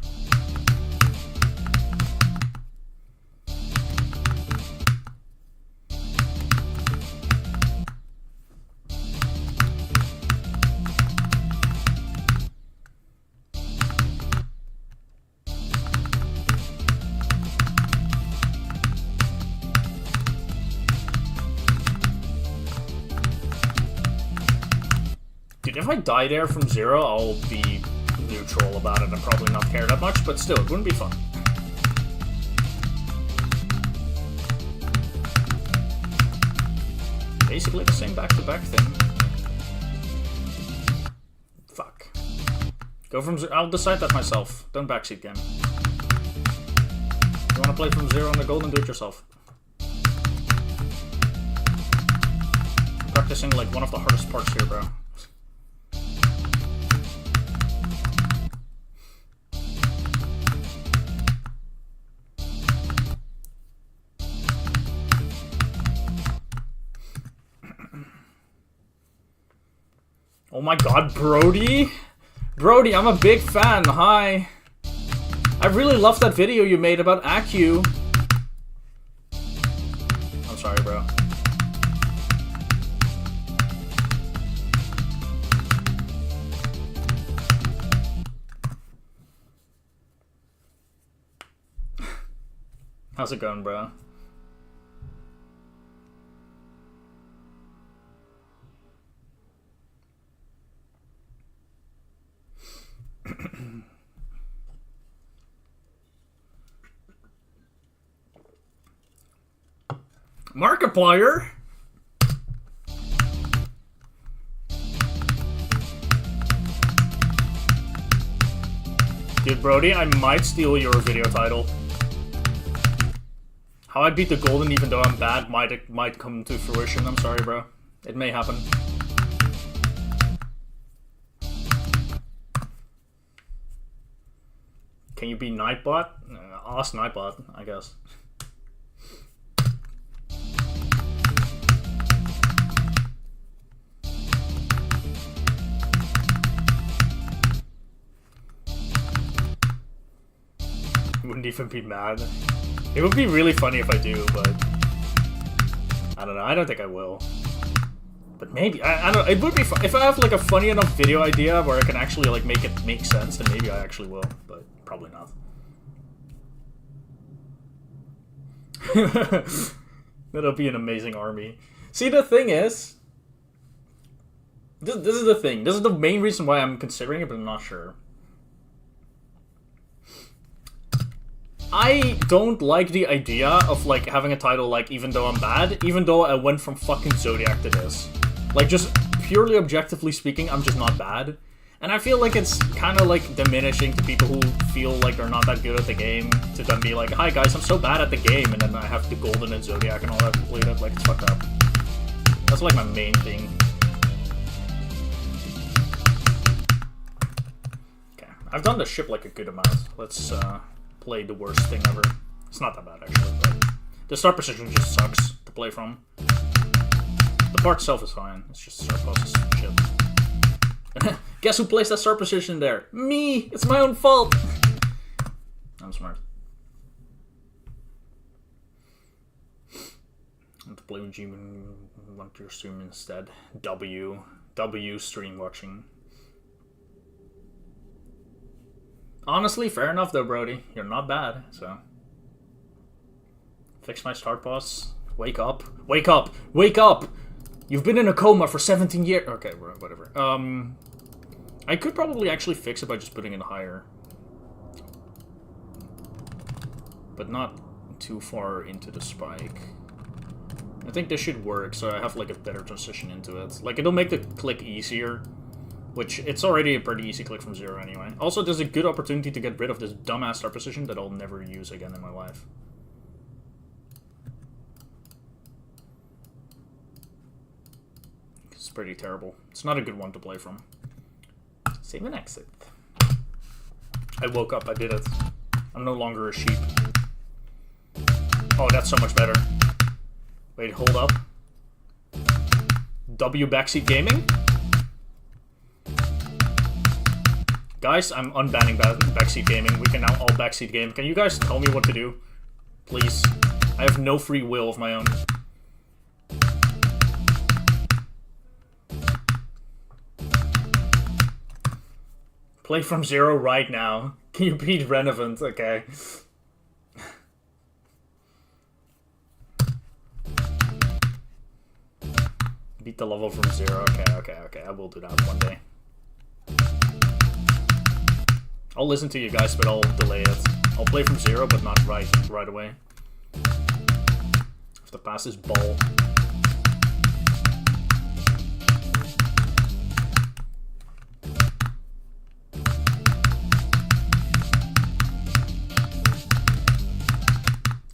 Dude, if I die there from 0, I'll be neutral about it and probably not care that much, but still, it wouldn't be fun. Basically the same back-to-back thing. Fuck. Go from 0. I'll decide that myself. Don't backseat game. You wanna play from 0 on the gold and do it yourself. I'm practicing like one of the hardest parts here, bro. Oh my god, Brody? Brody, I'm a big fan. Hi. I really love that video you made about Accu. I'm sorry, bro. How's it going, bro? Markiplier? Dude, Brody, I might steal your video title. How I beat the golden even though I'm bad might come to fruition. I'm sorry, bro. It may happen. Can you be Nightbot? Ask Nightbot, I guess. Wouldn't even be mad. It would be really funny if I do, but I don't know. I don't think I will. But maybe I don't know. It would be fun if I have like a funny enough video idea where I can actually like make it make sense. Then maybe I actually will, but probably not. That'll be an amazing army. See, the thing is, this is the thing. This is the main reason why I'm considering it, but I'm not sure. I don't like the idea of like having a title like even though I'm bad, even though I went from fucking Zodiac to this. Like, just purely objectively speaking, I'm just not bad. And I feel like it's kind of like diminishing to people who feel like they're not that good at the game to then be like, hi guys, I'm so bad at the game, and then I have the golden and Zodiac and all that completed. Like, it's fucked up. That's like my main thing. Okay, I've done the ship like a good amount. Let's play the worst thing ever. It's not that bad actually, but the start position just sucks to play from. The part itself is fine. It's just start process shit. Guess who placed that start position there? Me! It's my own fault! I'm smart. I have to play with G when you want your stream instead. W stream watching. Honestly, fair enough though, Brody. You're not bad, so. Fix my start boss. Wake up. Wake up! Wake up! You've been in a coma for 17 years. Okay, whatever. I could probably actually fix it by just putting it higher. But not too far into the spike. I think this should work, so I have like a better transition into it. Like, it'll make the click easier. Which, it's already a pretty easy click from 0 anyway. Also, there's a good opportunity to get rid of this dumbass start position that I'll never use again in my life. It's pretty terrible. It's not a good one to play from. Save and exit. I woke up, I did it. I'm no longer a sheep. Oh, that's so much better. Wait, hold up. W backseat gaming? Guys, I'm unbanning backseat gaming. We can now all backseat game. Can you guys tell me what to do? Please. I have no free will of my own. Play from 0 right now. Can you beat Renovant? Okay. Beat the level from 0. Okay. I will do that one day. I'll listen to you guys, but I'll delay it. I'll play from 0, but not right away. I have to pass this ball.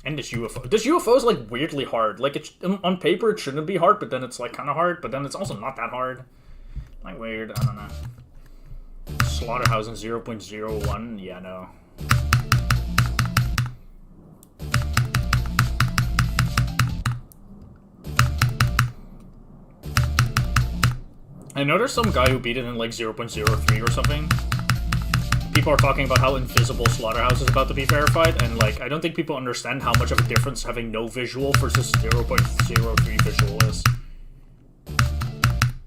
And this UFO. This UFO is like weirdly hard. Like, it's on paper it shouldn't be hard, but then it's like kind of hard, but then it's also not that hard. Like, weird. I don't know. Slaughterhouse in 0.01? Yeah, no. I know there's some guy who beat it in like 0.03 or something. People are talking about how invisible Slaughterhouse is about to be verified, and like, I don't think people understand how much of a difference having no visual versus 0.03 visual is.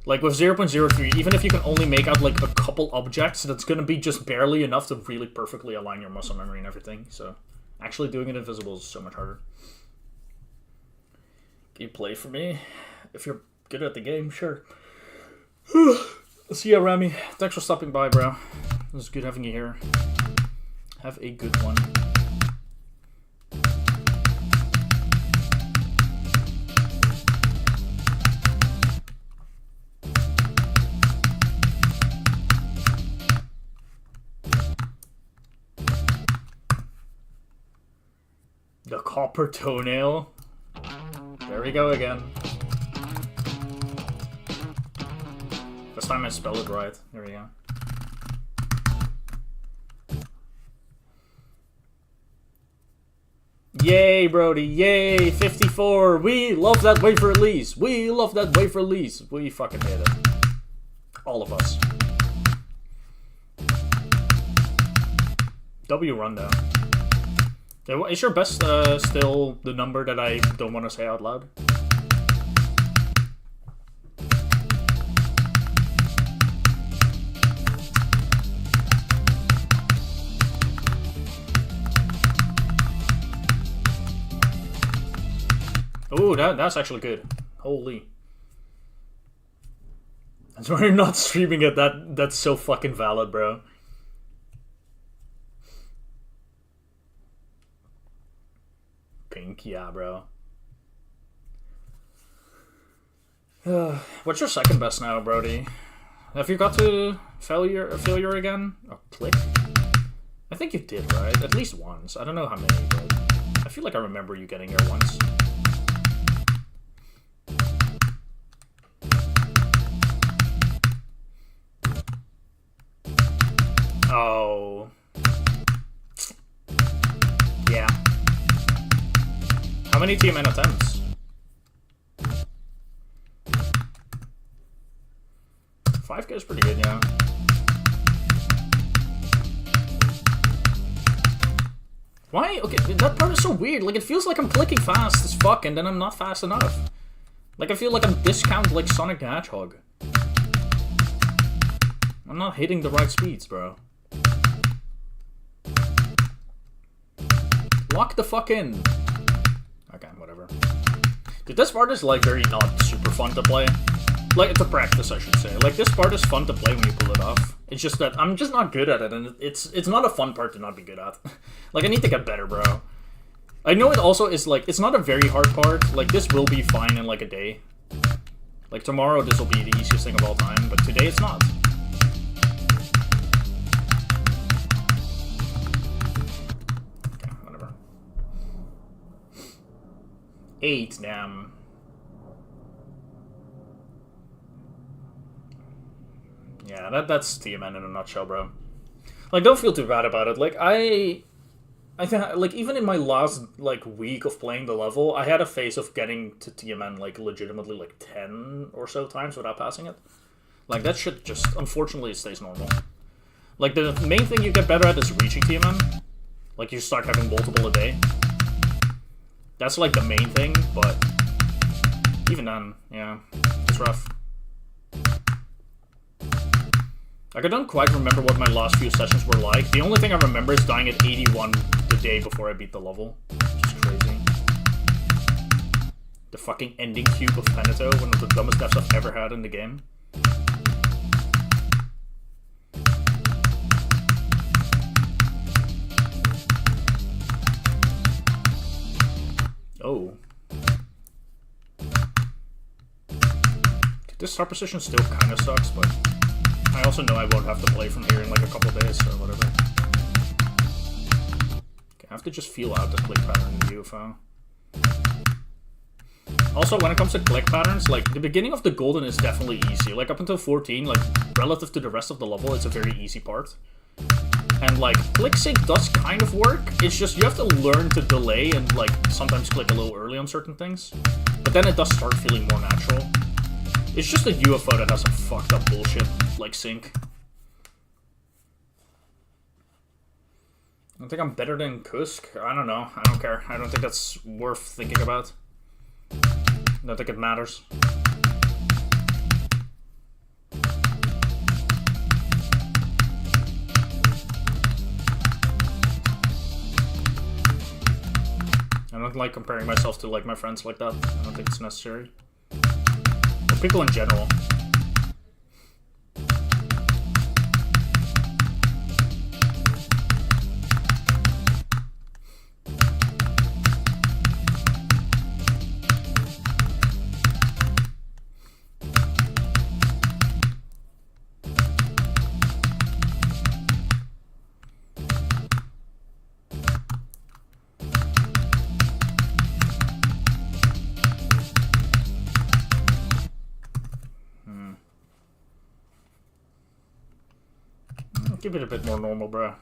Like, with 0.03, even if you can only make out, like, a couple objects, that's gonna be just barely enough to really perfectly align your muscle memory and everything, so. Actually doing it invisible is so much harder. Can you play for me? If you're good at the game, sure. See ya, Rami. Thanks for stopping by, bro. It was good having you here. Have a good one. The copper toenail. There we go again. This time I spelled it right. There we go. Yay, Brody. Yay. 54. We love that wafer release. We love that wafer release. We fucking hate it. All of us. W rundown. Is your best still the number that I don't want to say out loud? Oh, that's actually good. Holy. That's why you're not streaming it. That's so fucking valid, bro. Pink, yeah, bro. What's your second best now, Brody? Have you got to failure again? Or click? I think you did, right? At least once. I don't know how many, but I feel like I remember you getting here once. Oh. Yeah. How many TMN attempts? 5K is pretty good, yeah. Why? Okay, that part is so weird. Like, it feels like I'm clicking fast as fuck, and then I'm not fast enough. Like, I feel like I'm discounted like Sonic the Hedgehog. I'm not hitting the right speeds, bro. Lock the fuck in. Okay, whatever. Dude, this part is, like, very not super fun to play. Like, to practice, I should say. Like, this part is fun to play when you pull it off. It's just that I'm just not good at it, and it's not a fun part to not be good at. Like, I need to get better, bro. I know it also is, like, it's not a very hard part. Like, this will be fine in, like, a day. Like, tomorrow this will be the easiest thing of all time, but today it's not. Okay, whatever. 8, damn. Yeah, that's TMN in a nutshell, bro. Like, don't feel too bad about it. Like, I think, like, even in my last, like, week of playing the level, I had a phase of getting to TMN, like, legitimately, like, 10 or so times without passing it. Like, that shit just, unfortunately, it stays normal. Like, the main thing you get better at is reaching TMN. Like, you start having multiple a day. That's, like, the main thing, but even then, yeah, it's rough. Like, I don't quite remember what my last few sessions were like. The only thing I remember is dying at 81 the day before I beat the level. Which is crazy. The fucking ending cube of Penito, one of the dumbest deaths I've ever had in the game. Oh. Dude, this start position still kind of sucks, but I also know I won't have to play from here in like a couple days or whatever. Okay, I have to just feel out the click pattern in the UFO. Also, when it comes to click patterns, like, the beginning of the golden is definitely easy. Like, up until 14, like, relative to the rest of the level, it's a very easy part. And, like, click sync does kind of work. It's just you have to learn to delay and, like, sometimes click a little early on certain things. But then it does start feeling more natural. It's just a UFO that has some fucked up bullshit, like sync. I think I'm better than Kusk. I don't know. I don't care. I don't think that's worth thinking about. I don't think it matters. don't like comparing myself to like my friends like that. I don't think it's necessary. Or people in general. Give it a bit more normal, bro.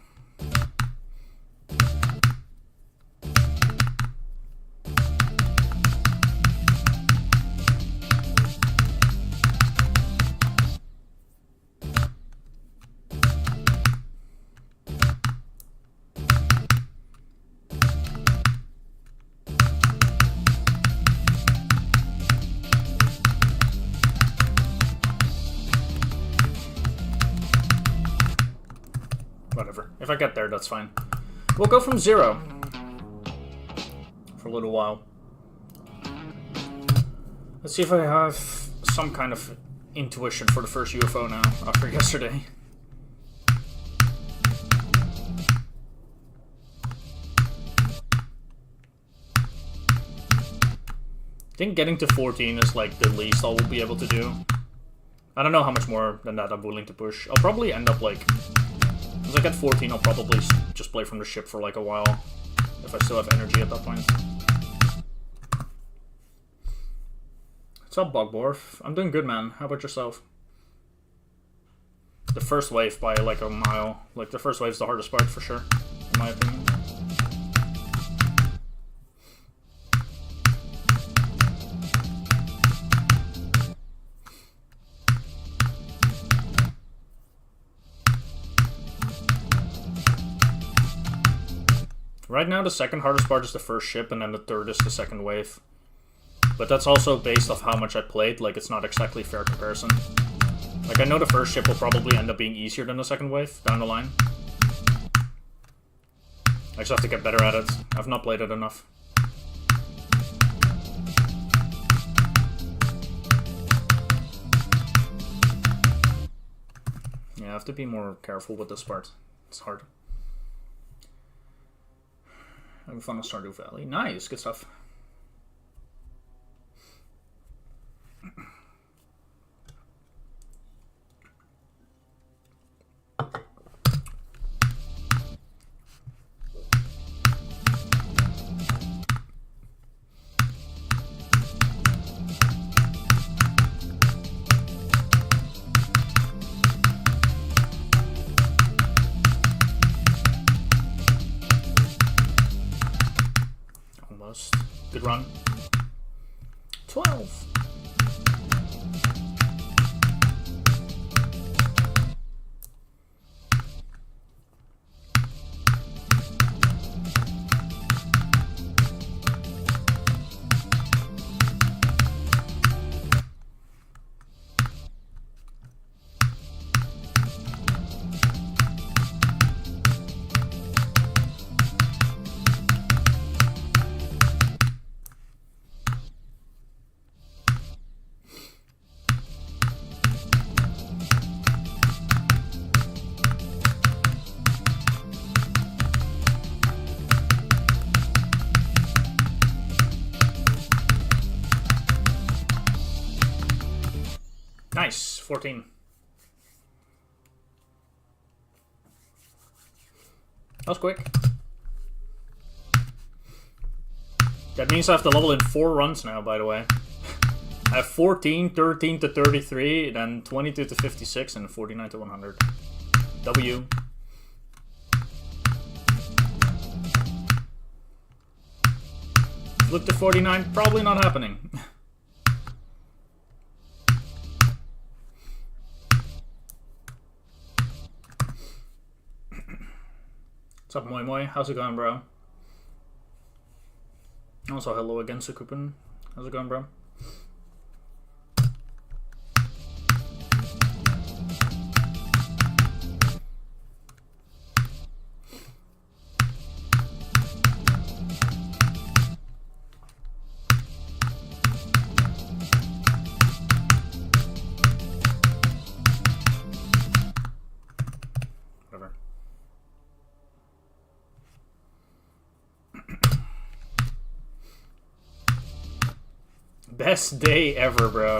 Whatever. If I get there, that's fine. We'll go from 0 for a little while. Let's see if I have some kind of intuition for the first UFO now, after yesterday. I think getting to 14 is like the least I will be able to do. I don't know how much more than that I'm willing to push. I'll probably end up like... As I get 14, I'll probably just play from the ship for like a while, if I still have energy at that point. What's up, Bogborf? I'm doing good, man. How about yourself? The first wave by like a mile. Like, the first wave's the hardest part for sure, in my opinion. Right now, the second hardest part is the first ship, and then the third is the second wave. But that's also based off how much I played, like, it's not exactly a fair comparison. Like, I know the first ship will probably end up being easier than the second wave, down the line. I just have to get better at it. I've not played it enough. Yeah, I have to be more careful with this part. It's hard. Having fun with Stardew Valley. Nice, good stuff. Good run. 12. Nice, 14. That was quick. That means I have to level in 4 runs now, by the way. I have 14, 13 to 33, then 22 to 56, and 49 to 100. W. Flip to 49, probably not happening. What's up, Moi Moi? How's it going, bro? Also, hello again, Sukupin. How's it going, bro? Best day ever, bro.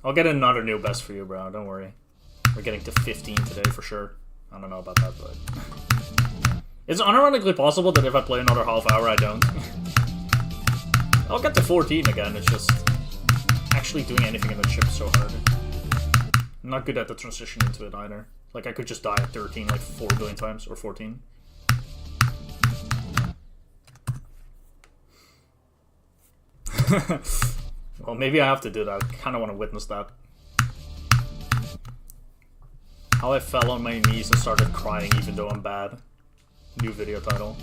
I'll get another new best for you, bro. Don't worry. We're getting to 15 today for sure. I don't know about that, but... It's unironically possible that if I play another half hour, I don't. I'll get to 14 again, it's just... Actually doing anything in the chip is so hard. I'm not good at the transition into it either. Like, I could just die at 13 like 4 billion times, or 14. Well, maybe I have to do that. I kind of want to witness that. How I fell on my knees and started crying even though I'm bad. New video title.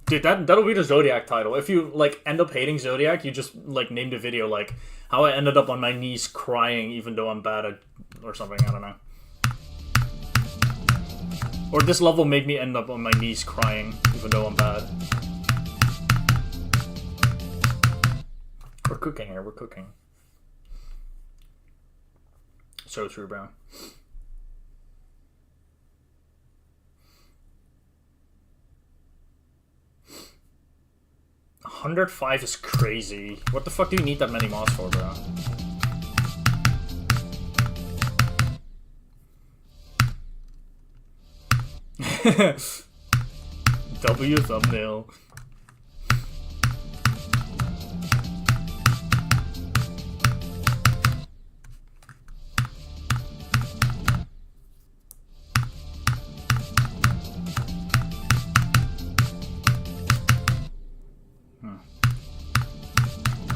Dude, that'll be the Zodiac title. If you, like, end up hating Zodiac, you just, like, name the video, like, how I ended up on my knees crying even though I'm bad at... or something, I don't know. Or this level made me end up on my knees crying even though I'm bad. We're cooking here, we're cooking. So true, bro. $105 is crazy. What the fuck do you need that many mods for, bro? W thumbnail.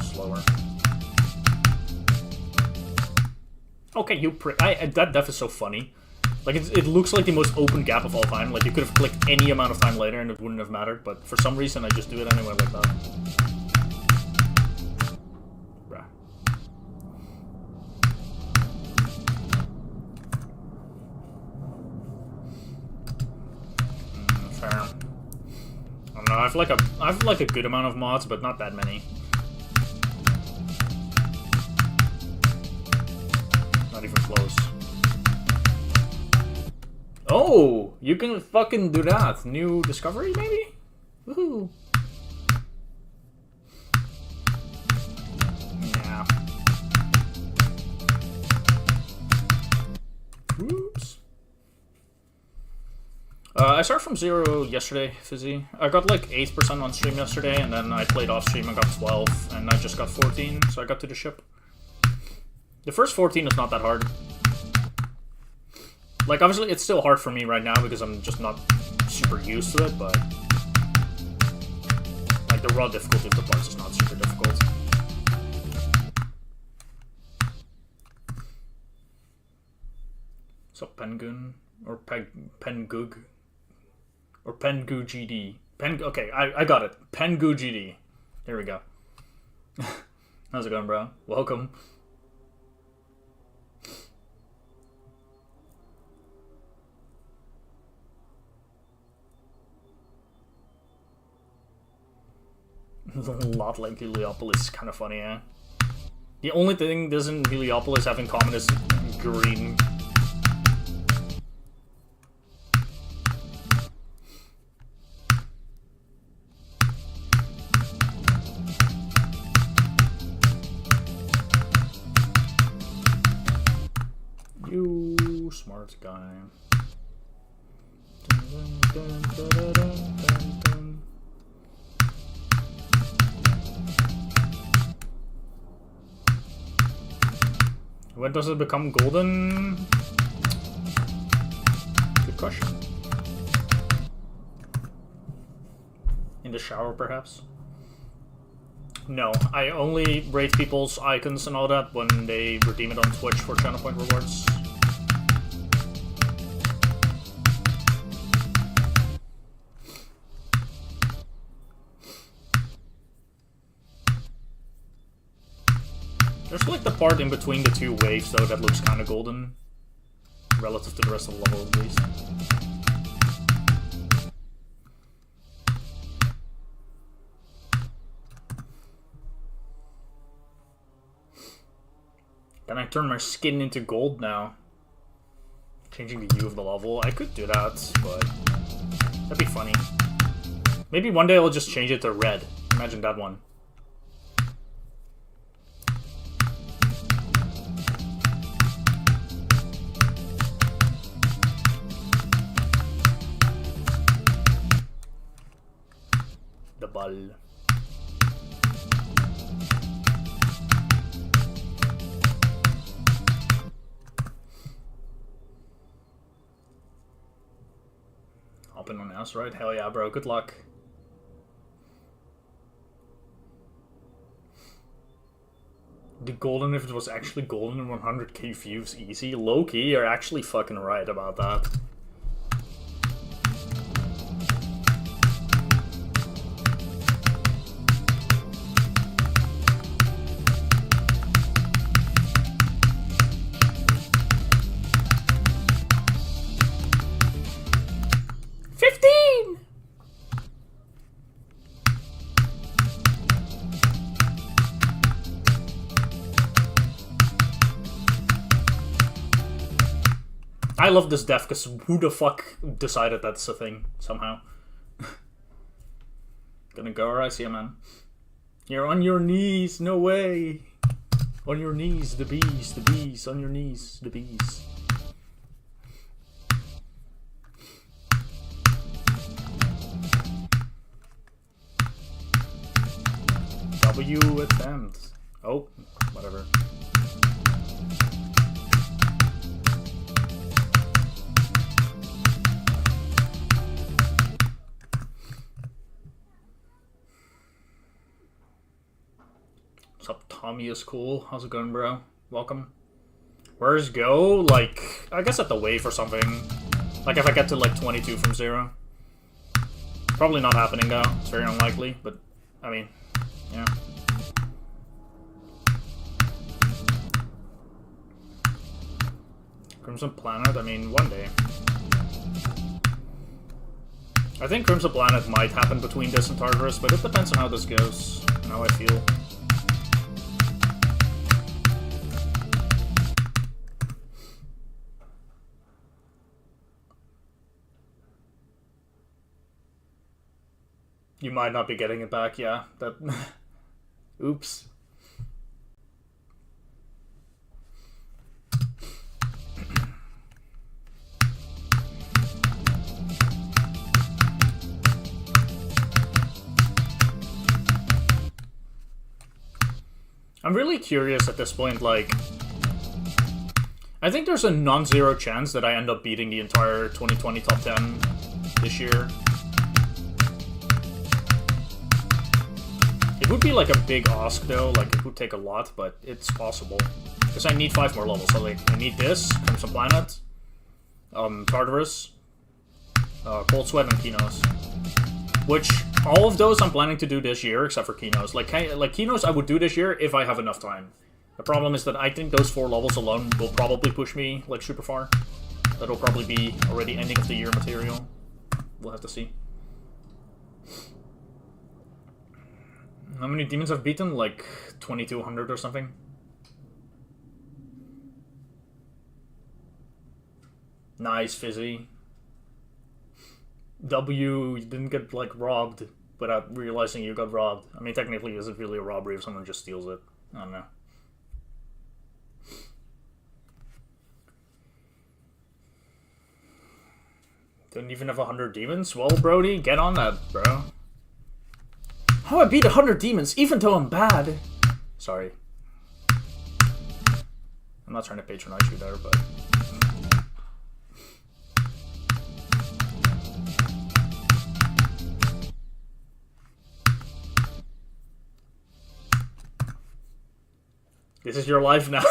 Slower. Okay, you that def is so funny. Like, it looks like the most open gap of all time. Like, you could have clicked any amount of time later and it wouldn't have mattered, but for some reason I just do it anyway like that. Bruh. Fair. I don't know, I have like a good amount of mods, but not that many. Not even close. Oh, you can fucking do that. New discovery, maybe? Woohoo. Yeah. Oops. I started from 0 yesterday, Fizzy. I got like 8% on stream yesterday, and then I played off stream and got 12, and I just got 14, so I got to the ship. The first 14 is not that hard. Like, obviously, it's still hard for me right now because I'm just not super used to it, but... Like, the raw difficulty of the parts is not super difficult. So, Pengun? Or Pengug? Or Pengu GD? Okay, I got it. Pengu GD. Here we go. How's it going, bro? Welcome. A lot like Heliopolis, kind of funny, eh? The only thing doesn't Heliopolis have in common is green. You smart guy. Dun, dun, dun, dun, dun, dun, dun. When does it become golden? Good question. In the shower, perhaps? No, I only rate people's icons and all that when they redeem it on Twitch for channel point rewards. There's like the part in between the two waves though that looks kind of golden. Relative to the rest of the level at least. Can I turn my skin into gold now? Changing the U of the level. I could do that, but that'd be funny. Maybe one day I'll just change it to red. Imagine that one. The ball. Hopping on asteroid? Hell yeah, bro. Good luck. The golden, if it was actually golden and 100k views easy. Low-key, you're actually fucking right about that. I love this death because who the fuck decided that's a thing somehow? Gonna go, alright, see ya, man. You're on your knees, no way. On your knees, the bees, on your knees, the bees. W attempt. Oh, whatever. What's up, Tommy is cool. How's it going, bro? Welcome. Where's Go? Like, I guess at the wave or something. Like if I get to like 22 from 0. Probably not happening though. It's very unlikely, but I mean, yeah. Crimson Planet? I mean, one day. I think Crimson Planet might happen between this and Tartarus, but it depends on how this goes and how I feel. You might not be getting it back, yeah. That. Oops. I'm really curious at this point, like... I think there's a non-zero chance that I end up beating the entire 2020 top 10 this year. It would be like a big ask though, like it would take a lot, but it's possible. Because I need 5 more levels, so like I need this, Crimson Planet, Tartarus, Cold Sweat, and Kinos. Which, all of those I'm planning to do this year, except for Kinos. Like Kinos I would do this year if I have enough time. The problem is that I think those 4 levels alone will probably push me like super far. That'll probably be already ending of the year material. We'll have to see. How many demons I've beaten? Like 2200 or something. Nice, Fizzy. W, you didn't get like robbed without realizing you got robbed. I mean, technically, is it really a robbery if someone just steals it? I don't know. Don't even have 100 demons? Well, Brody, get on that, bro. How I beat 100 demons, even though I'm bad? Sorry. I'm not trying to patronize you there, but... This is your life now.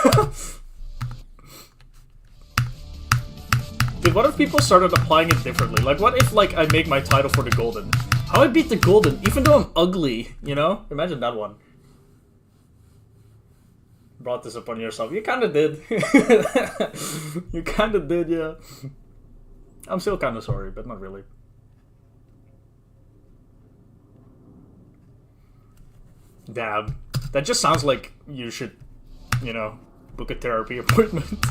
Dude, what if people started applying it differently? Like, what if, like, I make my title for the Golden? How I beat the Golden, even though I'm ugly, you know? Imagine that one. Brought this upon yourself. You kinda did. You kinda did, yeah. I'm still kinda sorry, but not really. Dab. That just sounds like you should, you know, book a therapy appointment.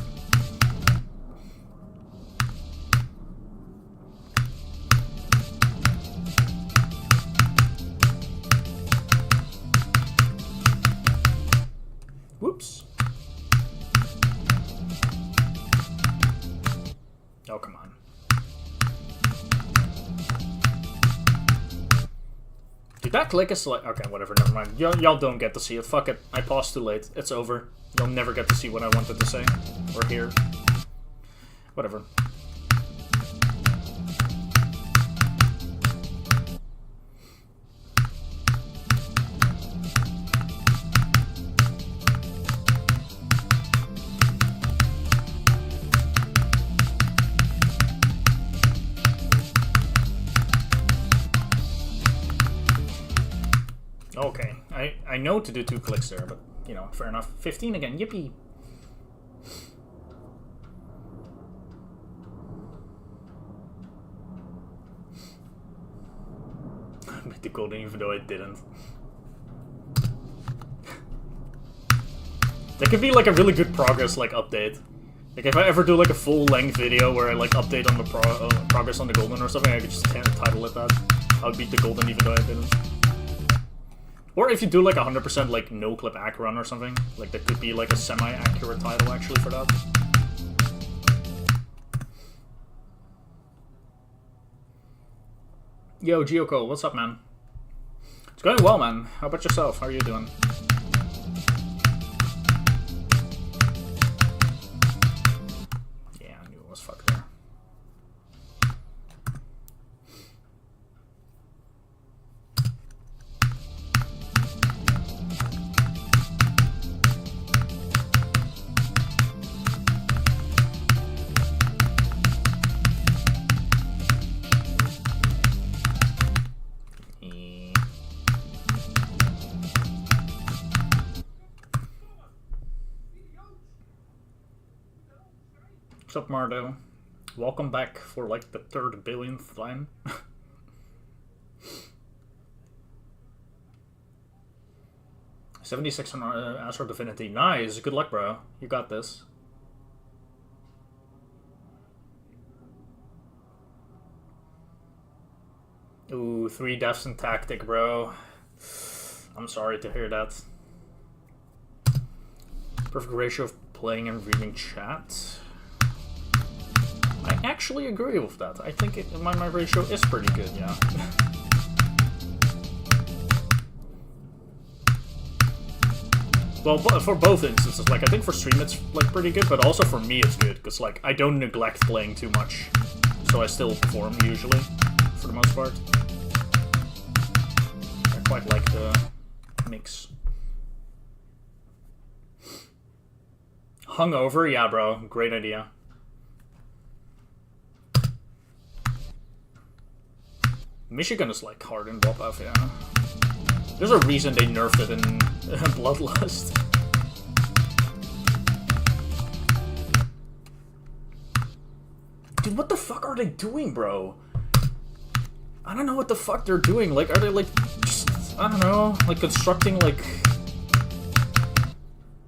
Dude, that click is like... Okay, whatever, never mind. Y'all don't get to see it. Fuck it. I paused too late. It's over. You'll never get to see what I wanted to say. Or hear. Whatever. Okay, I know to do 2 clicks there, but, you know, fair enough. 15 again, yippee! I made the golden even though I didn't. That could be like a really good progress, like, update. Like, if I ever do like a full-length video where I like update on the progress on the golden or something, I could just title it that. I'll beat the golden even though I didn't. Or if you do like 100% like no clip ac run or something, like that could be like a semi-accurate title actually for that. Yo, Gyoko, what's up, man? It's going well, man. How about yourself? How are you doing? Yeah, I knew it was fucked there. What's up, Mardo? Welcome back for like the 3rd billionth time. 76 on Astro Divinity. Nice. Good luck, bro. You got this. Ooh, 3 deaths in Tactic, bro. I'm sorry to hear that. Perfect ratio of playing and reading chat. I actually agree with that. I think my ratio is pretty good, yeah. Well, for both instances, like, I think for stream it's, like, pretty good, but also for me it's good, because, like, I don't neglect playing too much, so I still perform, usually, for the most part. I quite like the mix. Hungover? Yeah, bro. Great idea. Michigan is like hard in WoW, yeah. There's a reason they nerfed it in Bloodlust. Dude, what the fuck are they doing, bro? I don't know what the fuck they're doing. Like, are they like, just, I don't know, like constructing like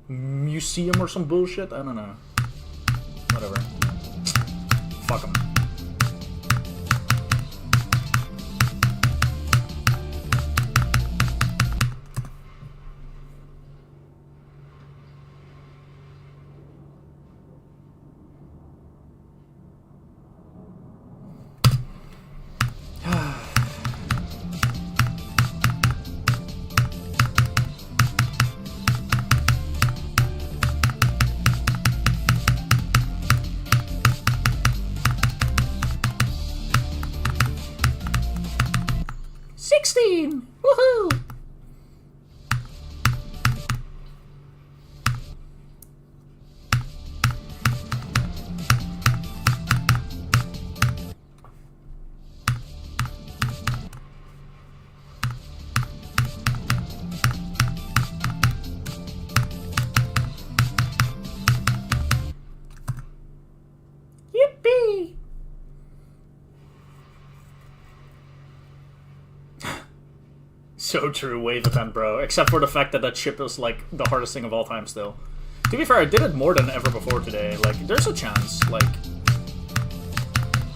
museum or some bullshit? I don't know. Whatever. Fuck them. Woohoo! Yippee! So true, wave event, bro. Except for the fact that that ship is, like, the hardest thing of all time still. To be fair, I did it more than ever before today. Like, there's a chance, like...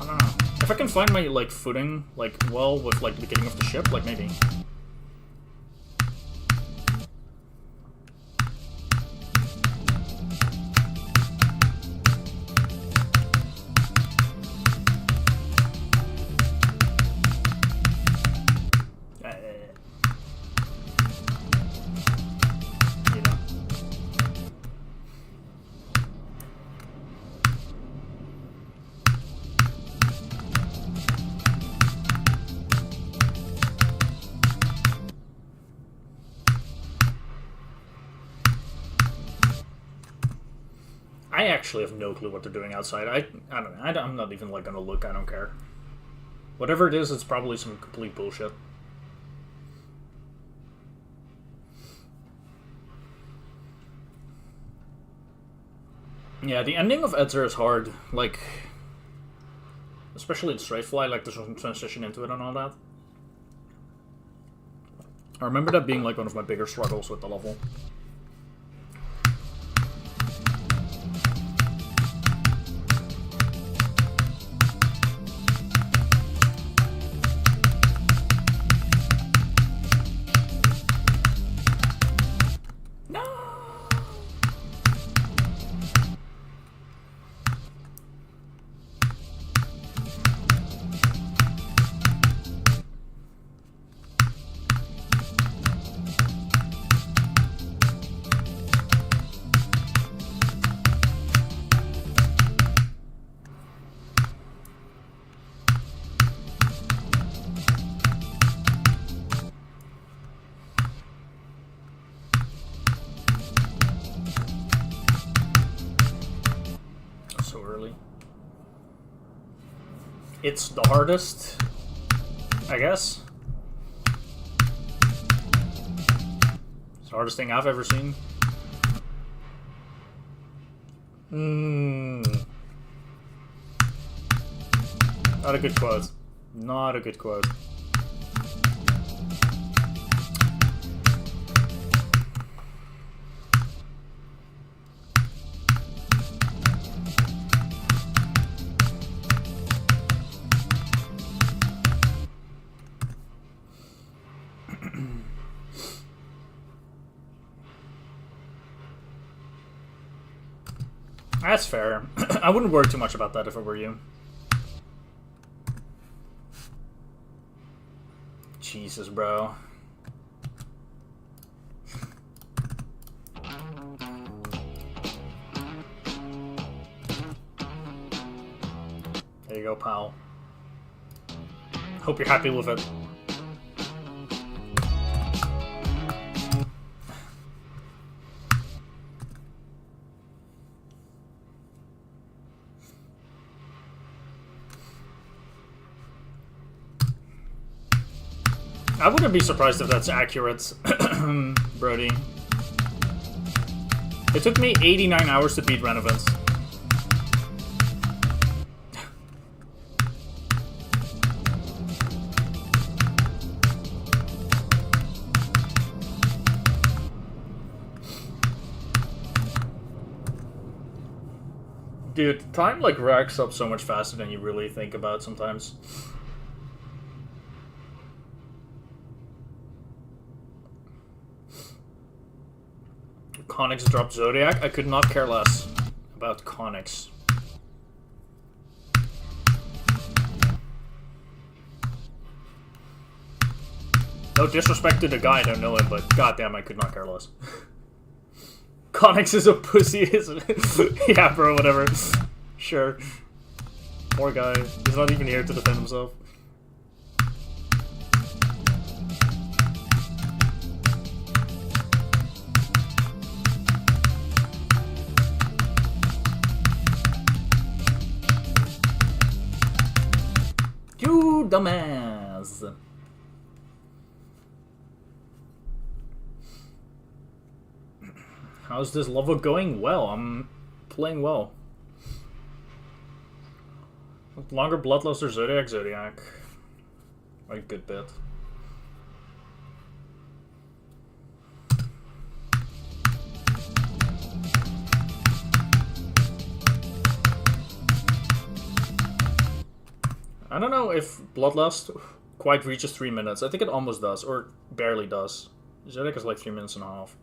I don't know. If I can find my, like, footing, like, well, with, like, the beginning of the ship, like, maybe. I actually have no clue what they're doing outside. I don't know. I'm not even like gonna look. I don't care. Whatever it is, it's probably some complete bullshit. Yeah, the ending of Edzer is hard. Like, especially in Strafefly, like the transition into it and all that. I remember that being like one of my bigger struggles with the level. It's the hardest, I guess. It's the hardest thing I've ever seen. Not a good quote. Not a good quote. That's fair. I wouldn't worry too much about that if it were you. Jesus, bro. There you go, pal. Hope you're happy with it. I wouldn't be surprised if that's accurate, Brody. It took me 89 hours to beat Renovance. Dude, time like racks up so much faster than you really think about sometimes. Conix dropped Zodiac. I could not care less about Conix. No disrespect to the guy, I don't know him, but goddamn, I could not care less. Conix is a pussy, isn't it? Yeah, bro, whatever. Sure. Poor guy. He's not even here to defend himself. You dumbass. How's this level going? Well, I'm playing well. Longer Bloodlust or Zodiac? Zodiac. A good bit. I don't know if Bloodlust quite reaches 3 minutes. I think it almost does, or barely does. Zodiac is like 3 minutes and a half.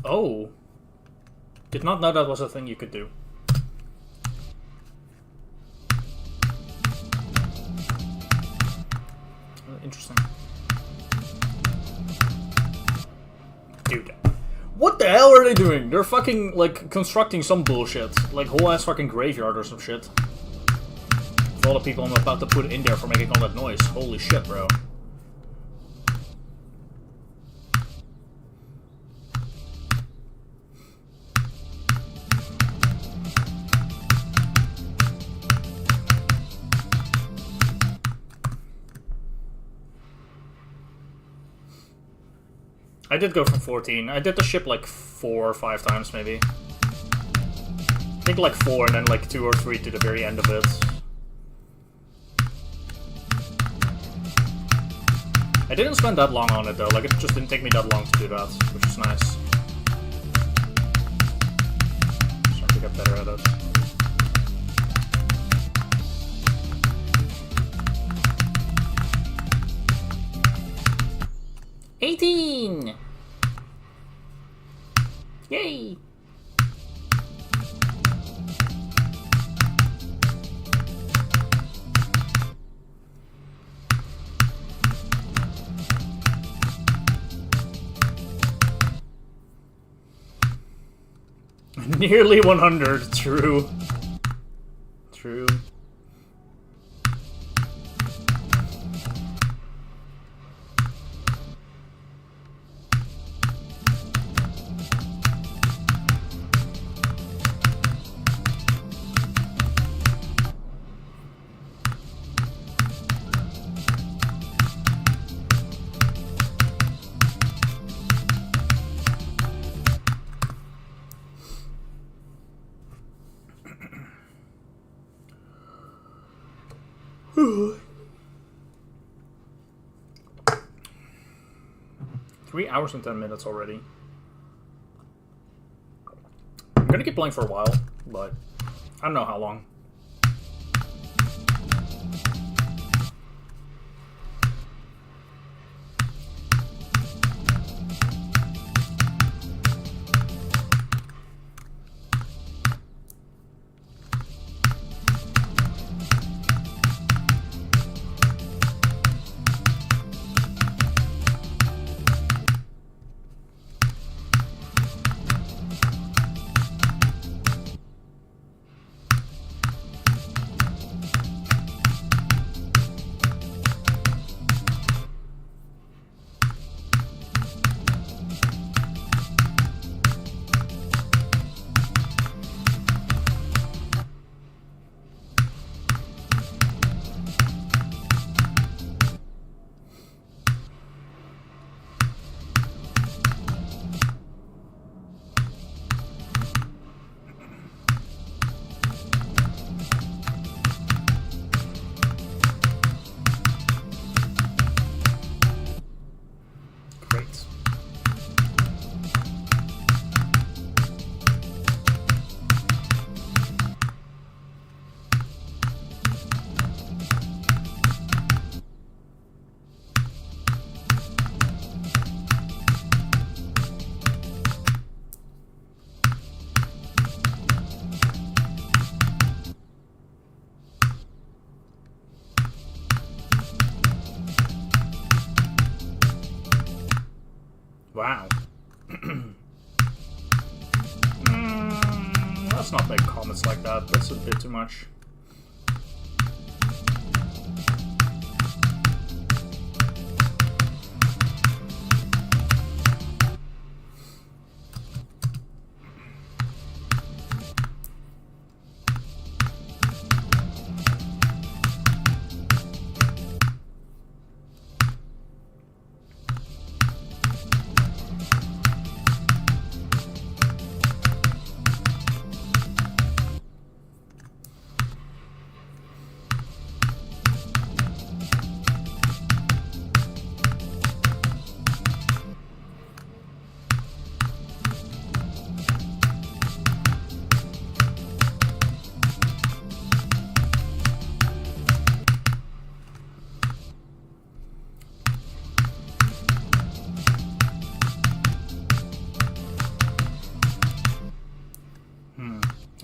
Oh. Did not know that was a thing you could do. Interesting. Dude. What the hell are they doing? They're fucking, like, constructing some bullshit. Like, whole ass fucking graveyard or some shit. For all the people I'm about to put in there for making all that noise. Holy shit, bro. I did go from 14. I did the ship like 4 or 5 times, maybe. I think like 4 and then like 2 or 3 to the very end of it. I didn't spend that long on it though, like it just didn't take me that long to do that, which is nice. Trying to get better at it. $18! Yay! Nearly 100, true. True. Three hours and 10 minutes already. I'm gonna keep playing for a while, but I don't know how long. Wow. Let's not make comments like that. That's a bit too much.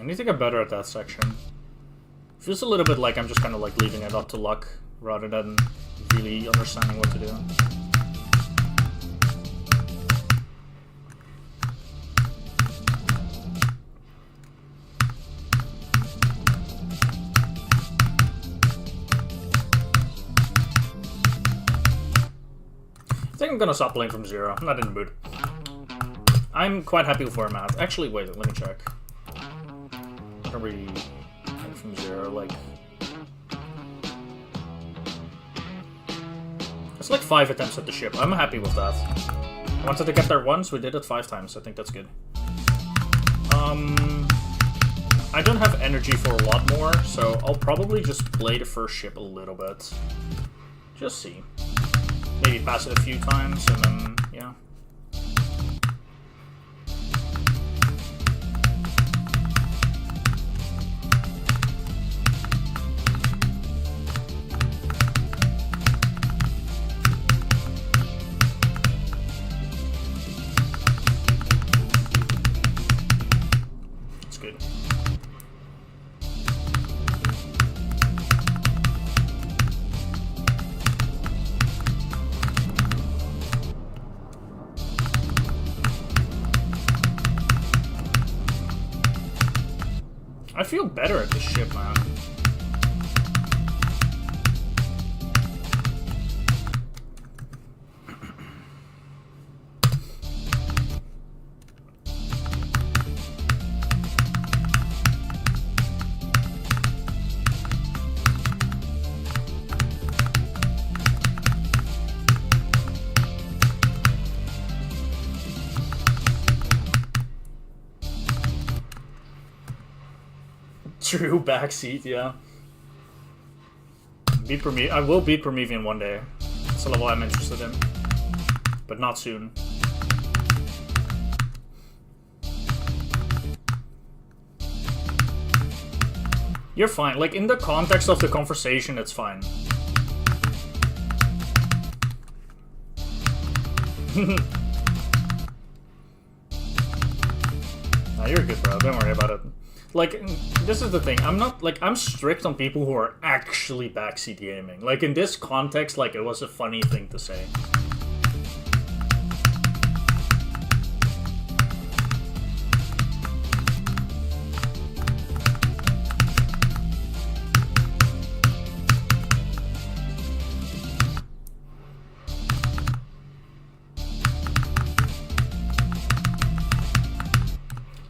I need to get better at that section. Feels a little bit like I'm just kind of like leaving it up to luck rather than really understanding what to do. I think I'm gonna stop playing from zero. I'm not in the mood. I'm quite happy with where I'm at. Actually, wait, let me check. What are we playing from zero? Like, it's like 5 attempts at the ship. I'm happy with that. I wanted to get there once. We did it 5 times. I think that's good. I don't have energy for a lot more, so I'll probably just play the first ship a little bit. Just see. Maybe pass it a few times, and then, yeah. It's good. I feel better at this ship, man. True backseat, yeah. I will beat Promethean one day. It's a level I'm interested in. But not soon. You're fine. Like, in the context of the conversation, it's fine. Nah, you're good, bro. Don't worry about it. Like, this is the thing. I'm strict on people who are actually backseat gaming. Like, in this context, like, it was a funny thing to say.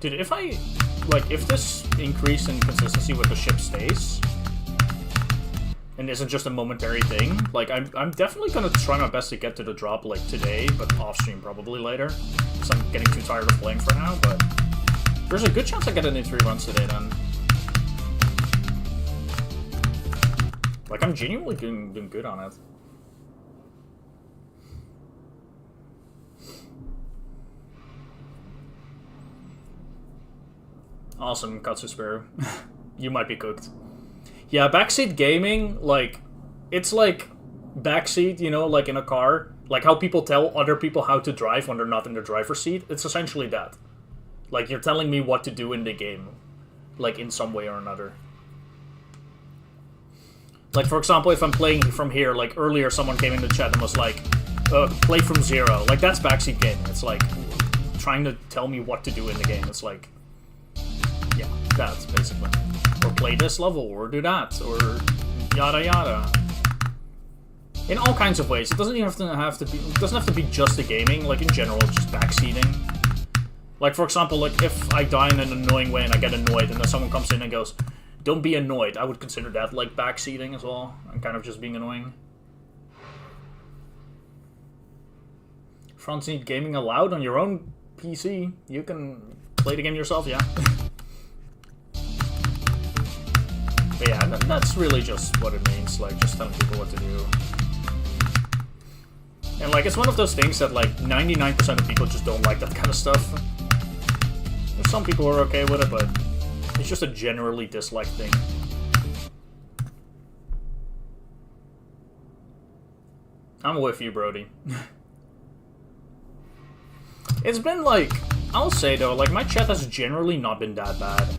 Dude, if this increase in consistency with the ship stays, and isn't just a momentary thing, like, I'm definitely gonna try my best to get to the drop, like, today, but off-stream probably later, because I'm getting too tired of playing for now, but there's a good chance I get it in 3 runs today, then. Like, I'm genuinely doing good on it. Awesome, Katsusperu. You might be cooked. Yeah, backseat gaming, like, it's like backseat, you know, like in a car. Like how people tell other people how to drive when they're not in the driver's seat. It's essentially that. Like, you're telling me what to do in the game. Like, in some way or another. Like, for example, if I'm playing from here, like, earlier someone came in the chat and was like, play from zero. Like, that's backseat gaming. It's like, trying to tell me what to do in the game. It's like... yeah, that's basically. Or play this level, or do that, or yada yada. In all kinds of ways. It doesn't even have to be. It doesn't have to be just the gaming. Like in general, just backseating. Like for example, like if I die in an annoying way and I get annoyed, and then someone comes in and goes, "Don't be annoyed," I would consider that like backseating as well, and kind of just being annoying. Front seat gaming allowed on your own PC. You can play the game yourself, yeah. But yeah, that's really just what it means, like, just telling people what to do. And, like, it's one of those things that, like, 99% of people just don't like that kind of stuff. There's some people who are okay with it, but it's just a generally disliked thing. I'm with you, Brody. It's been, like, I'll say, though, like, my chat has generally not been that bad.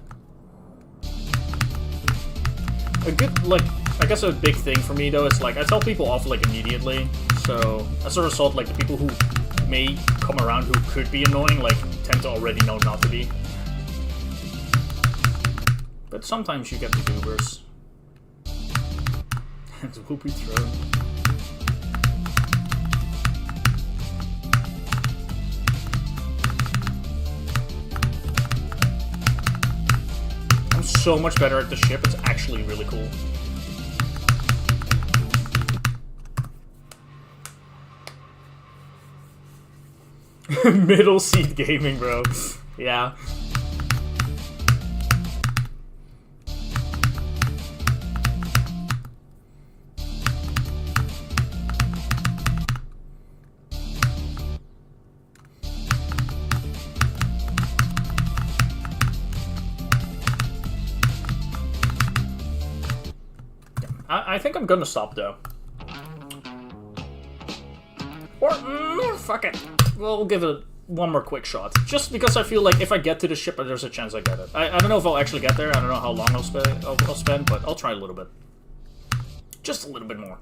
a good, like, I guess a big thing for me though is like I tell people off like immediately. So as a result, like the people who may come around who could be annoying, like tend to already know not to be. But sometimes you get the goobers. And whoopee throw. I'm so much better at the ship, it's actually really cool. Middle seat gaming, bro. Yeah. I think I'm gonna stop though. Or, fuck it. We'll give it one more quick shot. Just because I feel like if I get to the ship, there's a chance I get it. I don't know if I'll actually get there. I don't know how long I'll spend, but I'll try a little bit. Just a little bit more.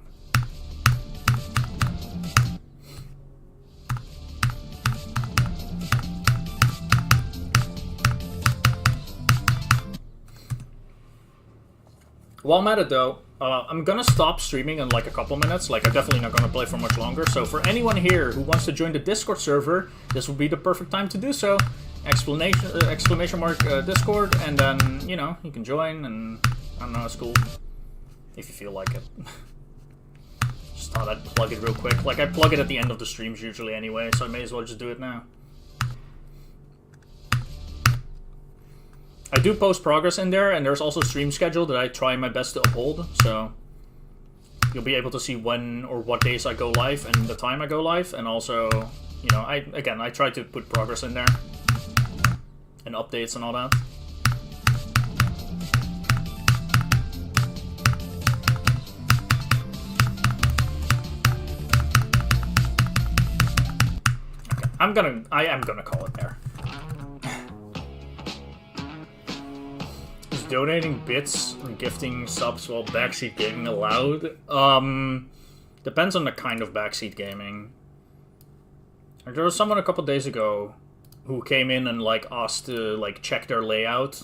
While I'm at it though, I'm gonna stop streaming in like a couple minutes. Like, I'm definitely not gonna play for much longer. So for anyone here who wants to join the Discord server, this will be the perfect time to do so. Exclamation mark Discord, and then, you know, you can join, and I don't know, it's cool. If you feel like it. Just thought I'd plug it real quick. Like, I plug it at the end of the streams usually anyway, so I may as well just do it now. I do post progress in there, and there's also stream schedule that I try my best to uphold, so you'll be able to see when or what days I go live and the time I go live, and also, you know, I try to put progress in there and updates and all that. Okay, I am gonna call it there. Donating bits or gifting subs while backseat gaming allowed? Depends on the kind of backseat gaming. Like, there was someone a couple days ago who came in and like asked to like check their layout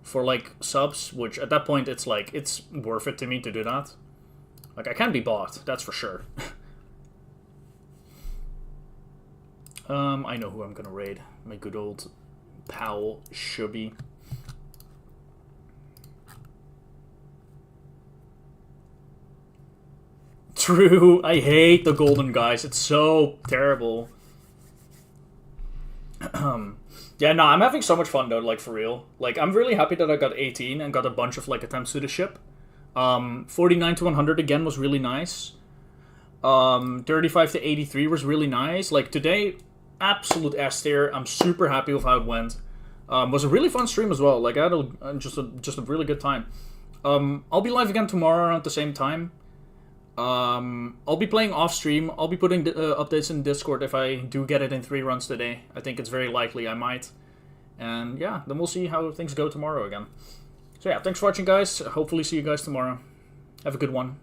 for like subs, which at that point it's like it's worth it to me to do that. Like, I can be bought, that's for sure. I know who I'm gonna raid. My good old pal Shubby. True, I hate the golden guys. It's so terrible. Yeah, no, I'm having so much fun though, like for real. Like, I'm really happy that I got 18 and got a bunch of like attempts to the ship. 49 to 100 again was really nice. 35 to 83 was really nice. Like today, absolute S tier. I'm super happy with how it went. Was a really fun stream as well. Like, I had just a really good time. I'll be live again tomorrow around the same time. I'll be playing off stream. I'll be putting updates in Discord if I do get it in 3 runs today. I think it's very likely I might. And yeah, then we'll see how things go tomorrow again. So yeah, thanks for watching, guys. Hopefully see you guys tomorrow. Have a good one.